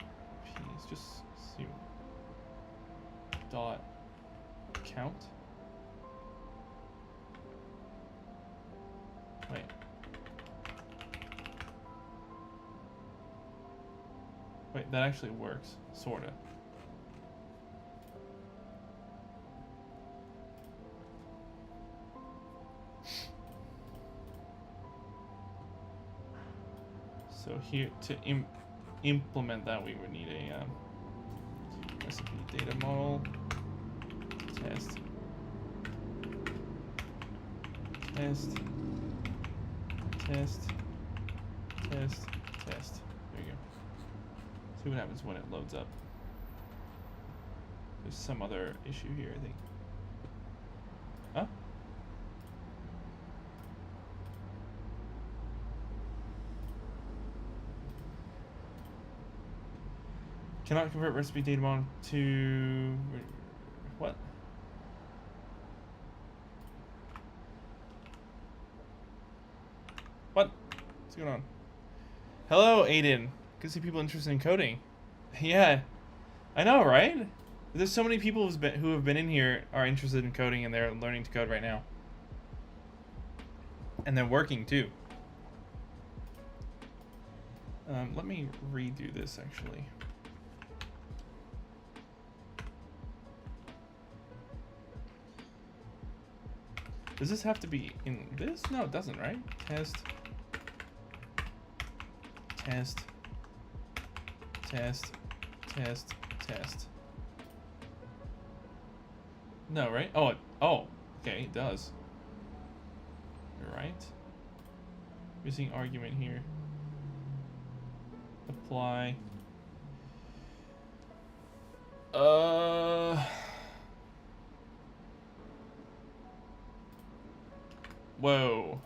Just see. Dot count. Wait. Wait, that actually works. Sorta. So here, to implement that, we would need a recipe data model, test, test, test, test, test. There you go. See what happens when it loads up. There's some other issue here, I think. Huh? Cannot convert recipe data model to what? What? What's going on? Hello, Aiden. Good to see people interested in coding. Yeah, I know, right? There's so many people who have been in here are interested in coding and they're learning to code right now. And they're working too. Let me redo this actually. Does this have to be in this? No, it doesn't, right? Test. Test. Test. Test. Test. No, right? Oh, okay, it does. You're right. Missing argument here. Apply. Whoa.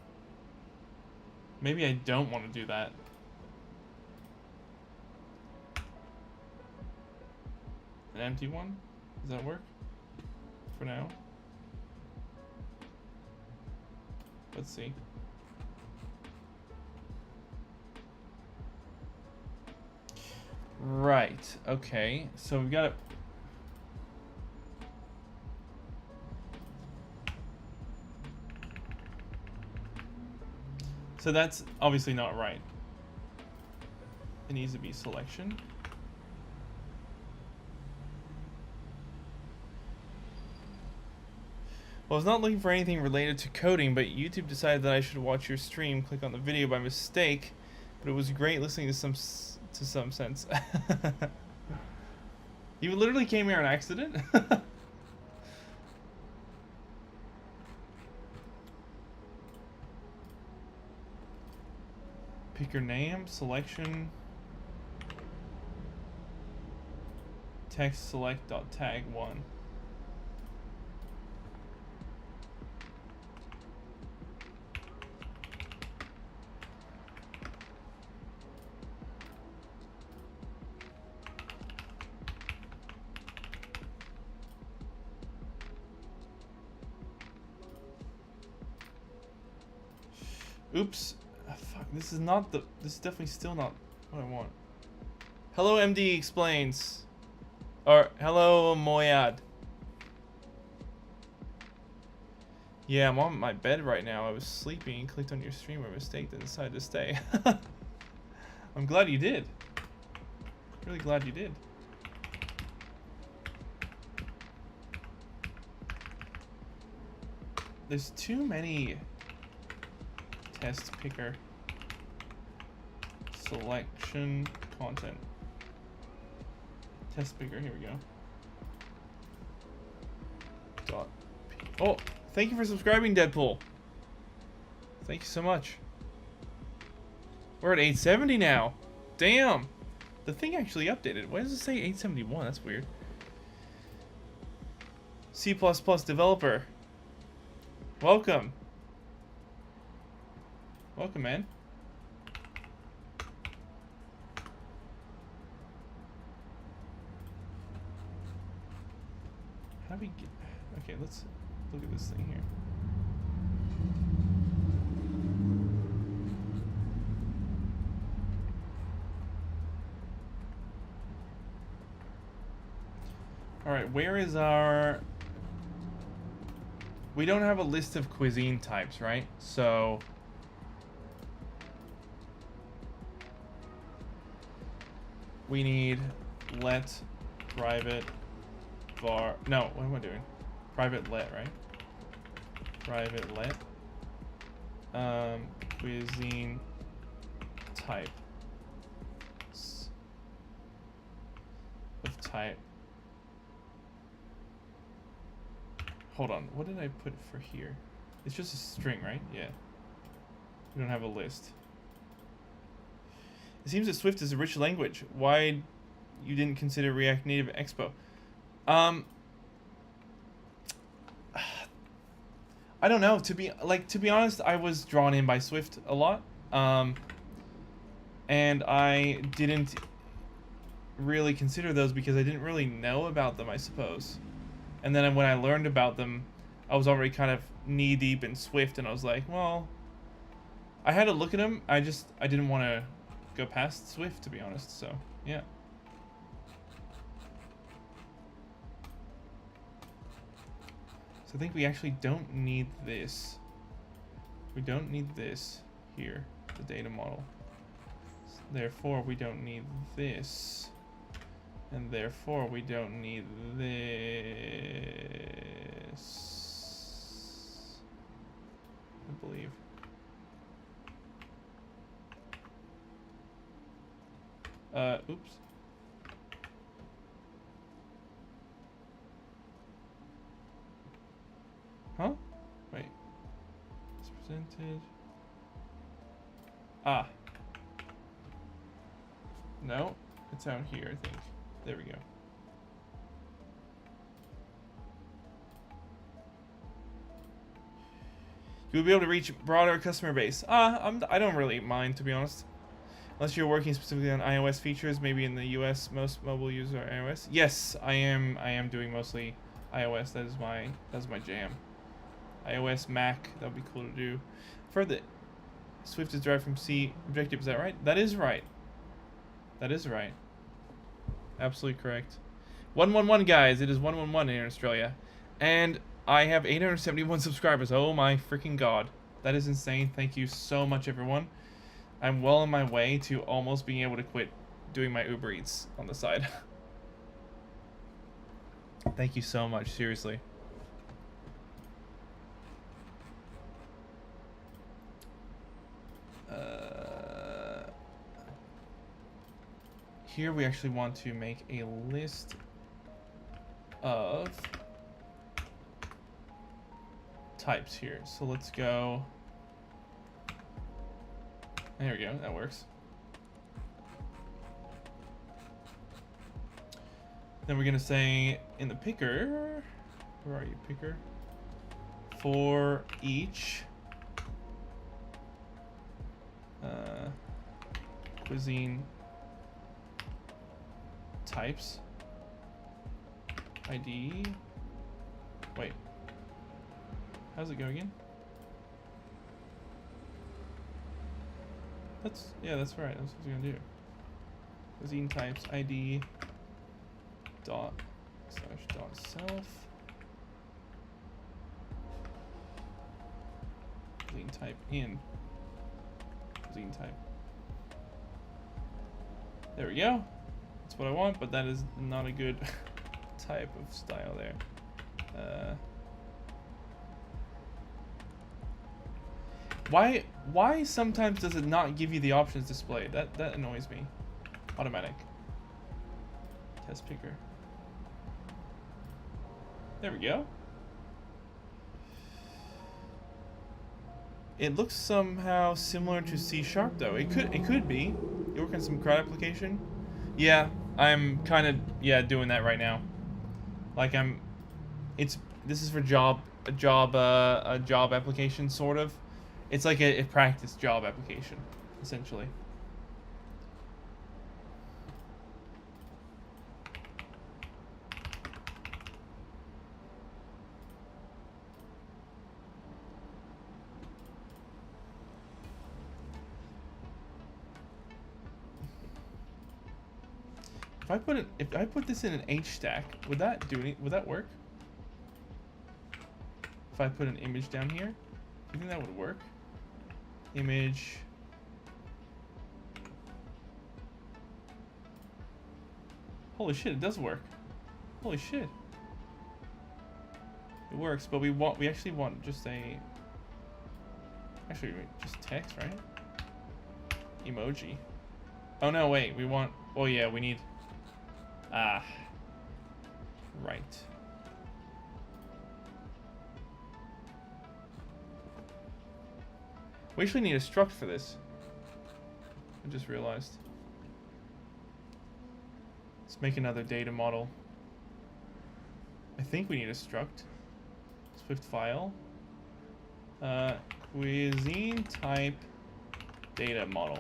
Maybe I don't want to do that. An empty one? Does that work? For now? Let's see. Right. Okay. So we've got it. So that's obviously not right. It needs to be selection. Well, I was not looking for anything related to coding, but YouTube decided that I should watch your stream. Click on the video by mistake, but it was great listening to some sense. You literally came here on accident? Pick your name, selection, text select dot tag 1. Oops. Fuck, this is not the... This is definitely still not what I want. Hello, MD explains. Or, hello, Moyad. Yeah, I'm on my bed right now. I was sleeping and clicked on your stream by mistake, then decided to stay. I'm glad you did. Really glad you did. There's too many... Test picker, selection, content, test picker. Here we go. Dot. Oh, thank you for subscribing, Deadpool. Thank you so much. We're at 870 now. Damn, the thing actually updated. Why does it say 871? That's weird. C++ developer. Welcome. Welcome, man. How do we get... Okay, let's look at this thing here. Alright, where is our... We don't have a list of cuisine types, right? So... We need let private var... No, what am I doing? Private let, right? Private let. Cuisine type. Of type. Hold on, what did I put for here? It's just a string, right? Yeah. We don't have a list. It seems that Swift is a rich language. Why you didn't consider React Native Expo? I don't know. To be honest, I was drawn in by Swift a lot, and I didn't really consider those because I didn't really know about them, I suppose. And then when I learned about them, I was already kind of knee deep in Swift, and I was like, well, I had to look at them. I didn't want to go past Swift, to be honest. So yeah. So I think we actually don't need this. We don't need this here, the data model. Therefore, we don't need this. And therefore, we don't need this. I believe. Oops. Huh? Wait. It's presented. Ah. No, it's down here, I think. There we go. You'll be able to reach a broader customer base. I don't really mind, to be honest. Unless you're working specifically on iOS features, maybe in the US most mobile users are iOS. Yes, I am doing mostly iOS. That's my jam. iOS, Mac, that would be cool to do. Further, Swift is derived from C objective, is that right? That is right. That is right. Absolutely correct. 111 guys, it is 111 here in Australia. And I have 871 subscribers. Oh my freaking god. That is insane. Thank you so much, everyone. I'm well on my way to almost being able to quit doing my Uber Eats on the side. Thank you so much, seriously. Here we actually want to make a list of types here. So let's go. There we go, that works. Then we're gonna say in the picker, where are you, picker? For each cuisine types ID. Wait, how's it go again? That's right. That's what I was gonna do. Cuisine types ID dot slash dot self. Cuisine type in cuisine type. There we go. That's what I want, but that is not a good type of style there. Why sometimes does it not give you the options displayed? That annoys me. Automatic. Test picker. There we go. It looks somehow similar to C# though. It could be. You work on some CRUD application? Yeah, I'm kind of doing that right now. Like this is for a job application sort of. It's like a practice job application, essentially. If I put this in an H stack, would that work? If I put an image down here, do you think that would work? Image. Holy shit, it does work. Holy shit. It works, but we actually want just just text, right? Emoji. Oh no, wait, oh yeah, we need right. We actually need a struct for this. I just realized. Let's make another data model. I think we need a struct. Swift file. Cuisine type data model.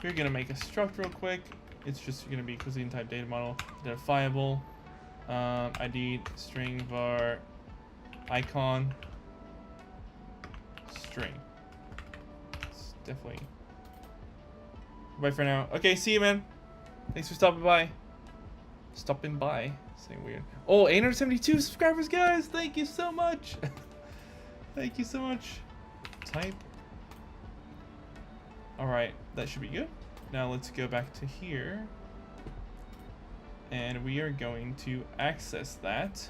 We're gonna make a struct real quick. It's just gonna be cuisine type data model. Identifiable. ID string var icon string. It's definitely. Bye for now. Okay, see you, man. Thanks for stopping by. Saying weird. Oh, 872 subscribers, guys. Thank you so much. Thank you so much. Type. All right, that should be good. Now let's go back to here. And we are going to access that.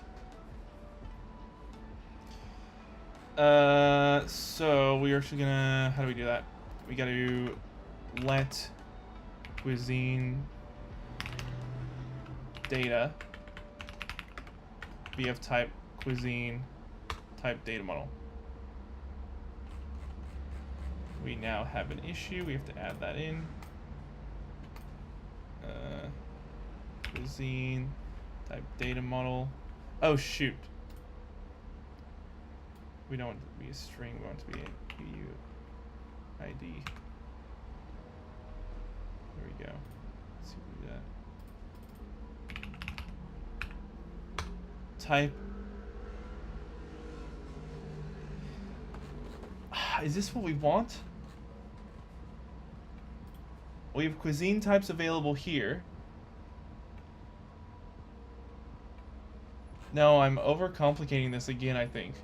So we're actually gonna, how do we do that? We gotta let cuisine data be of type cuisine type data model. We now have an issue. We have to add that in. Cuisine type data model. Oh shoot. We don't want it to be a string. We want it to be a UID. There we go. Let's see if we do that. Type. Is this what we want? We have cuisine types available here. No, I'm overcomplicating this again, I think.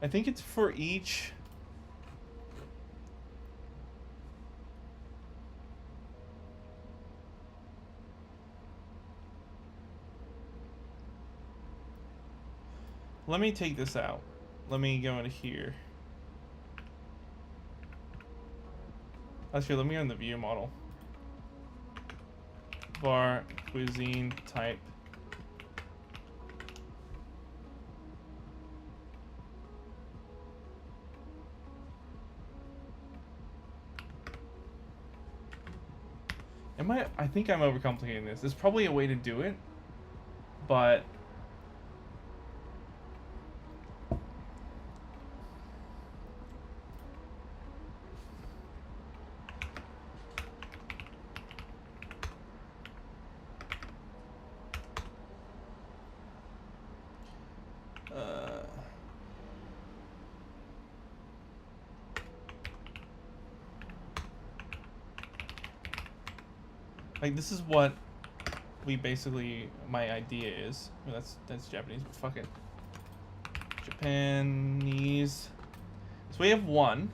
I think it's for each. Let me take this out. Let me go into here. Actually, let me go in the view model. Var cuisine type. I think I'm overcomplicating this. There's probably a way to do it, but like this is what we basically, my idea is. Well, that's Japanese, but fuck it. Japanese. So we have one.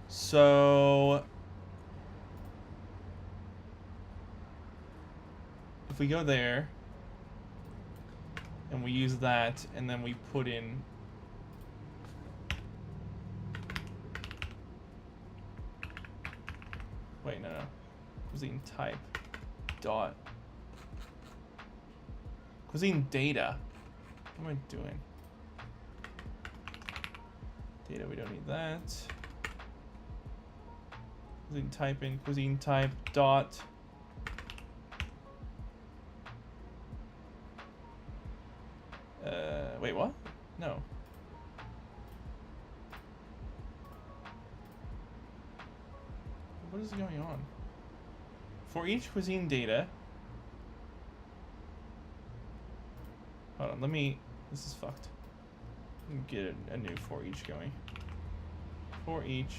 So if we go there and we use that and then we put in wait, no. Cuisine type dot cuisine data. What am I doing? Data, we don't need that. Cuisine type in cuisine type dot wait, what? No. What is going on? For each cuisine data. Hold on, this is fucked. Let me get a new for each going. For each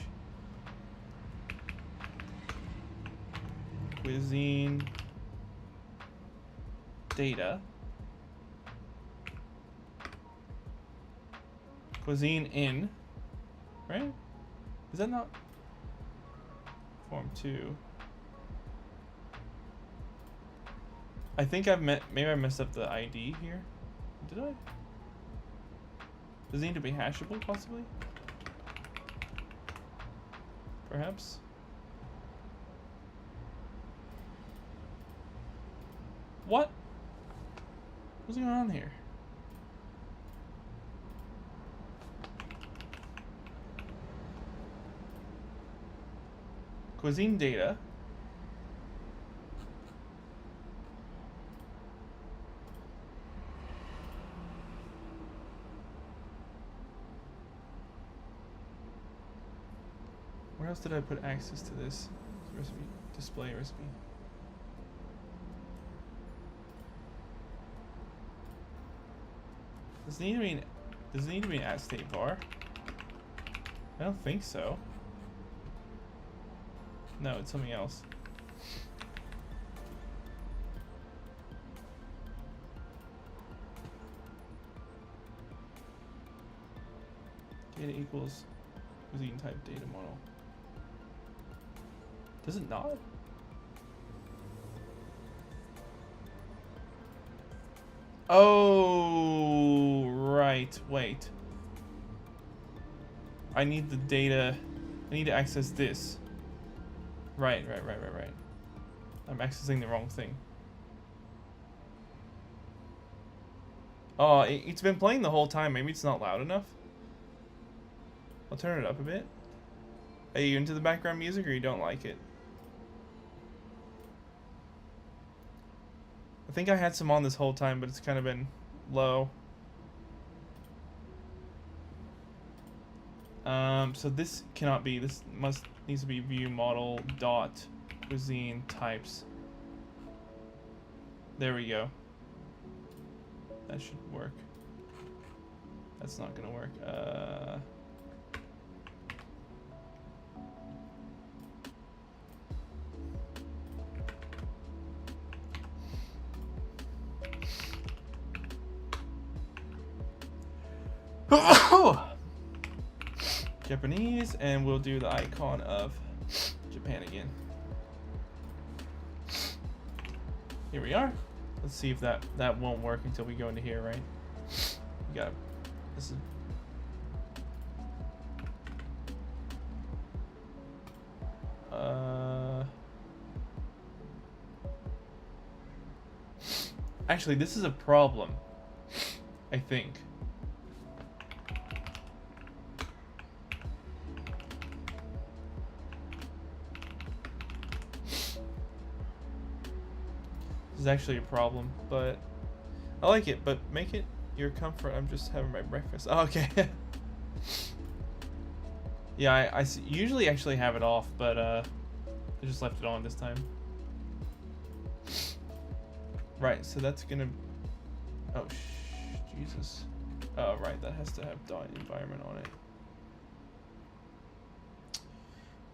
cuisine data. Cuisine in, right? Is that not form 2? I think maybe I messed up the ID here. Did I? Does it need to be hashable, possibly? Perhaps? What? What's going on here? Cuisine data. Where else did I put access to this recipe? Display recipe. Does it need to be an at state var? I don't think so. No, it's something else. Data equals cuisine type data model. Does it not? Oh, right. Wait. I need the data. I need to access this. Right. I'm accessing the wrong thing. Oh, it's been playing the whole time. Maybe it's not loud enough. I'll turn it up a bit. Are you into the background music or you don't like it? I think I had some on this whole time, but it's kind of been low. So this cannot be. This needs to be view model dot cuisine types. There we go. That should work. That's not gonna work. Japanese, and we'll do the icon of Japan again. Here we are. Let's see if that won't work until we go into here, right? got this is. Actually, this is a problem, I think. This is actually a problem, but I like it, but make it your comfort. I'm just having my breakfast. Oh, okay. Yeah, I usually actually have it off, but I just left it on this time. Right, so that's gonna. Oh, Jesus. Oh, right, that has to have .environment on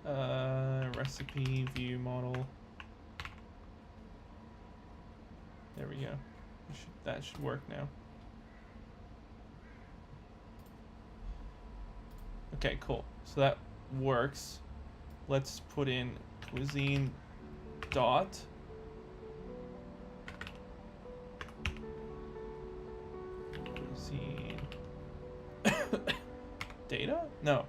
it. Recipe, view model. There we go. That should work now. Okay, cool. So that works. Let's put in cuisine dot. Cuisine. Data? No.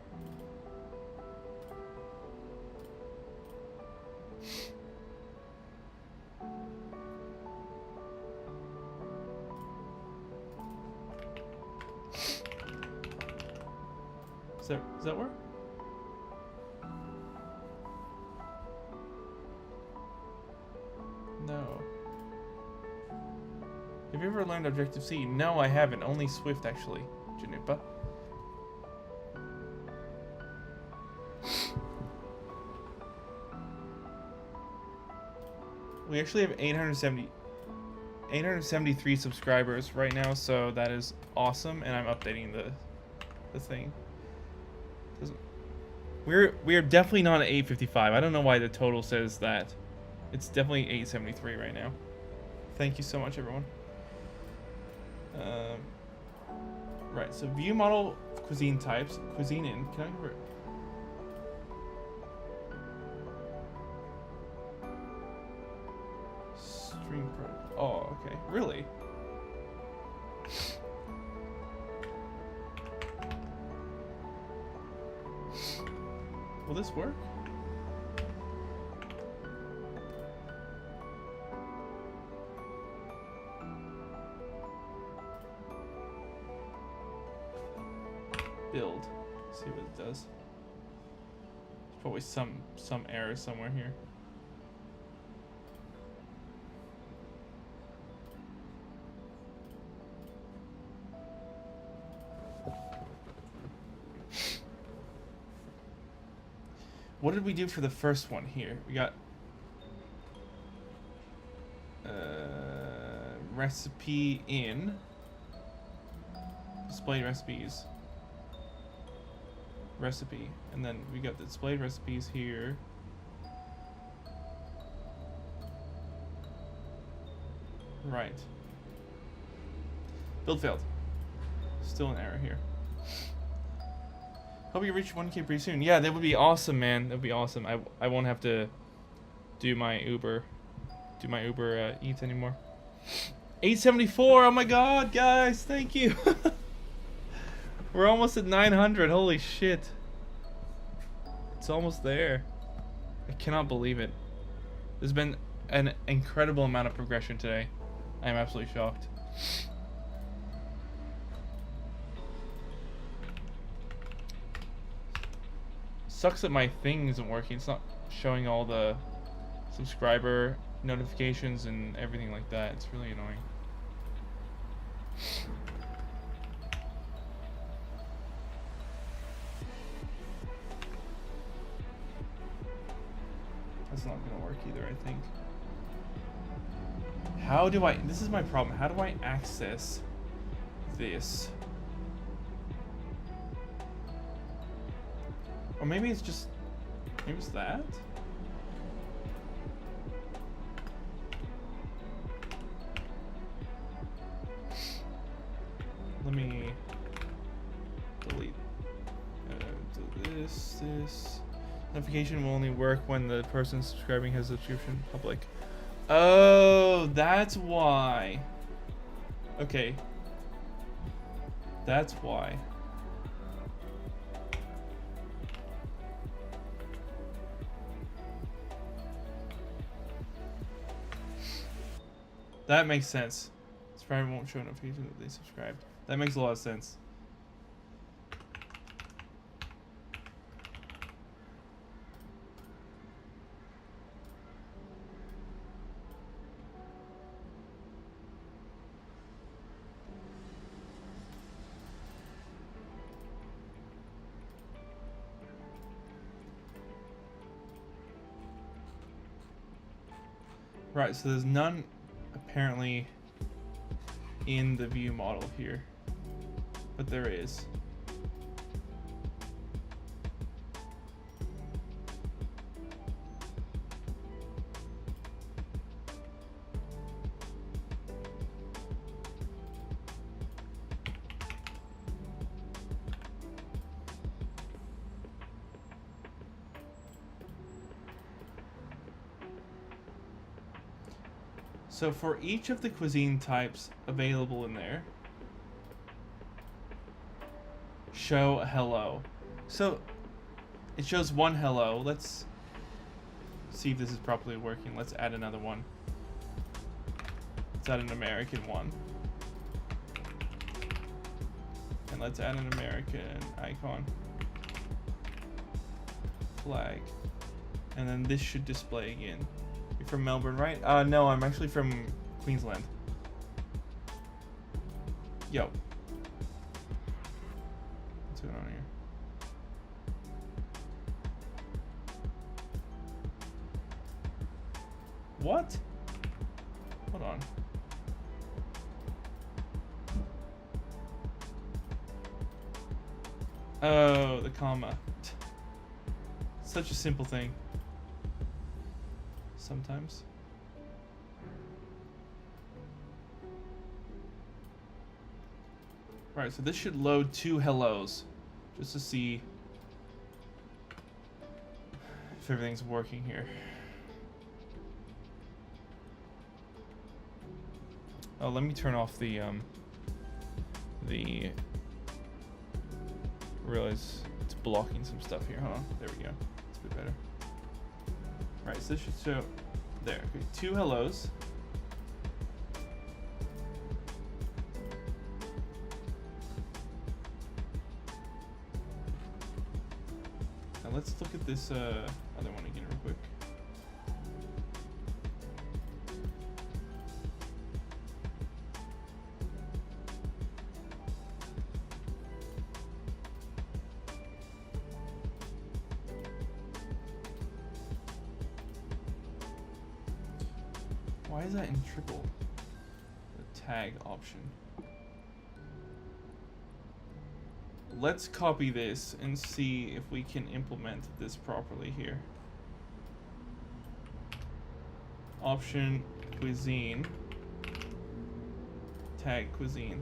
Does that work? No. Have you ever learned Objective-C? No, I haven't. Only Swift, actually. Janupa. We actually have 873 subscribers right now, so that is awesome, and I'm updating the thing. We're definitely not at 855. I don't know why the total says that. It's definitely 873 right now. Thank you so much, everyone. Right, so view model cuisine types, cuisine in. Can I convert? Stream protocol. Oh, okay. Really? Will this work? Build. Let's see what it does. There's probably some error somewhere here. What did we do for the first one here? We got recipe in, displayed recipes, recipe, and then we got the displayed recipes here. Right. Build failed. Still an error here. Hope you reach 1K pretty soon. Yeah, that would be awesome, man. That would be awesome. I won't have to do my Uber Eats anymore. 874. Oh my God, guys, thank you. We're almost at 900. Holy shit. It's almost there. I cannot believe it. There's been an incredible amount of progression today. I am absolutely shocked. Sucks that my thing isn't working. It's not showing all the subscriber notifications and everything like that. It's really annoying. That's not gonna work either, I think. How do I... This is my problem. How do I access this? Or maybe it's just... Maybe it's that? Let me... delete. This... Notification will only work when the person subscribing has a subscription public. Oh, that's why. Okay. That's why. That makes sense. Subscriber won't show notification that they subscribed. That makes a lot of sense. Right, so there's none apparently in the view model here, but there is. So for each of the cuisine types available in there, show a hello. So it shows one hello. Let's see if this is properly working. Let's add another one. Let's add an American one. And let's add an American icon. Flag. And then this should display again. You're from Melbourne, right? No, I'm actually from Queensland. Yo. What's going on here? What? Hold on. Oh, the comma. Such a simple thing. Sometimes. Right, so this should load 2 hellos just to see if everything's working here. Oh, let me turn off the realize it's blocking some stuff here. Hold on. There we go. It's a bit better. Right, so this should show there. Okay, 2 hellos. Now let's look at this other one again real quick. Why is that in triple? The tag option. Let's copy this and see if we can implement this properly here. Option cuisine. Tag cuisine.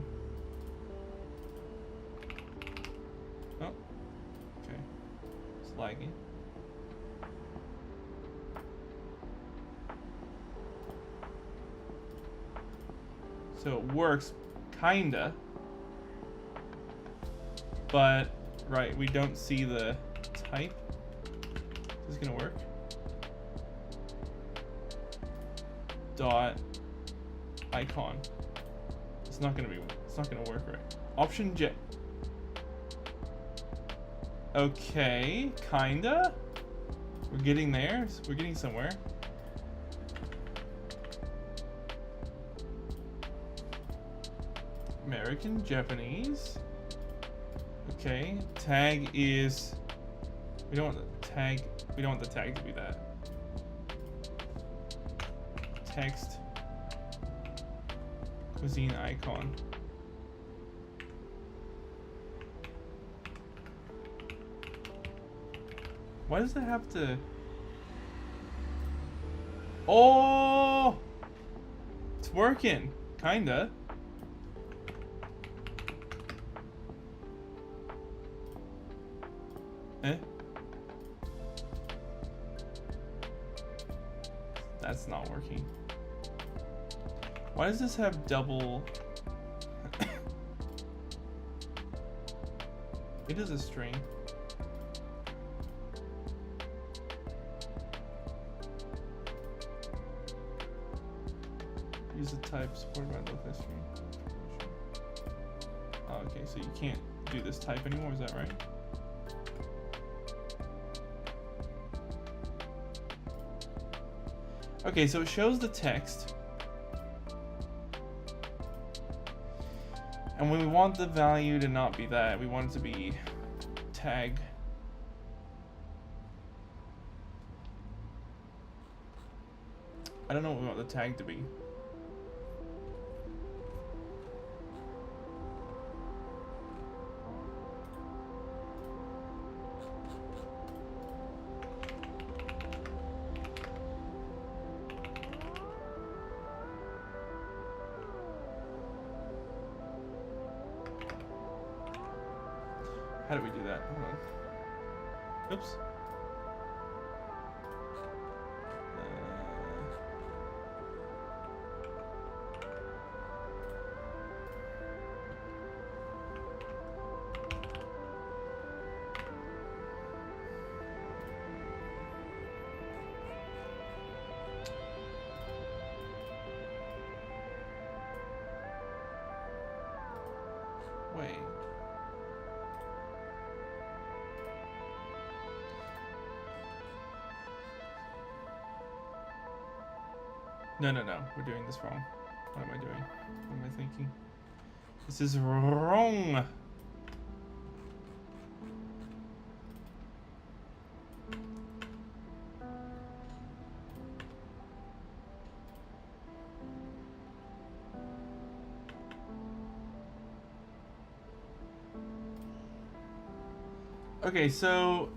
Oh, okay. It's lagging. So it works, kinda, but right, we don't see the type. Is this gonna work? Dot icon. It's not gonna work right. Option J. Okay, kinda. We're getting there. We're getting somewhere. American, Japanese. Okay, tag is. We don't want the tag. We don't want the tag to be that. Text. Cuisine icon. Why does it have to? Oh, it's working, kinda. Eh? That's not working. Why does this have double? It is a string. Use a type supported by local history. Oh, okay, so you can't do this type anymore, is that right? Okay, so it shows the text. And when we want the value to not be that, we want it to be tag. I don't know what we want the tag to be. How do we do that? Hold on. Oops. Wait. No, we're doing this wrong. What am I doing? What am I thinking? This is wrong! Okay, so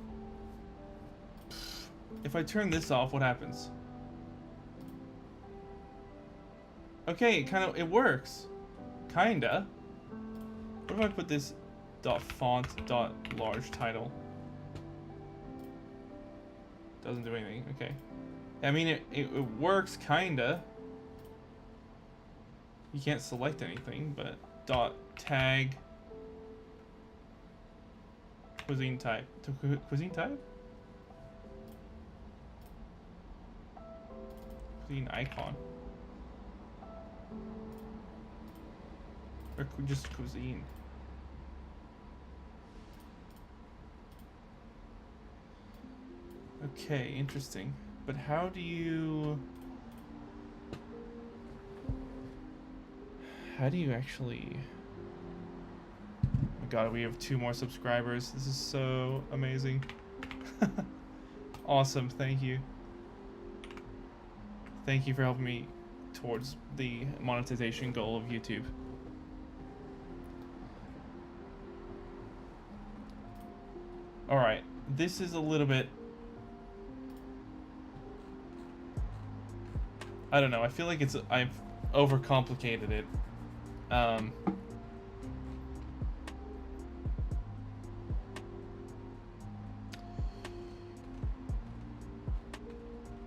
if I turn this off, what happens? Okay, it works. Kinda. What if I put this .font .large title? Doesn't do anything, okay. I mean, it works kinda. You can't select anything, but .tag cuisine type. Cuisine type? Cuisine icon. Or just cuisine. Okay, interesting. But how do you actually... Oh my god, we have 2 more subscribers. This is so amazing. Awesome, thank you. Thank you for helping me towards the monetization goal of YouTube. Alright, this is a little bit... I don't know, I feel like I've overcomplicated it.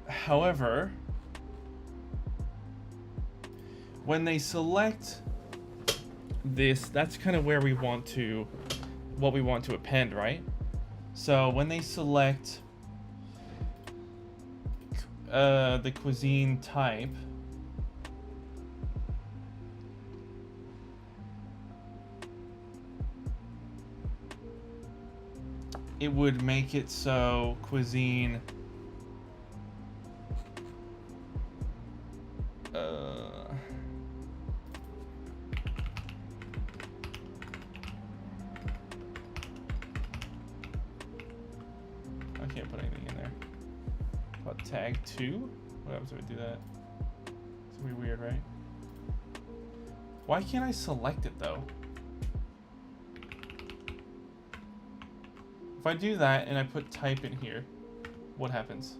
However, when they select this, that's kind of where we want to, what we want to append, right? So when they select the cuisine type, it would make it so cuisine I can't put anything in there. What, tag 2? What happens if I do that? It's gonna be weird, right? Why can't I select it though? If I do that and I put type in here, what happens?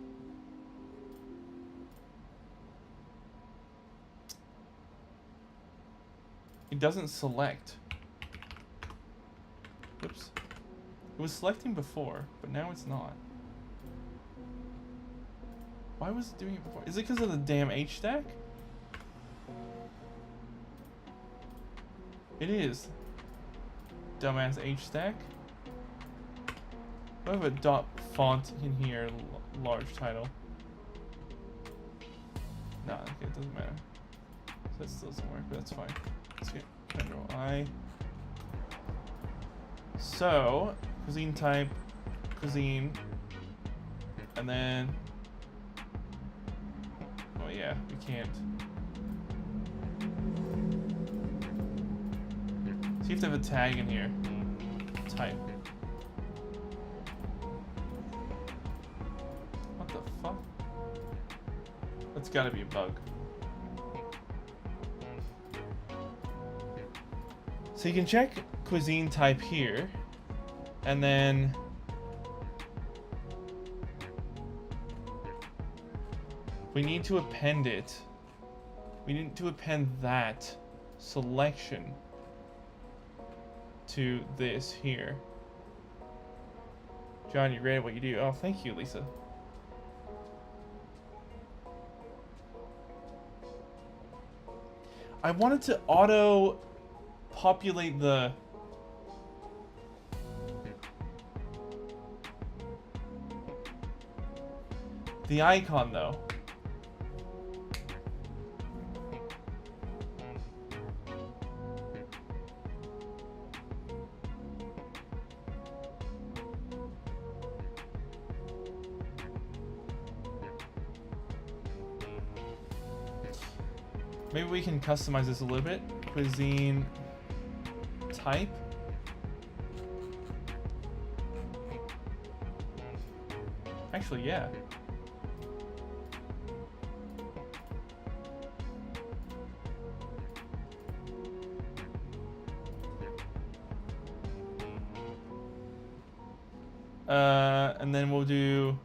It doesn't select. Whoops. It was selecting before, but now it's not. Why was it doing it before? Is it because of the damn H stack? It is. Dumbass H stack. I have a dot font in here, large title. No, okay, it doesn't matter. So that still doesn't work, but that's fine. Let's get Control I. So, cuisine type, cuisine, and then, oh yeah, we can't. So you have to have a tag in here. Type. What the fuck? That's gotta be a bug. So you can check cuisine type here, and then we need to append it. We need to append that selection to this here. John, you're great at what you do. Oh, thank you, Lisa. I wanted to auto populate the icon though. Maybe we can customize this a little bit. Cuisine type. Actually, yeah. And then we'll do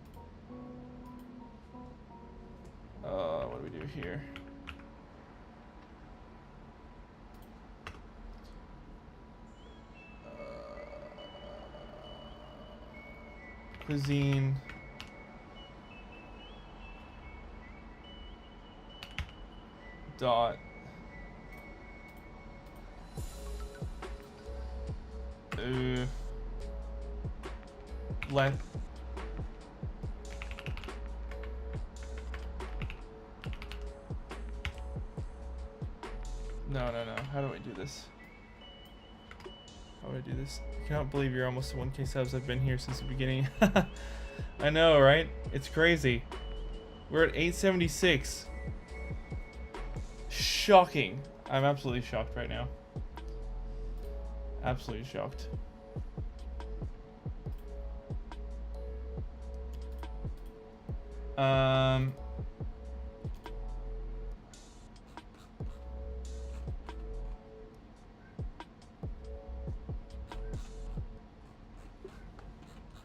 what do we do here? Cuisine dot let no. How do I do this? How do I do this? I cannot believe you're almost to 1K subs. I've been here since the beginning. I know, right? It's crazy. We're at 876. Shocking. I'm absolutely shocked right now. Absolutely shocked.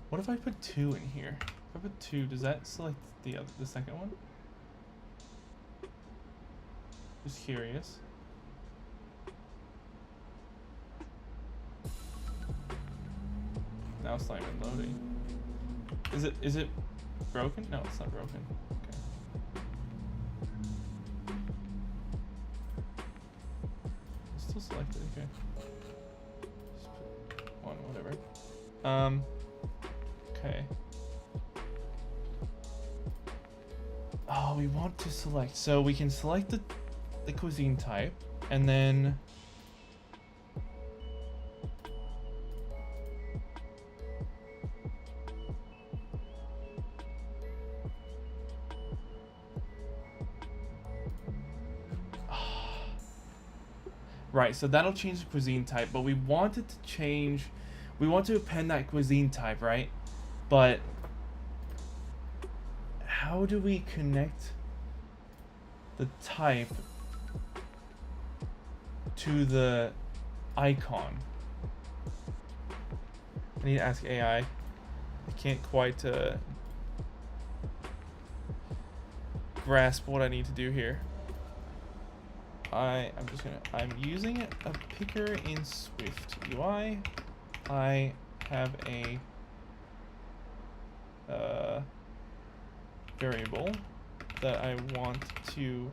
What if I put 2 in here? If I put 2, does that select the second one? Just curious. Now it's not even loading. Is it broken? No, it's not broken. Okay. It's still selected. Okay. Just put 1, whatever. Okay. Oh, we want to select. So we can select the cuisine type, and then right, so that'll change the cuisine type, but we want it to change, we want to append that cuisine type, right? But how do we connect the type to the icon? I need to ask AI. I can't quite grasp what I need to do here. I'm using a picker in SwiftUI. I have a variable that I want to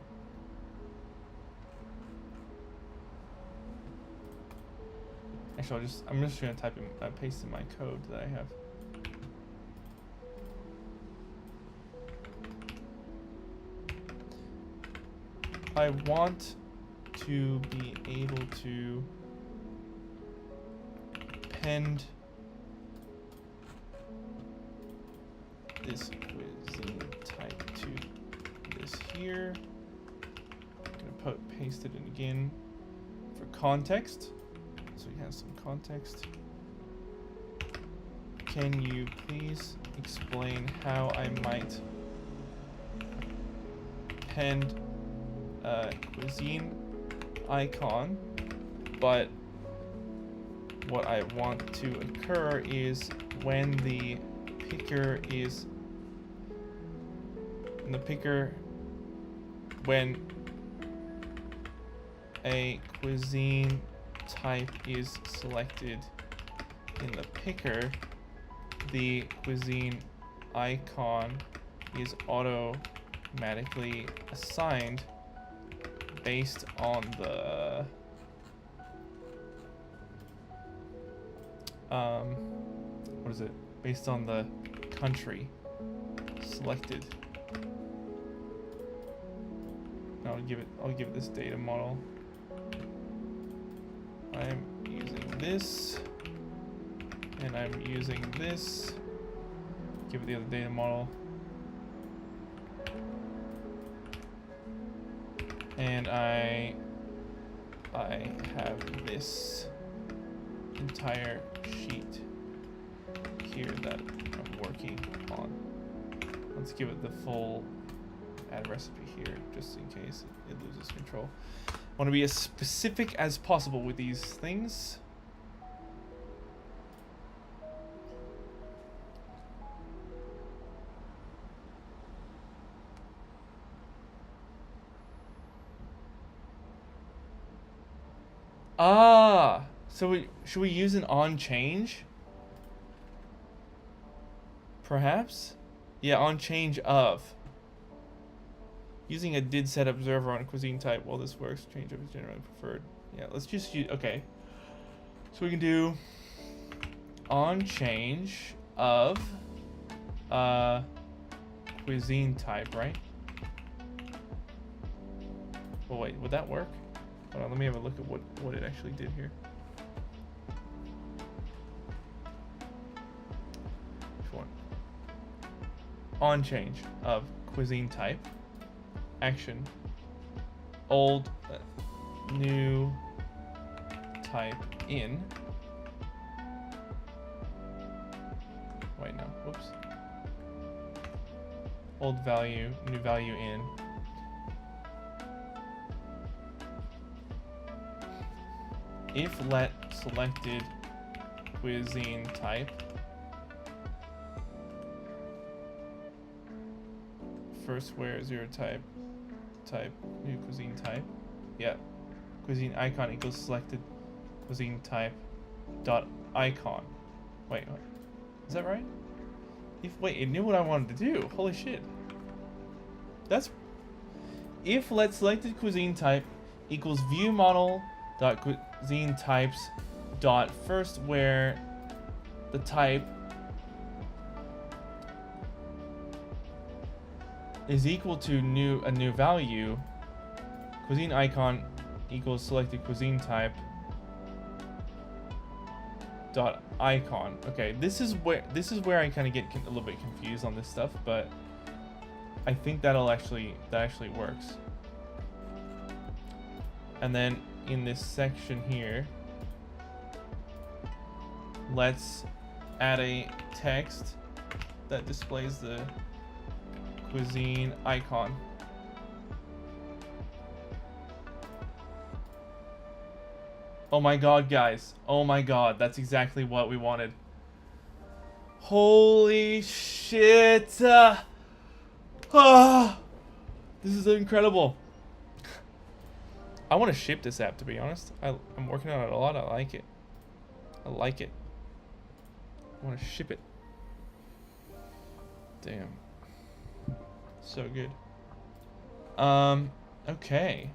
actually I'm just gonna type in paste in my code that I have. I want to be able to append this cuisine type to this here. I'm gonna paste it in again for context, so we have some context. Can you please explain how I might append a cuisine icon, but what I want to occur is when the picker is when a cuisine type is selected in the picker, the cuisine icon is automatically assigned based on the what is it? Based on the country selected. I'll give it this data model. I'm using this, and I'm using this. Give it the other data model. And I have this entire sheet here that I'm working on. Let's give it the full add recipe here, just in case it loses control. I want to be as specific as possible with these things. Ah, so should we use an Onchange? Perhaps? Yeah, Onchange of. Using a did set observer on a cuisine type while this works, change of is generally preferred. Yeah, let's just use, okay. So we can do Onchange of cuisine type, right? Well, wait, would that work? Hold on, let me have a look at what it actually did here. Which one? Onchange of cuisine type. Action. Old, new type in. Wait, no. Whoops. Old value, new value in. If let selected cuisine type first where zero type new cuisine type, yeah, cuisine icon equals selected cuisine type dot icon. Wait, is that right? Wait, it knew what I wanted to do. Holy shit. That's if let selected cuisine type equals view model dot cuisine types dot first where the type is equal to a new value, cuisine icon equals selected cuisine type dot icon. Okay, this is where I kind of get a little bit confused on this stuff, but I think that actually works. And then in this section here, let's add a text that displays the cuisine icon. Oh my god, guys. Oh my god, that's exactly what we wanted. Holy shit. This is incredible. I want to ship this app, to be honest. I'm working on it a lot. I like it. I like it. I want to ship it. Damn. So good. Okay.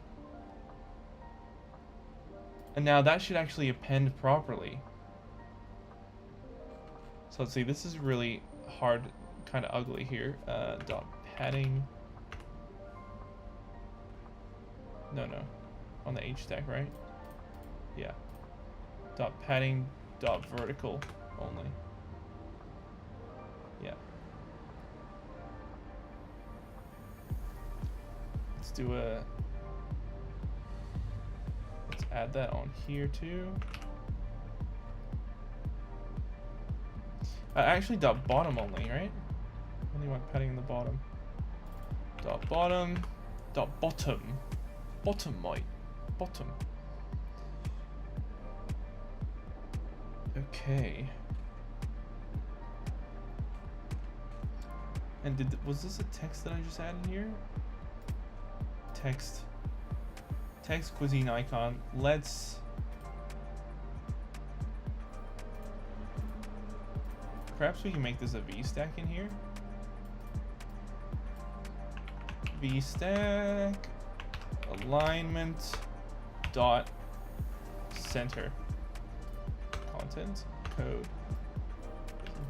And now that should actually append properly. So let's see, this is really hard, kind of ugly here. Dot padding. No, on the H stack, right? Yeah. Dot padding, dot vertical only. Yeah. Let's do a. Let's add that on here too. Actually, dot bottom only, right? Only want padding in the bottom. Dot bottom. Dot bottom. Bottom, mate. Bottom. Okay. And was this a text that I just added here? Text cuisine icon. Let's perhaps we can make this a VStack in here. VStack alignment dot center content code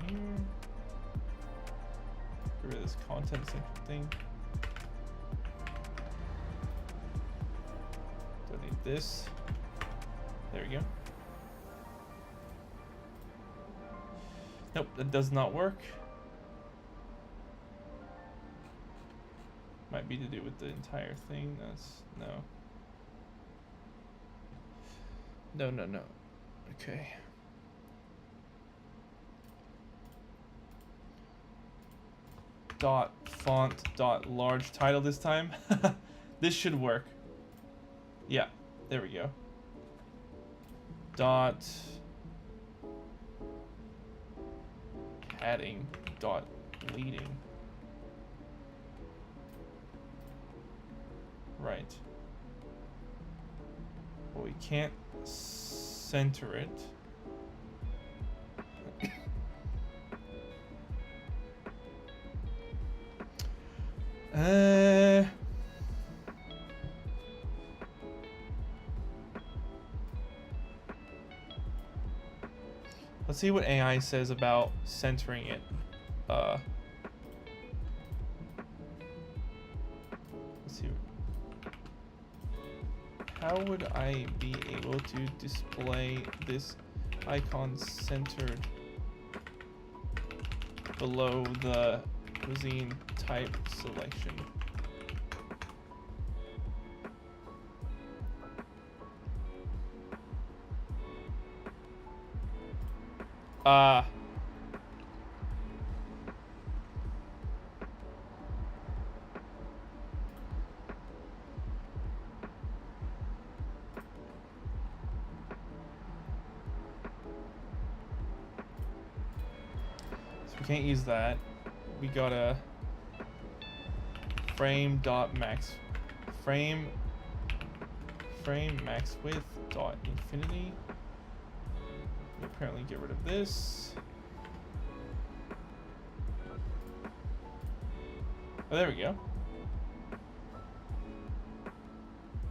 in here. Get rid of this content section thing. Don't need this. There we go. Nope, that does not work. Might be to do with the entire thing. That's no. Okay. Dot font dot large title this time. This should work. Yeah, there we go. Dot padding dot leading. Right. Well, we can't center it. Let's see what AI says about centering it. Let's see. How would I be able to display this icon centered below the cuisine type selection? So we can't use that. We gotta frame max width dot infinity. We apparently get rid of this. Oh, there we go.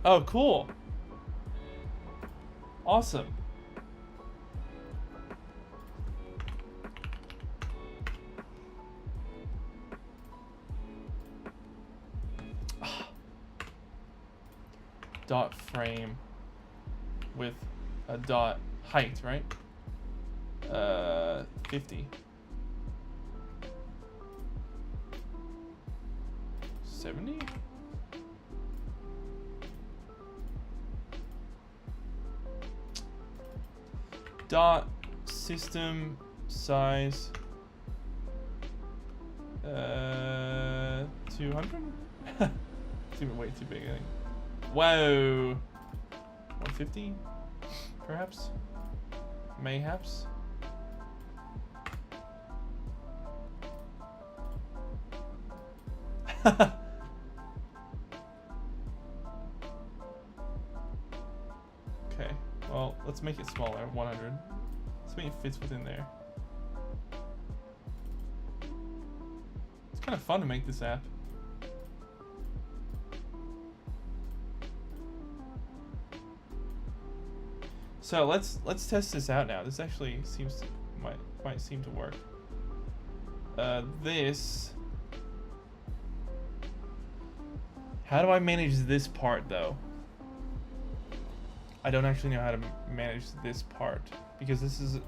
Oh, cool. Awesome. Dot frame with a dot height, right? 50. 70? Dot system size 200? It's way too big, I think. Whoa. 150? Perhaps? Mayhaps? Okay, well, let's make it smaller, 100. Let's make it fits within there. It's kind of fun to make this app. So let's test this out now. This actually seems to, might seem to work. This. How do I manage this part though? I don't actually know how to manage this part because this is.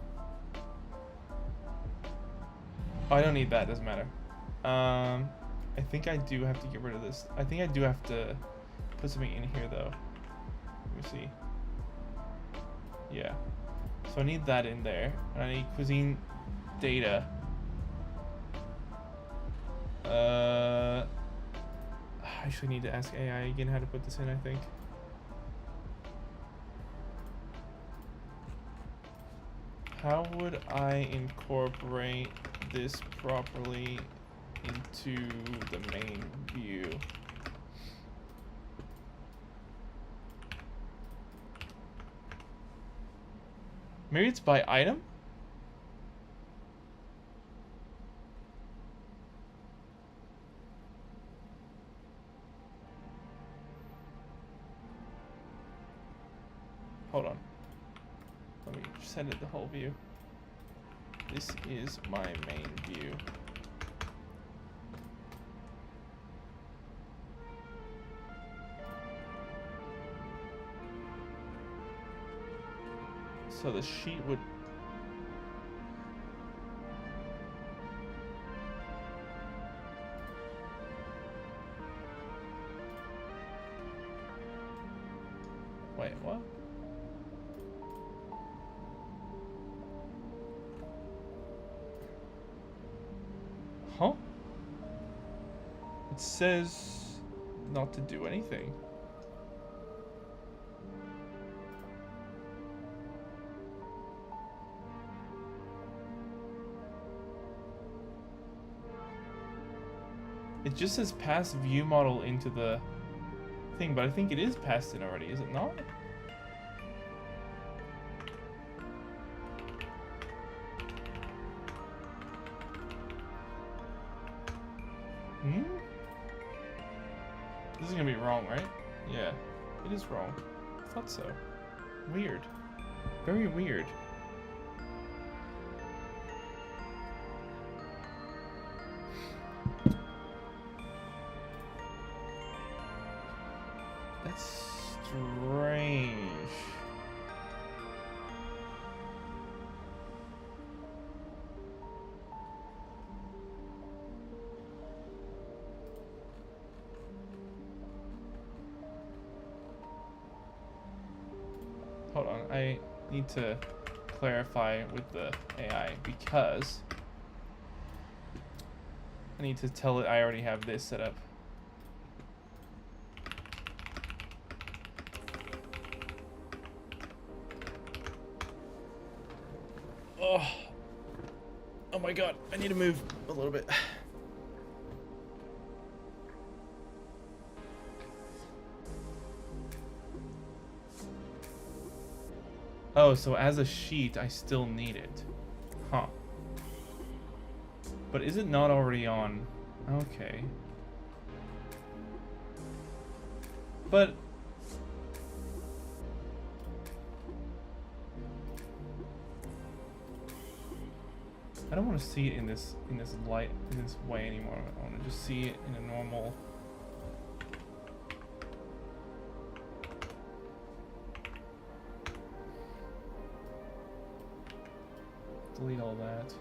Oh, I don't need that. Doesn't matter. I think I do have to get rid of this. I think I do have to put something in here though. Let me see. Yeah. So I need that in there. And I need cuisine data. I actually need to ask AI again how to put this in, I think. How would I incorporate this properly into the main view? Maybe it's by item? Hold on. Let me send it the whole view. This is my main view. So the sheet would... Wait, what? Huh? It says not to do anything. It just says pass view model into the thing, but I think it is passed in already, is it not? This is gonna be wrong, right? Yeah, it is wrong. I thought so. Weird. Very weird. That's strange. Hold on, I need to clarify with the AI because I need to tell it I already have this set up. Oh my god, I need to move a little bit. Oh, so as a sheet, I still need it. Huh. But is it not already on? Okay. But... I don't want to see it in this light, in this way anymore. I want to just see it in a normal... Delete all that.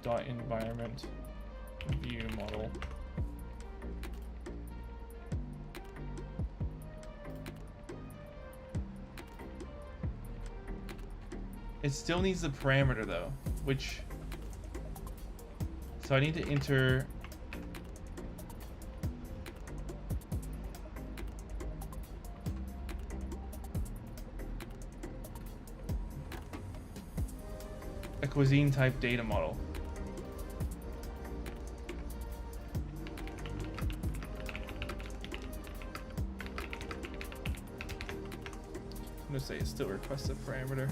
Dot environment view model. It still needs the parameter though, which... So I need to enter... a cuisine type data model. I'm gonna say it still requests a parameter.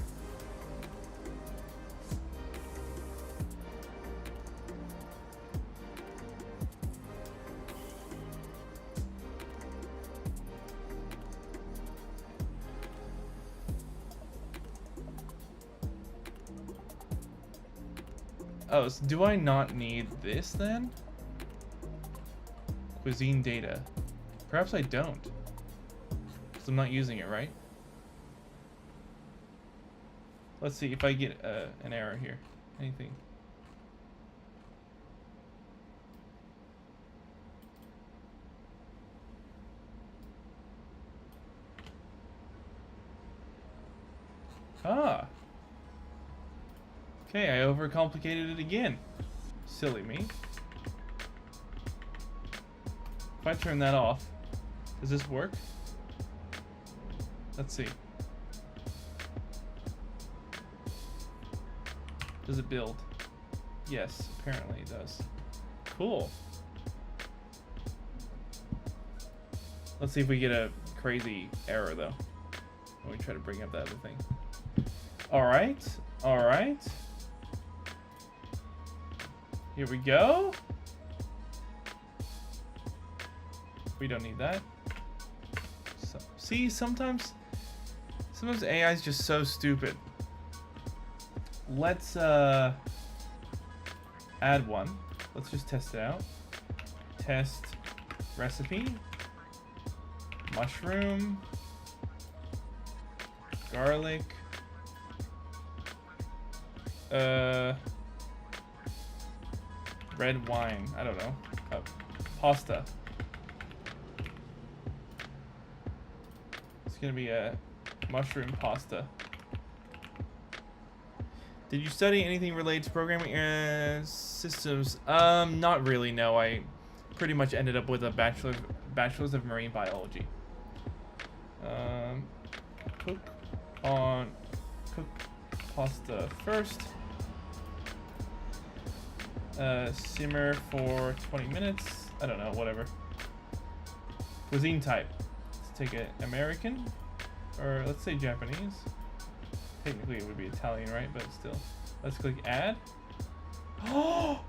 Oh, so do I not need this then? Cuisine data. Perhaps I don't. I'm not using it, right? Let's see if I get an error here. Anything. Ah. Okay, I overcomplicated it again. Silly me. If I turn that off, does this work? Let's see. Does it build? Yes, apparently it does. Cool. Let's see if we get a crazy error though when we try to bring up that other thing. Alright, alright. Here we go. We don't need that. So, see, sometimes AI is just so stupid. Let's add one. Let's just test it out. Test recipe. Mushroom. Garlic. Red wine. I don't know. Pasta. It's gonna be a mushroom pasta. Did you study anything related to programming systems? Not really. No, I pretty much ended up with a bachelor's of marine biology. Cook pasta first. Simmer for 20 minutes. I don't know, whatever. Cuisine type. Let's take an American, or let's say Japanese. Technically it would be Italian, right? But still. Let's click add. Oh!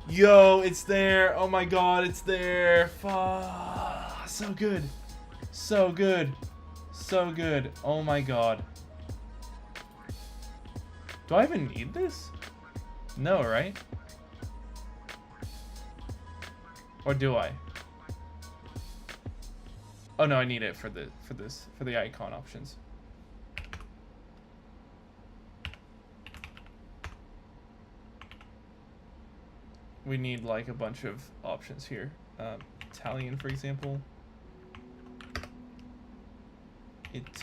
Yo, it's there. Oh my god, it's there. Fuck. So good. So good. So good. Oh my god. Do I even need this? No, right? Or do I? Oh no, I need it for the icon options. We need like a bunch of options here. Italian, for example. Italy.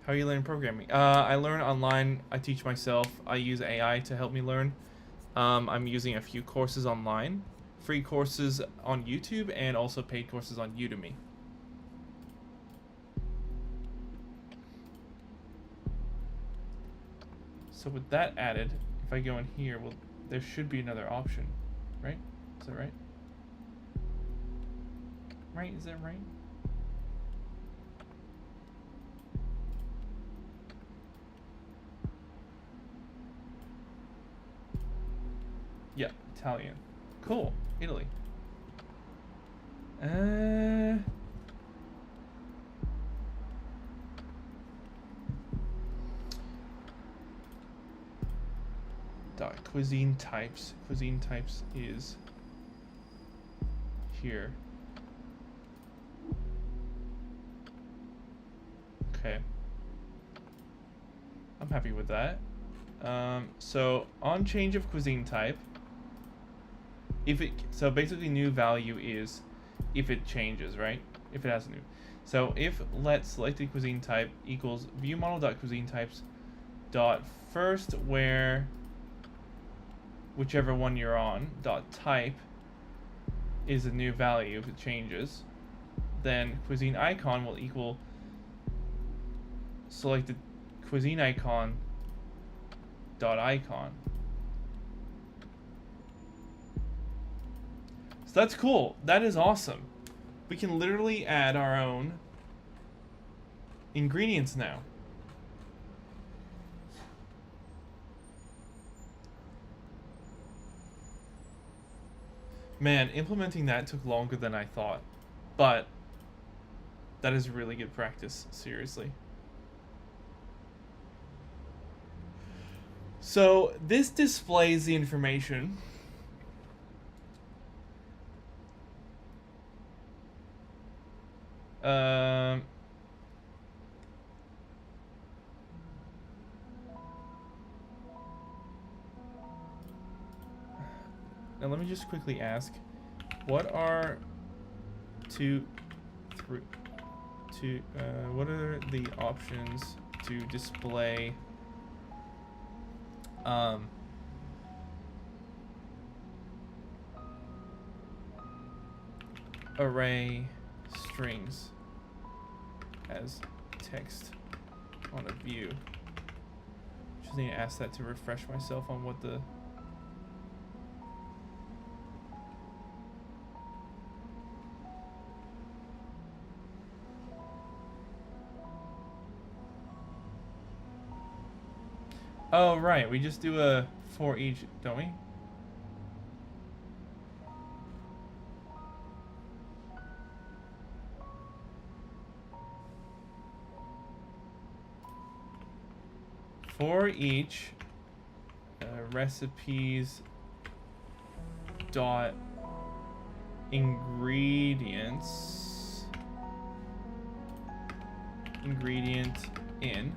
How are you learning programming? I learn online. I teach myself. I use AI to help me learn. I'm using a few courses online, free courses on YouTube, and also paid courses on Udemy. So with that added, if I go in here, well, there should be another option, right? Is that right? Right? Is that right? Yeah, Italian. Cool. Italy. Cuisine types. Cuisine types is here. Okay. I'm happy with that. So on change of cuisine type, so basically new value is if it changes, right? If it has a new. So if let selected cuisine type equals viewModel.CuisineTypes dot first where whichever one you're on dot type is a new value if it changes, then cuisine icon will equal selected cuisine icon dot icon. So that's cool. That is awesome. We can literally add our own ingredients now. Man, implementing that took longer than I thought, but that is really good practice, seriously. So this displays the information Um. Now let me just quickly ask, what are what are the options to display array strings as text on a view? Just need to ask that to refresh myself on what the Oh, right. We just do a for each, don't we? For each recipes dot ingredients ingredient in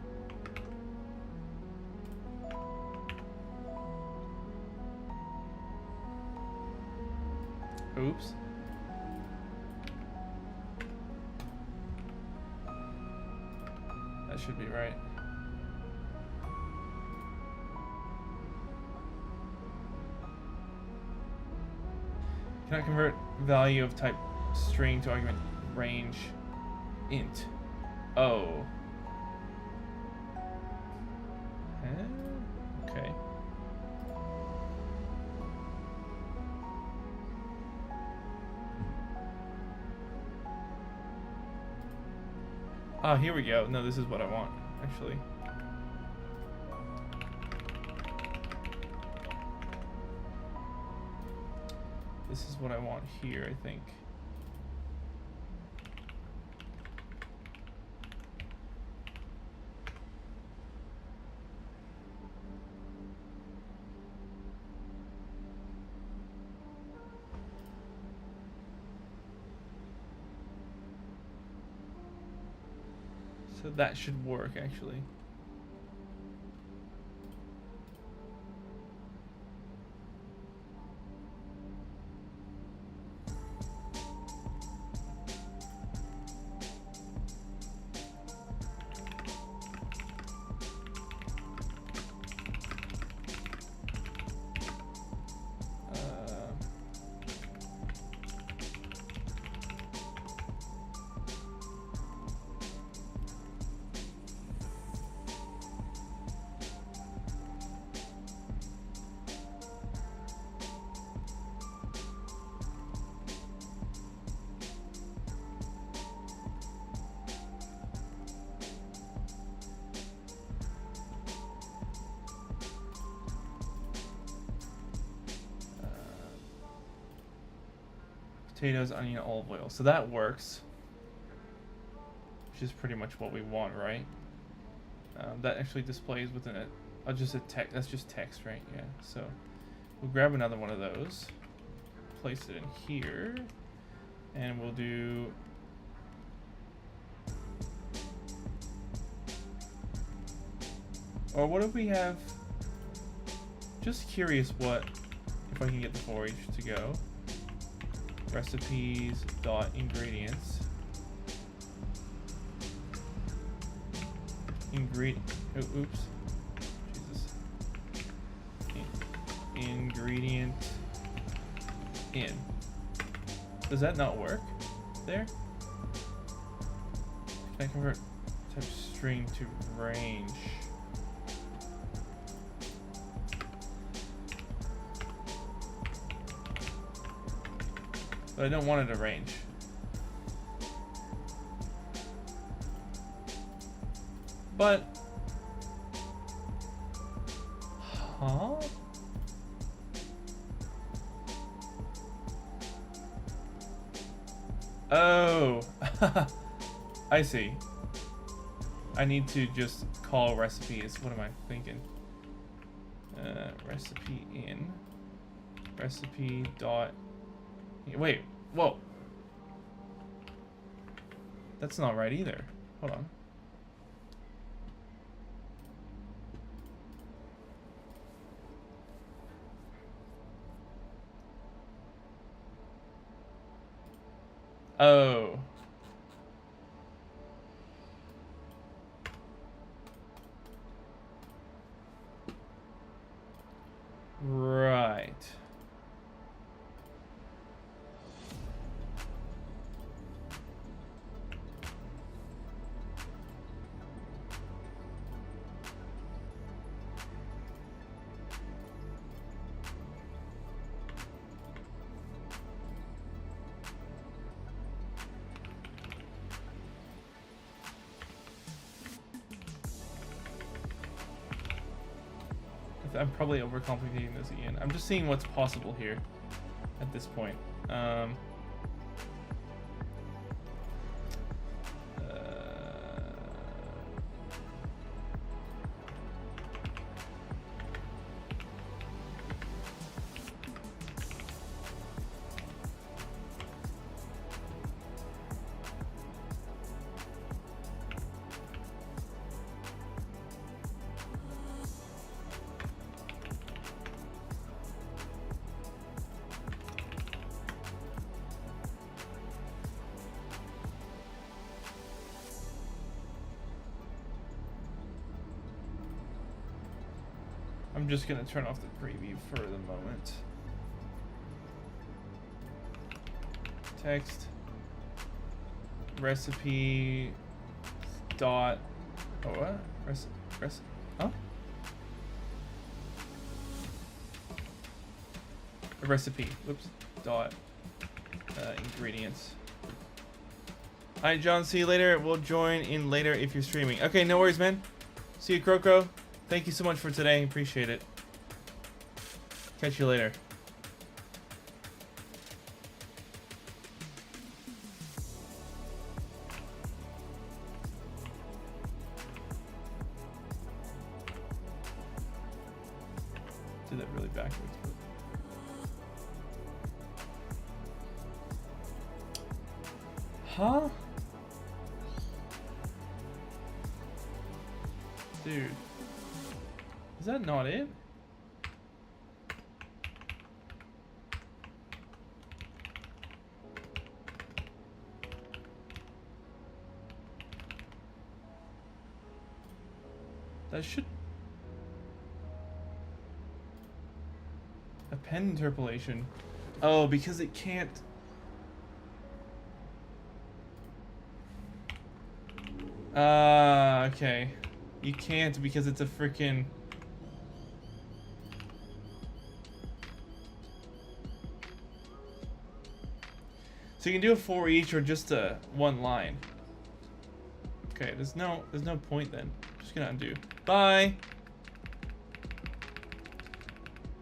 oops that should be right. Cannot convert value of type string to argument range int. Oh. Okay. Oh, here we go. No, this is what I want, actually. This is what I want here, I think. So that should work, actually. Potatoes, onion, olive oil. So that works. Which is pretty much what we want, right? That actually displays within it. Just a text. That's just text, right? Yeah. So we'll grab another one of those, place it in here, and we'll do. Or what if we have? Just curious, what if I can get the for each to go? Recipes dot ingredients. Oh, oops. Jesus. Ingredient in. Does that not work there? Can I convert type string to range? But I don't want it to range. But huh? Oh. I see. I need to just call recipes. What am I thinking? Recipe in. Recipe dot. Wait. Whoa. That's not right either. Hold on. Oh. Right. I'm probably overcomplicating this again. I'm just seeing what's possible here at this point. I'm just gonna turn off the preview for the moment. Text recipe dot what? Huh? A recipe. Whoops. Dot ingredients. Alright, John, see you later. We'll join in later if you're streaming. Okay, no worries, man. See you, Croco. Thank you so much for today. Appreciate it. Catch you later. Did that really backwards. Huh? Dude. Is that not it? That should... Append interpolation. Oh, because it can't... okay. You can't because it's a freaking... So you can do a for each or just a one line. Okay, there's no point then. Just gonna undo. Bye.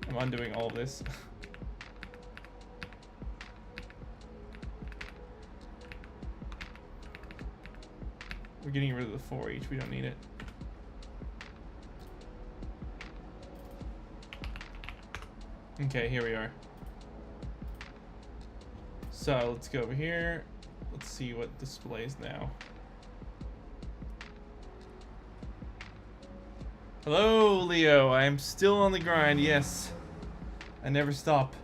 I'm undoing all of this. We're getting rid of the for each. We don't need it. Okay, here we are. So let's go over here. Let's see what displays now. Hello, Leo. I am still on the grind. Yes, I never stop.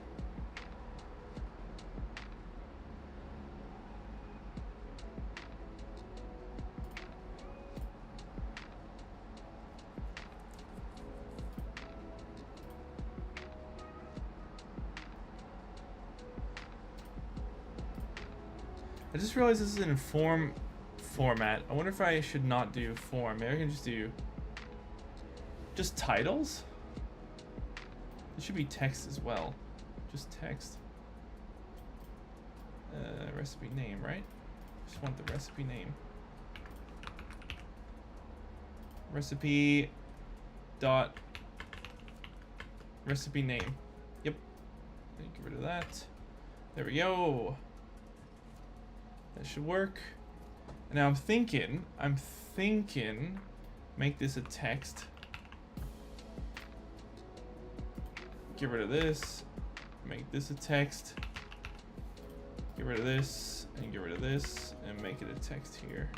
I just realized this is an form format. I wonder if I should not do form. Maybe I can just do just titles. It should be text as well. Just text. Recipe name, right? Just want the recipe name. Recipe dot recipe name. Yep. Get rid of that. There we go. That should work. Now I'm thinking, make this a text. Get rid of this. Make this a text. Get rid of this and get rid of this and make it a text here.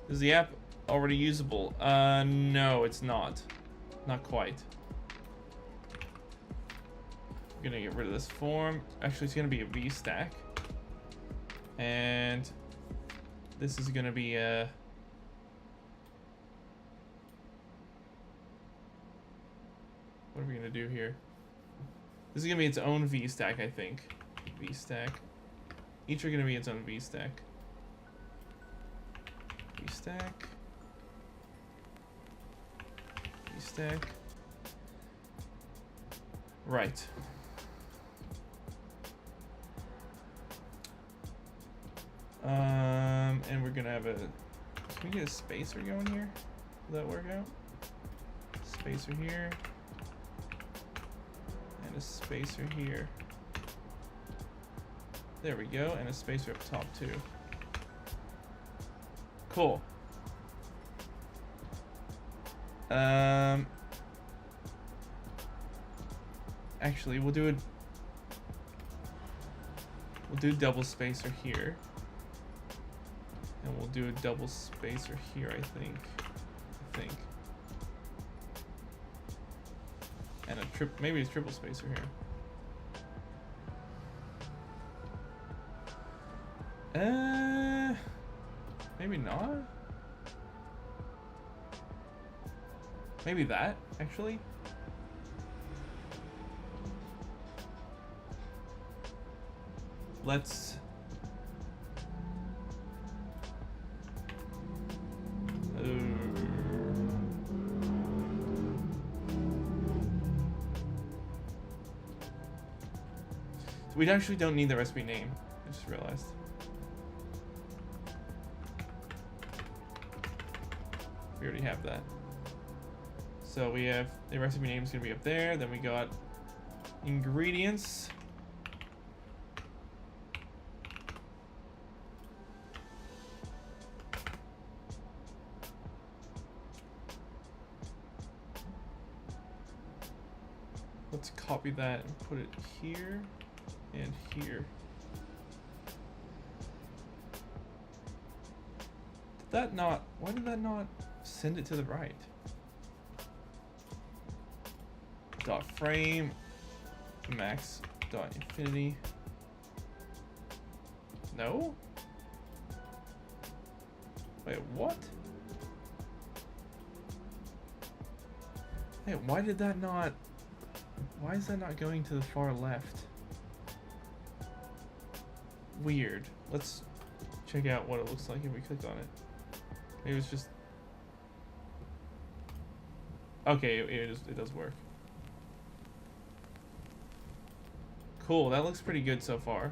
Is the app already usable? No, it's not. Not quite. I'm gonna get rid of this form. Actually, it's gonna be a VStack. And this is gonna be a... What are we gonna do here? This is gonna be its own VStack, I think. VStack. Each are gonna be its own VStack. VStack. VStack. Right. And we're gonna have a... Can we get a spacer going here? Will that work out? Spacer here. And a spacer here. There we go, and a spacer up top too. Cool. Actually, we'll do a double spacer here. And we'll do a double spacer here, I think. And maybe a triple spacer here. Maybe not. Maybe that, actually. Let's... We actually don't need the recipe name. I just realized. We already have that. So we have the recipe name is gonna be up there. Then we got ingredients. Let's copy that and put it here and here. Did that not, why did that not send it to the right? Dot frame max dot infinity. No? Wait, what? Hey, why did that not, why is that not going to the far left? Weird. Let's check out what it looks like if we click on it. Maybe it's just... Okay, it does work. Cool, that looks pretty good so far.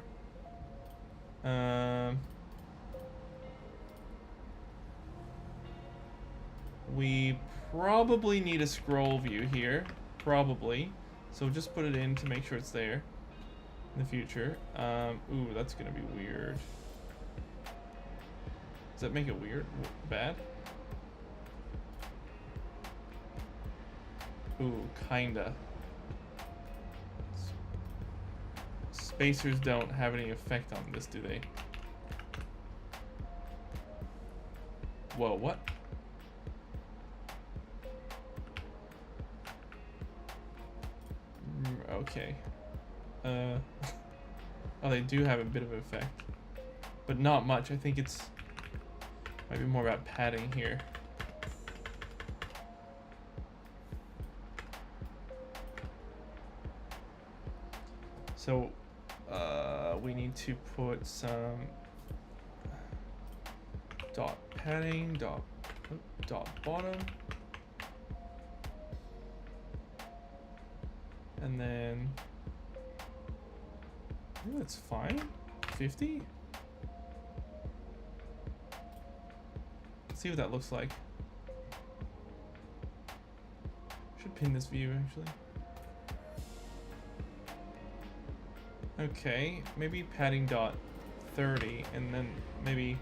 We probably need a scroll view here. Probably. So just put it in to make sure it's there in the future. Ooh, that's gonna be weird. Does that make it weird? Bad? Ooh, kinda. Spacers don't have any effect on this, do they? Whoa, what? Okay. Oh, they do have a bit of an effect. But not much. I think it's... Might be more about padding here. So, we need to put some dot padding, dot bottom. And then, ooh, that's fine. 50? Let's see what that looks like. Should pin this view actually. Okay, maybe padding dot 30 and then maybe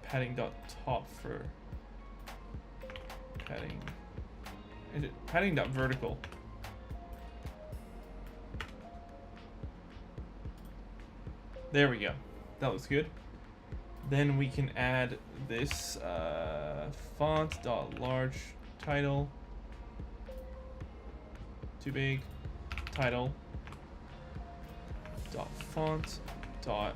padding dot top for padding. Is it padding dot vertical? There we go. That looks good. Then we can add this font dot large title. Too big. Title dot font dot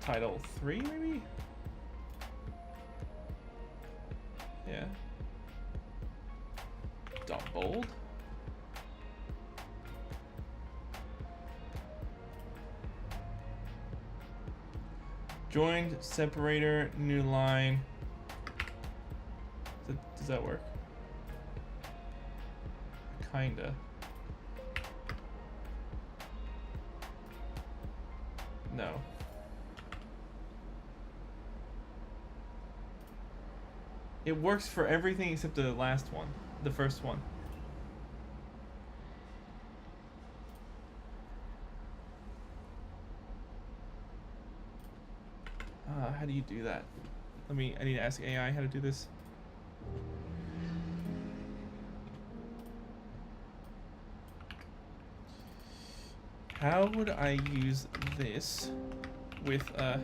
title 3 maybe? Yeah. Dot bold. Joined separator, new line. Does that work? Kinda. No. It works for everything except the last one, the first one. How do you do that? I need to ask AI how to do this. How would I use this with one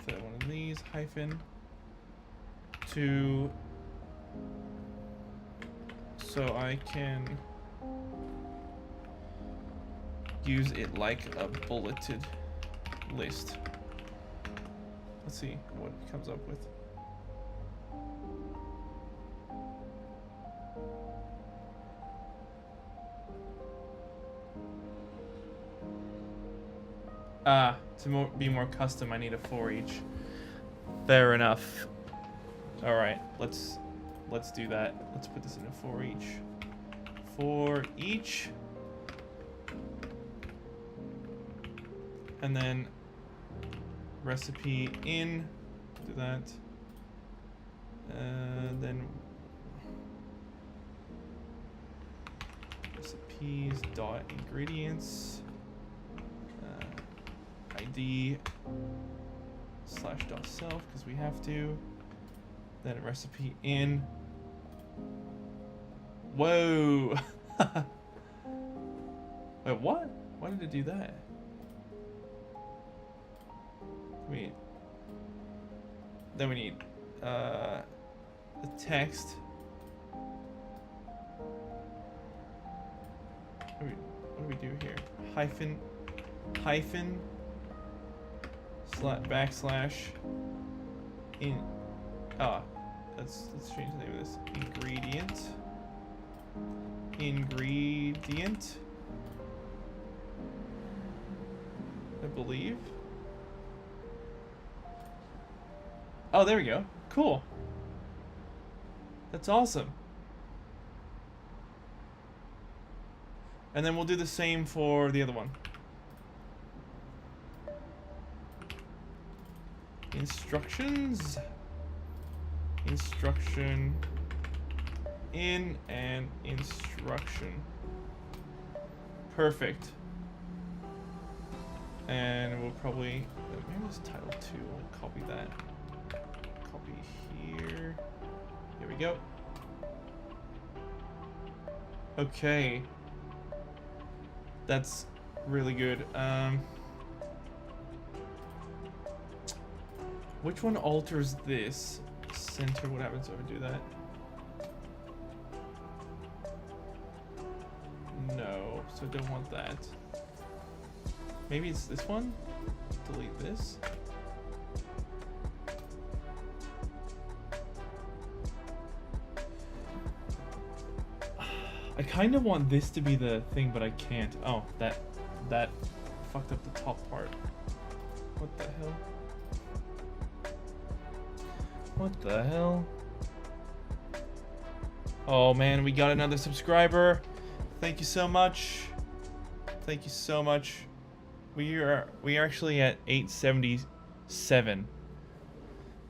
of these hyphen to so I can use it like a bulleted list. Let's see what it comes up with. To be more custom, I need a for each. Fair enough. All right, let's do that. Let's put this in a for each. For each, and then recipe in. Do that. Then recipes dot ingredients. ID slash dot self because we have to. Then recipe in. Whoa! Wait, what? Why did it do that? Wait. Then we need the text. What do we do here? Hyphen backslash in let's change the name of this. Ingredient I believe. Oh, there we go. Cool. That's awesome. And then we'll do the same for the other one. Instructions, instruction in, and instruction. Perfect. And we'll probably maybe it's title 2. We'll copy that. Copy here. Here we go. Okay. That's really good. Which one alters this? Center, what happens if I do that? No, so I don't want that. Maybe it's this one? Delete this. I kind of want this to be the thing, but I can't. Oh, that fucked up the top part. What the hell? What the hell? Oh man, we got another subscriber. Thank you so much. Thank you so much. We are actually at 877.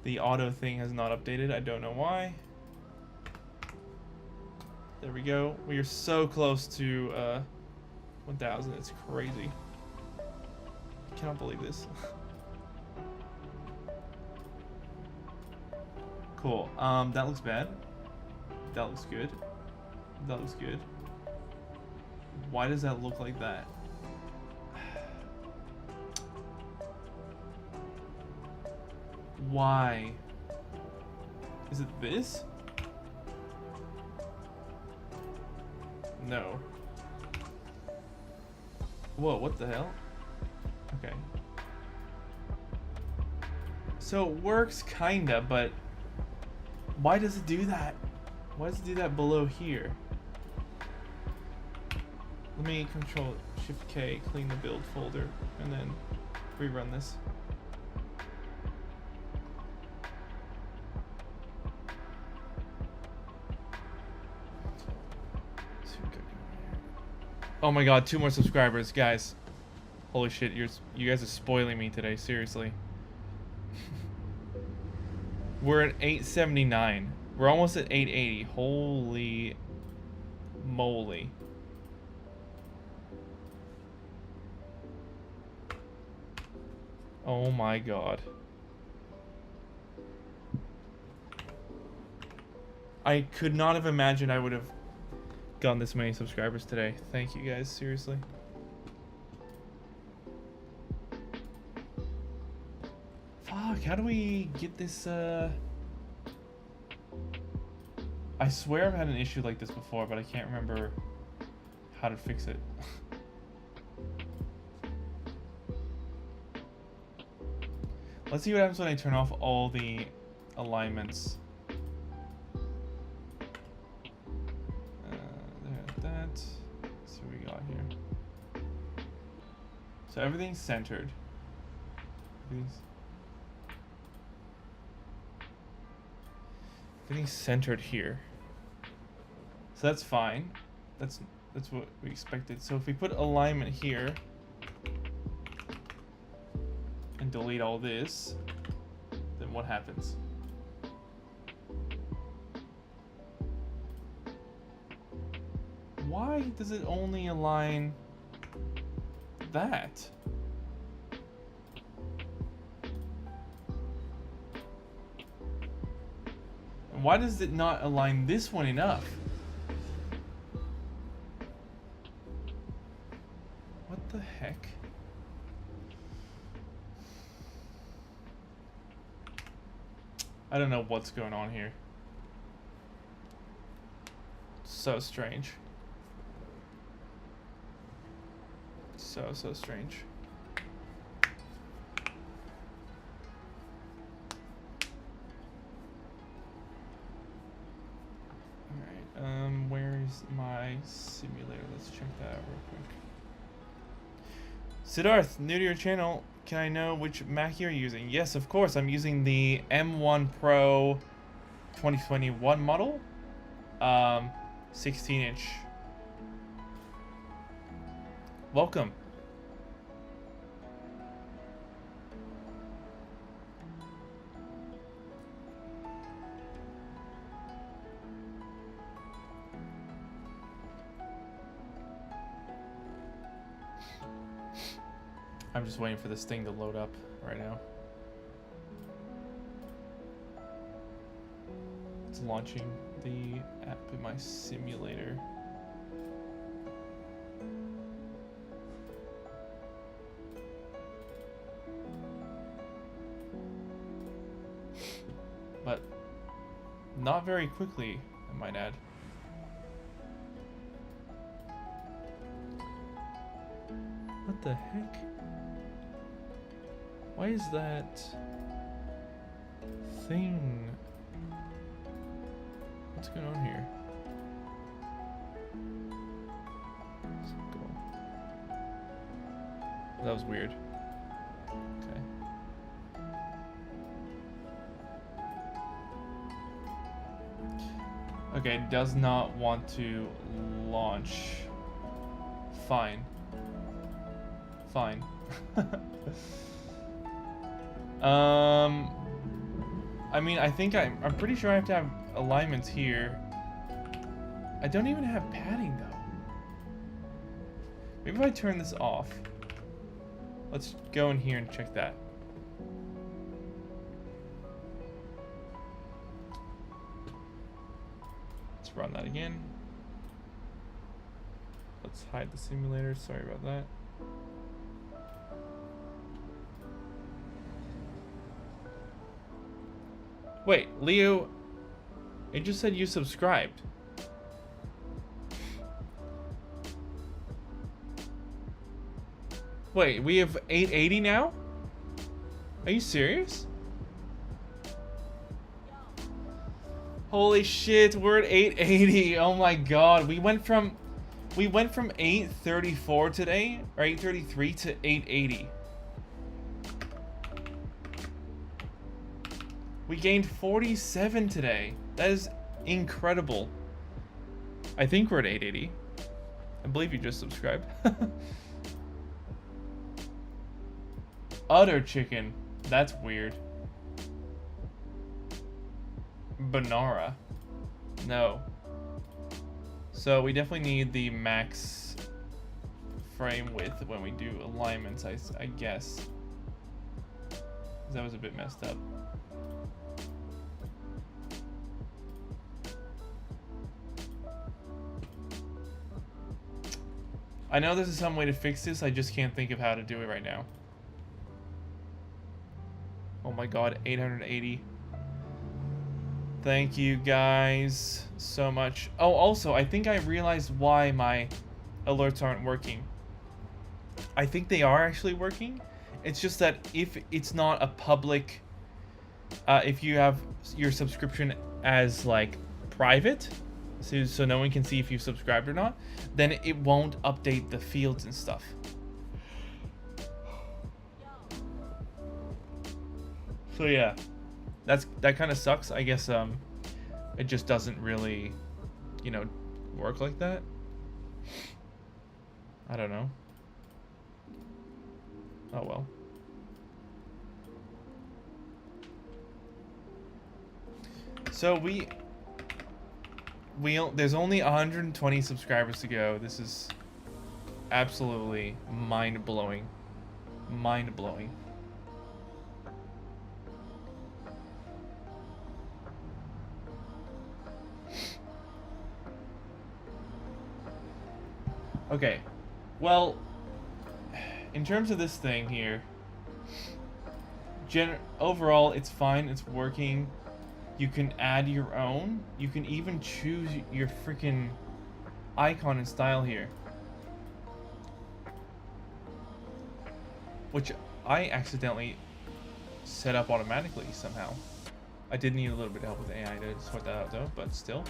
The auto thing has not updated. I don't know why. There we go. We are so close to 1,000. It's crazy. I cannot believe this. Cool. That looks bad. That looks good. That looks good. Why does that look like that? Why? Is it this? No. Whoa, what the hell? Okay. So it works kinda, but why does it do that? Why does it do that below here? Let me Control Shift K, clean the build folder, and then rerun this. Oh my god, 2 more subscribers, guys. Holy shit, you guys are spoiling me today, seriously. We're at 879. We're almost at 880. Holy moly. Oh my god. I could not have imagined I would have gotten this many subscribers today. Thank you guys, seriously. Fuck, how do we get this, I swear I've had an issue like this before, but I can't remember how to fix it. Let's see what happens when I turn off all the alignments. Let's see what we got here. So everything's centered. Everything's centered here. So that's fine. That's what we expected. So if we put alignment here and delete all this, then what happens? Why does it only align that? And why does it not align this one enough? What the heck? I don't know what's going on here. So strange. So strange. Alright, where is my simulator? Let's check that out real quick. Siddharth, new to your channel. Can I know which Mac you're using? Yes, of course. I'm using the M1 Pro 2021 model. 16-inch. Welcome. I'm just waiting for this thing to load up right now. It's launching the app in my simulator. But not very quickly, I might add. What the heck? Why is that thing? What's going on here? Let's go. That was weird. Okay. Okay, it does not want to launch. Fine. Fine. I mean, I think I'm pretty sure I have to have alignments here. I don't even have padding though. Maybe if I turn this off. Let's go in here and check that. Let's run that again. Let's hide the simulator. Sorry about that. Wait, Leo, it just said you subscribed. Wait, we have 880 now? Are you serious? Holy shit, we're at 880. Oh my god. We went from 834 today, or 833 to 880. We gained 47 today. That is incredible. I think we're at 880. I believe you just subscribed. Utter chicken. That's weird. Banara. No. So we definitely need the max frame width when we do alignments, I guess. That was a bit messed up. I know there's some way to fix this, I just can't think of how to do it right now. Oh my god, 880. Thank you guys so much. Oh, also, I think I realized why my alerts aren't working. I think they are actually working. It's just that if it's not a public, if you have your subscription as like private, so no one can see if you've subscribed or not, then it won't update the fields and stuff. So yeah, that kind of sucks. I guess it just doesn't really, you know, work like that. I don't know. Oh well. So there's only 120 subscribers to go. This is absolutely mind-blowing. Mind-blowing. Okay, well, in terms of this thing here, overall it's fine, it's working. You can add your own. You can even choose your freaking icon and style here, which I accidentally set up automatically somehow. I did need a little bit of help with AI to sort that out though, but still.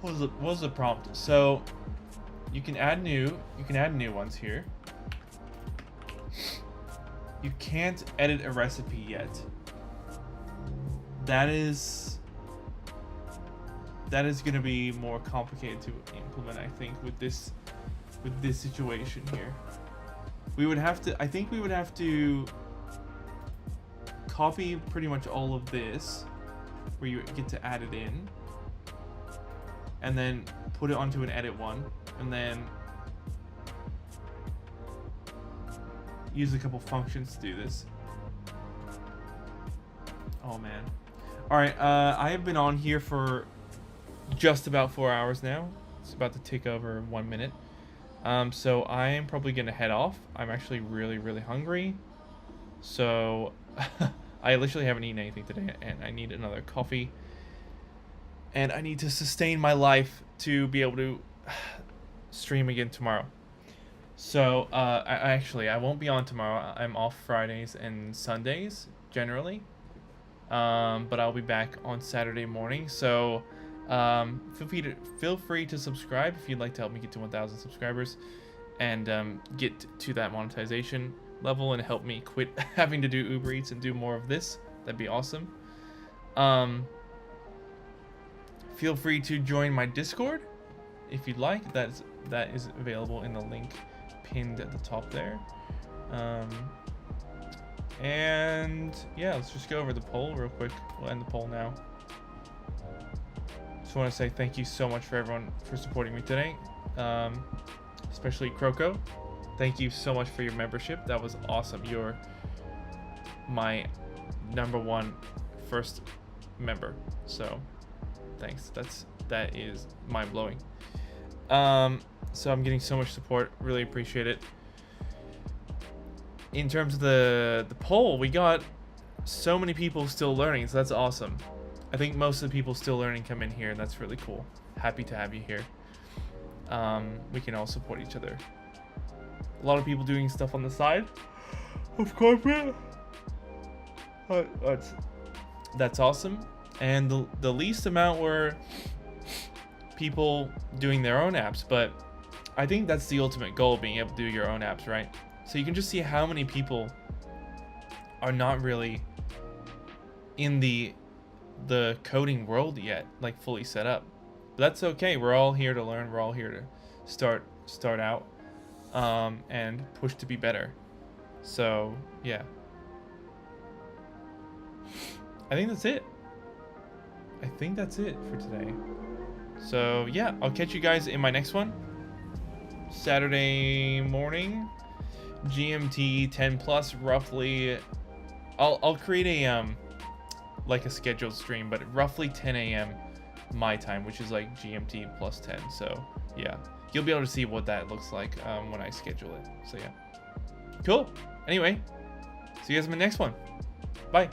What was the prompt? So you can add new ones here. You can't edit a recipe yet. That is gonna be more complicated to implement, I think, with this situation here. I think we would have to copy pretty much all of this, where you get to add it in, and then put it onto an edit one, and then use a couple functions to do this. Oh man. Alright, I have been on here for just about 4 hours now. It's about to tick over 1 minute. So I am probably gonna head off. I'm actually really, really hungry. So I literally haven't eaten anything today, and I need another coffee. And I need to sustain my life to be able to stream again tomorrow. So, I won't be on tomorrow. I'm off Fridays and Sundays, generally. But I'll be back on Saturday morning. So, feel free to subscribe if you'd like to help me get to 1,000 subscribers. And get to that monetization level and help me quit having to do Uber Eats and do more of this. That'd be awesome. Feel free to join my Discord if you'd like. That is available in the link pinned at the top there. And yeah, let's just go over the poll real quick. We'll end the poll now. Just want to say thank you so much for everyone for supporting me today, especially Croco. Thank you so much for your membership. That was awesome. You're my #1 first member, so thanks. That's that is mind-blowing. So I'm getting so much support, really appreciate it. In terms of the poll, we got so many people still learning, so that's awesome. I think most of the people still learning come in here, and that's really cool. Happy to have you here. We can all support each other. A lot of people doing stuff on the side of corporate. That's awesome. And the least amount were people doing their own apps, but I think that's the ultimate goal, being able to do your own apps, right? So you can just see how many people are not really in the coding world yet, like fully set up. But that's okay. We're all here to learn. We're all here to start out and push to be better. So yeah, I think that's it. I think that's it for today. So yeah, I'll catch you guys in my next one. Saturday morning, GMT 10 plus roughly. I'll create a like a scheduled stream, but roughly 10 a.m. my time, which is like GMT plus 10. So yeah, you'll be able to see what that looks like when I schedule it. So yeah, cool. Anyway, see you guys in the next one. Bye.